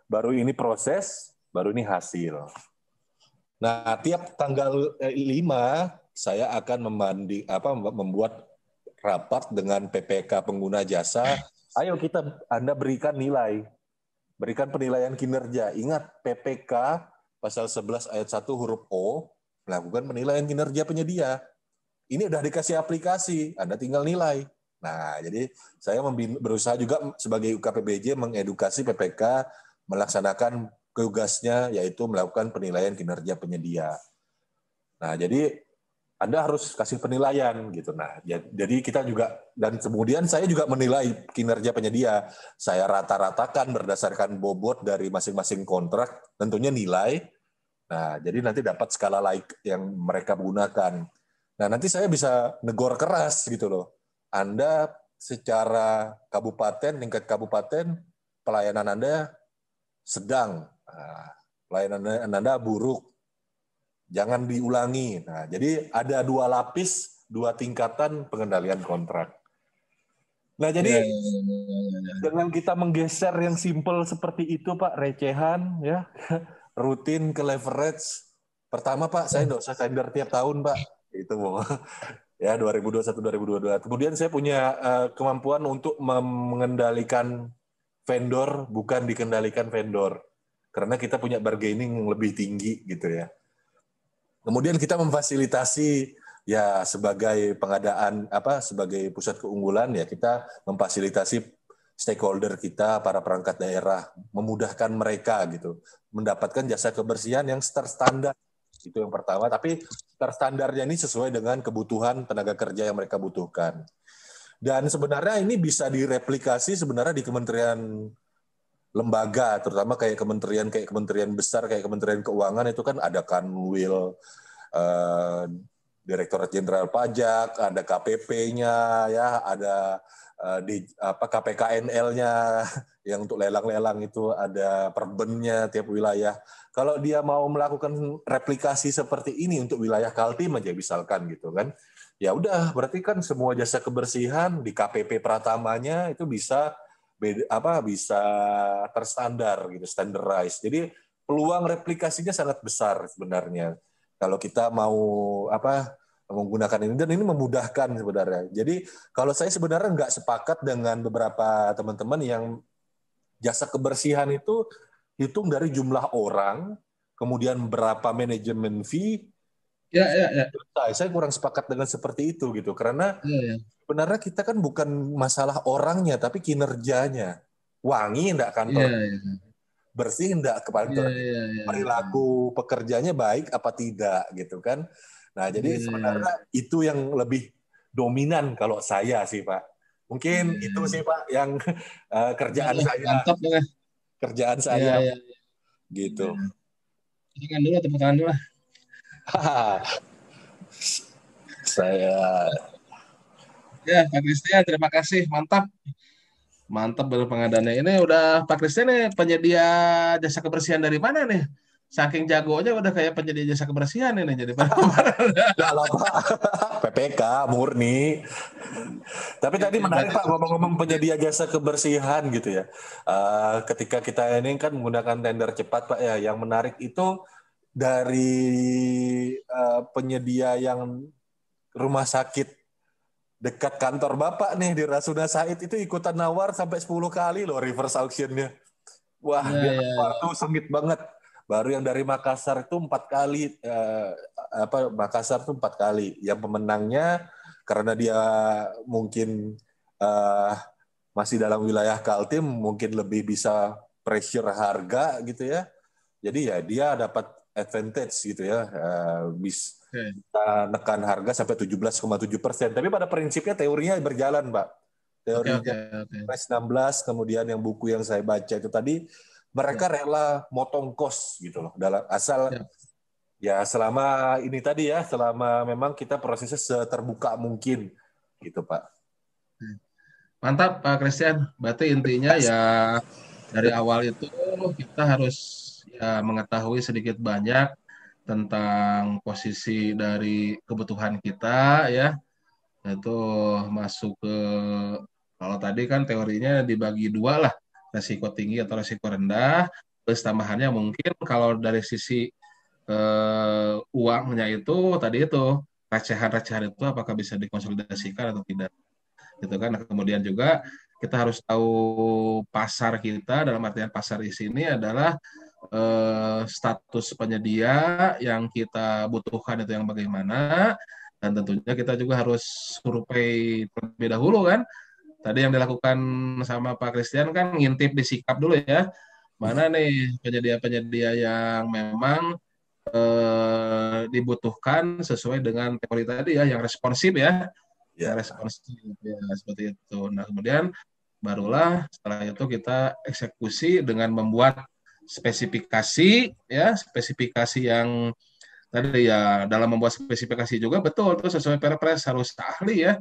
baru ini proses, baru ini hasil. Nah, tiap tanggal 5 saya akan membuat rapat dengan PPK pengguna jasa. Ayo Anda berikan nilai, berikan penilaian kinerja. Ingat PPK pasal 11 ayat 1 huruf O melakukan penilaian kinerja penyedia. Ini udah dikasih aplikasi, Anda tinggal nilai. Nah, jadi saya berusaha juga sebagai UKPBJ mengedukasi PPK melaksanakan tugasnya yaitu melakukan penilaian kinerja penyedia. Nah, jadi Anda harus kasih penilaian gitu. Nah, jadi kita juga dan kemudian saya juga menilai kinerja penyedia. Saya rata-ratakan berdasarkan bobot dari masing-masing kontrak, tentunya nilai. Nah, jadi nanti dapat skala like yang mereka gunakan. Nah, nanti saya bisa negor keras gitu loh. Anda secara kabupaten, tingkat kabupaten, pelayanan Anda sedang, pelayanan Anda buruk. Jangan diulangi. Nah, jadi ada 2 lapis, 2 tingkatan pengendalian kontrak. Nah, jadi dengan kita menggeser yang simple seperti itu, Pak, recehan, ya, rutin ke leverage. Pertama, Pak, saya nggak usah tender tiap tahun, Pak. Itu, ya 2021-2022. Kemudian saya punya kemampuan untuk mengendalikan vendor, bukan dikendalikan vendor. Karena kita punya bargaining yang lebih tinggi, gitu ya. Kemudian kita memfasilitasi ya sebagai pengadaan sebagai pusat keunggulan ya kita memfasilitasi stakeholder kita para perangkat daerah memudahkan mereka gitu mendapatkan jasa kebersihan yang terstandar itu yang pertama tapi terstandarnya ini sesuai dengan kebutuhan tenaga kerja yang mereka butuhkan dan sebenarnya ini bisa direplikasi sebenarnya di kementerian lembaga, terutama kayak kementerian besar, kayak Kementerian Keuangan itu kan ada Kanwil, Direktorat Jenderal Pajak, ada KPP-nya, ya, ada KPKNL-nya yang untuk lelang-lelang itu ada perbennya tiap wilayah. Kalau dia mau melakukan replikasi seperti ini untuk wilayah Kaltim aja misalkan gitu kan, ya udah berarti kan semua jasa kebersihan di KPP Pratamanya itu bisa bisa terstandar gitu, standardized. Jadi peluang replikasinya sangat besar sebenarnya kalau kita mau menggunakan ini dan ini memudahkan sebenarnya. Jadi kalau saya sebenarnya nggak sepakat dengan beberapa teman-teman yang jasa kebersihan itu hitung dari jumlah orang, kemudian berapa manajemen fee. Ya. Saya kurang sepakat dengan seperti itu gitu karena sebenarnya kita kan bukan masalah orangnya, tapi kinerjanya. Wangi enggak kantor? Bersih enggak ke kantor? Perilaku pekerjanya baik apa tidak gitu kan? Nah, jadi sebenarnya itu yang lebih dominan kalau saya sih, Pak. Mungkin itu sih, Pak, yang kerjaan saya. Mantap ya. Kerjaan saya. Gitu. Tepuk dulu, tepuk tangan dulu lah. Saya ya Pak Christian terima kasih mantap berpengadaannya ini udah Pak Christian nih penyedia jasa kebersihan dari mana nih saking jagonya udah kayak penyedia jasa kebersihan ini jadi nggak lah Pak PPK murni tapi tadi menarik Pak ngomong-ngomong penyedia jasa kebersihan gitu ya ketika kita ini kan menggunakan tender cepat Pak ya yang menarik itu dari penyedia yang rumah sakit dekat kantor Bapak nih di Rasuna Said itu ikutan nawar sampai 10 kali loh reverse auction-nya. Wah, Ya, dia ya, nawar ya. tuh sengit banget. Baru yang dari Makassar itu 4 kali, Makassar tuh 4 kali. Yang pemenangnya karena dia mungkin eh, masih dalam wilayah Kaltim, mungkin lebih bisa pressure harga gitu ya. Jadi ya dia dapat advantage gitu ya, Oke, bisa nekan harga sampai 17,7%. Tapi pada prinsipnya teorinya berjalan, Mbak. oke, Teorinya oke, oke. Pres 16, kemudian yang buku yang saya baca itu tadi, Ya, mereka rela motong kos gitu loh. Dalam asal ya. ya selama ini tadi ya, selama memang kita prosesnya seterbuka mungkin gitu, Pak. Mantap Pak Christian. Berarti intinya ya dari awal itu kita harus ya mengetahui sedikit banyak tentang posisi dari kebutuhan kita ya. Itu masuk ke kalau tadi kan teorinya dibagi dua lah, resiko tinggi atau resiko rendah. Plus tambahannya mungkin kalau dari sisi uangnya itu tadi itu recehan-recehan itu apakah bisa dikonsolidasikan atau tidak gitu kan. Nah, kemudian juga kita harus tahu pasar kita dalam artian pasar di sini adalah status penyedia yang kita butuhkan itu yang bagaimana dan tentunya kita juga harus survei terlebih dahulu kan. Tadi yang dilakukan sama Pak Christian kan ngintip di sikap dulu ya. Mana nih penyedia-penyedia yang memang dibutuhkan sesuai dengan teori tadi ya, yang responsif ya, yang Ya, responsif ya seperti itu. Nah kemudian barulah setelah itu kita eksekusi dengan membuat spesifikasi ya, spesifikasi yang tadi ya dalam membuat spesifikasi juga betul tuh sesuai Perpres harus ahli ya,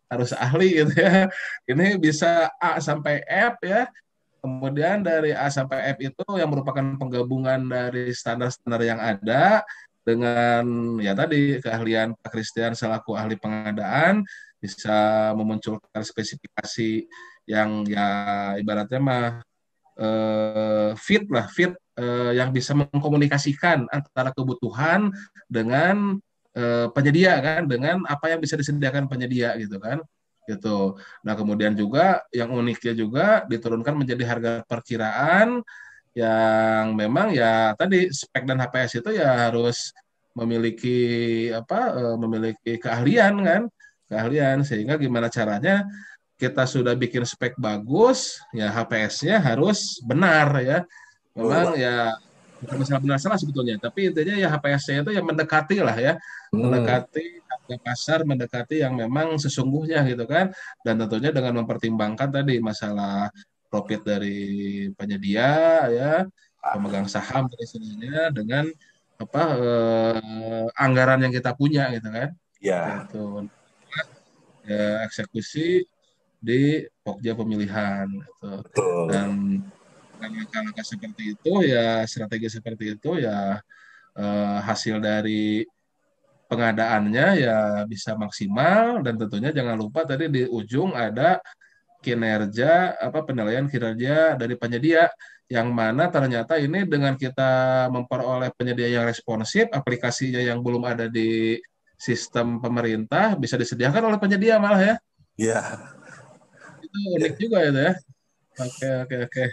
harus ahli gitu ya. Ini bisa A sampai F ya. Kemudian dari A sampai F itu yang merupakan penggabungan dari standar-standar yang ada dengan ya tadi keahlian Pak Christian selaku ahli pengadaan bisa memunculkan spesifikasi yang ya ibaratnya mah fit lah, fit yang bisa mengkomunikasikan antara kebutuhan dengan penyedia kan, dengan apa yang bisa disediakan penyedia gitu kan, gitu. Nah kemudian juga yang uniknya juga diturunkan menjadi harga perkiraan yang memang ya tadi spek dan HPS itu ya harus memiliki memiliki keahlian kan, keahlian sehingga gimana caranya kita sudah bikin spek bagus, ya HPS-nya harus benar ya. betul, Memang Pak. ya bukan masalah benar salah sebetulnya, tapi intinya ya HPS-nya itu yang mendekati lah ya, Hmm, mendekati harga pasar, mendekati yang memang sesungguhnya gitu kan. Dan tentunya dengan mempertimbangkan tadi masalah profit dari penyedia ya, pemegang saham istilahnya dengan anggaran yang kita punya gitu kan. ya, Gitu. Ya, eksekusi di Pokja pemilihan gitu. betul. Dan langkah-langkah seperti itu ya strategi seperti itu ya hasil dari pengadaannya ya bisa maksimal dan tentunya jangan lupa tadi di ujung ada kinerja penilaian kinerja dari penyedia yang mana ternyata ini dengan kita memperoleh penyedia yang responsif aplikasinya yang belum ada di sistem pemerintah bisa disediakan oleh penyedia malah ya Ya, itu unik juga itu ya. Oke, oke, oke.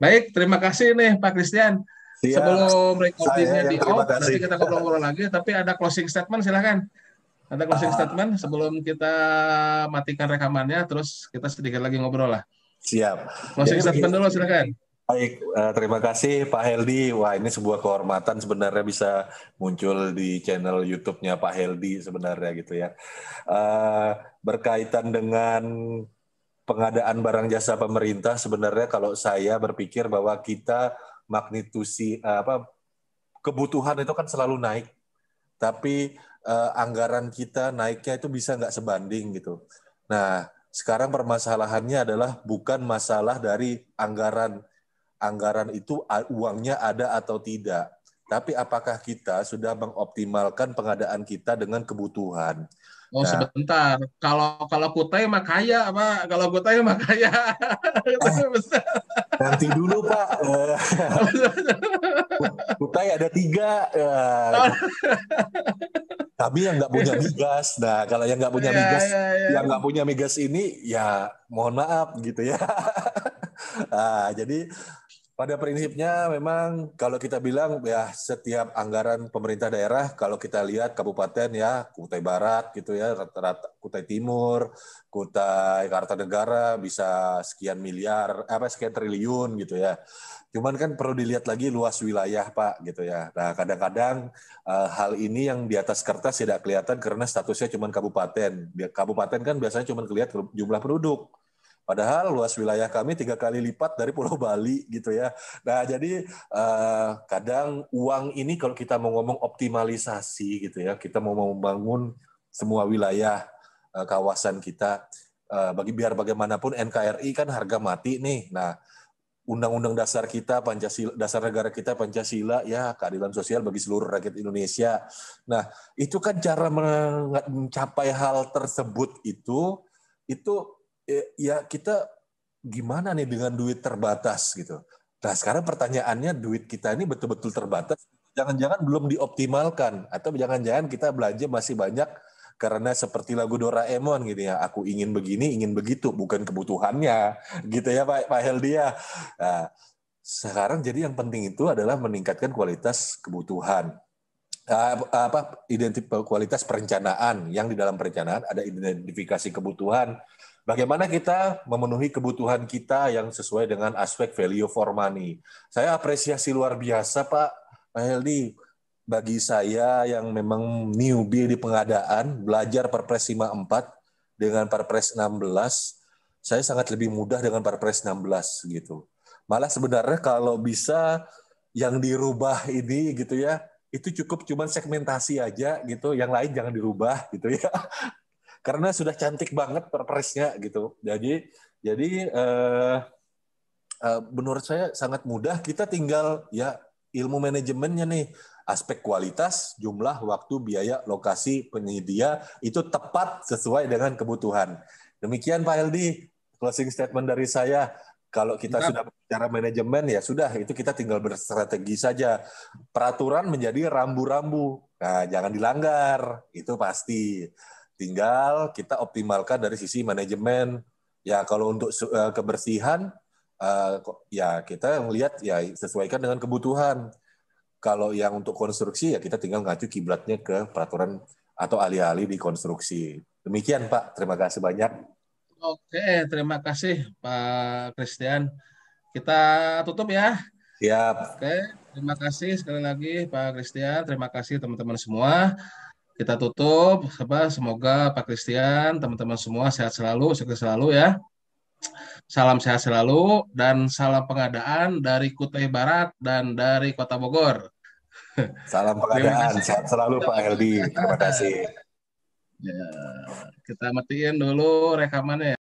Baik, terima kasih nih Pak Christian. siap. Sebelum Saya recordingnya di yang terima off, nanti kasih. kita ngobrol-ngobrol lagi. Tapi ada closing statement, silakan. Ada closing Ah, statement sebelum kita matikan rekamannya, terus kita sedikit lagi ngobrol lah. siap. Jadi Closing statement begini. dulu, silakan. Baik, terima kasih Pak Heldi. Wah, ini sebuah kehormatan sebenarnya bisa muncul di channel YouTube-nya Pak Heldi sebenarnya gitu ya. Eh, Berkaitan dengan pengadaan barang jasa pemerintah, sebenarnya kalau saya berpikir bahwa kita magnitusi kebutuhan itu kan selalu naik, tapi anggaran kita naiknya itu bisa nggak sebanding gitu. Nah, sekarang permasalahannya adalah bukan masalah dari anggaran itu uangnya ada atau tidak. Tapi apakah kita sudah mengoptimalkan pengadaan kita dengan kebutuhan? Oh, Nah, sebentar. Kalau kalau Kutai mah kaya, Pak. Kalau Kutai mah kaya. eh Kutai besar. nanti dulu Pak, Kutai ada 3. Kami yang nggak punya migas. Nah, kalau yang nggak punya Ya, migas, ya, ya. yang nggak punya migas ini, ya mohon maaf gitu ya. Jadi pada prinsipnya memang kalau kita bilang ya setiap anggaran pemerintah daerah, kalau kita lihat kabupaten ya Kutai Barat gitu ya, rata-rata Kutai Timur, Kutai Kartanegara bisa sekian miliar, sekian triliun gitu ya. Cuman kan perlu dilihat lagi luas wilayah Pak gitu ya. Nah kadang-kadang hal ini yang di atas kertas tidak kelihatan karena statusnya cuma kabupaten. Kabupaten kan biasanya cuma kelihatan jumlah penduduk. Padahal luas wilayah kami 3 kali lipat dari Pulau Bali gitu ya. Nah jadi kadang uang ini kalau kita mau ngomong optimalisasi gitu ya, kita mau membangun semua wilayah kawasan kita, biar bagaimanapun NKRI kan harga mati nih. Nah Undang-Undang dasar kita Pancasila, dasar negara kita Pancasila ya keadilan sosial bagi seluruh rakyat Indonesia. Nah itu kan cara mencapai hal tersebut itu ya kita gimana nih dengan duit terbatas gitu. Nah sekarang pertanyaannya duit kita ini betul-betul terbatas, jangan-jangan belum dioptimalkan atau jangan-jangan kita belanja masih banyak karena seperti lagu Doraemon gitu ya, aku ingin begini, ingin begitu, bukan kebutuhannya gitu ya Pak Heldi ya. Nah, sekarang jadi yang penting itu adalah meningkatkan kualitas kebutuhan. Kualitas perencanaan yang di dalam perencanaan ada identifikasi kebutuhan. Bagaimana kita memenuhi kebutuhan kita yang sesuai dengan aspek value for money. Saya apresiasi luar biasa Pak Heldi. Bagi saya yang memang newbie di pengadaan, belajar Perpres 54 dengan Perpres 16, saya sangat lebih mudah dengan Perpres 16 gitu. Malah sebenarnya kalau bisa yang dirubah ini gitu ya, itu cukup cuman segmentasi aja gitu, yang lain jangan dirubah gitu ya. Karena sudah cantik banget perpresnya gitu. Jadi menurut saya sangat mudah. Kita tinggal ya ilmu manajemennya nih, aspek kualitas, jumlah, waktu, biaya, lokasi, penyedia itu tepat sesuai dengan kebutuhan. Demikian Pak Heldi, closing statement dari saya. Kalau kita sudah bicara manajemen ya sudah, itu kita tinggal berstrategi saja. Peraturan menjadi rambu-rambu. Nah, jangan dilanggar, itu pasti. Tinggal kita optimalkan dari sisi manajemen. Ya kalau untuk kebersihan ya kita melihat ya sesuaikan dengan kebutuhan. Kalau yang untuk konstruksi ya kita tinggal ngacu kiblatnya ke peraturan atau ahli-ahli di konstruksi. Demikian Pak, terima kasih banyak. Oke, terima kasih Pak Christian. Kita tutup ya. Siap. Oke, terima kasih sekali lagi Pak Christian. Terima kasih teman-teman semua. Kita tutup. Semoga Pak Christian, teman-teman semua sehat selalu, sukses selalu ya. Salam sehat selalu dan salam pengadaan dari Kutai Barat dan dari Kota Bogor. Salam Terima pengadaan. kasih. Sehat selalu Pak Heldi. Terima kasih. Ya, kita matiin dulu rekamannya.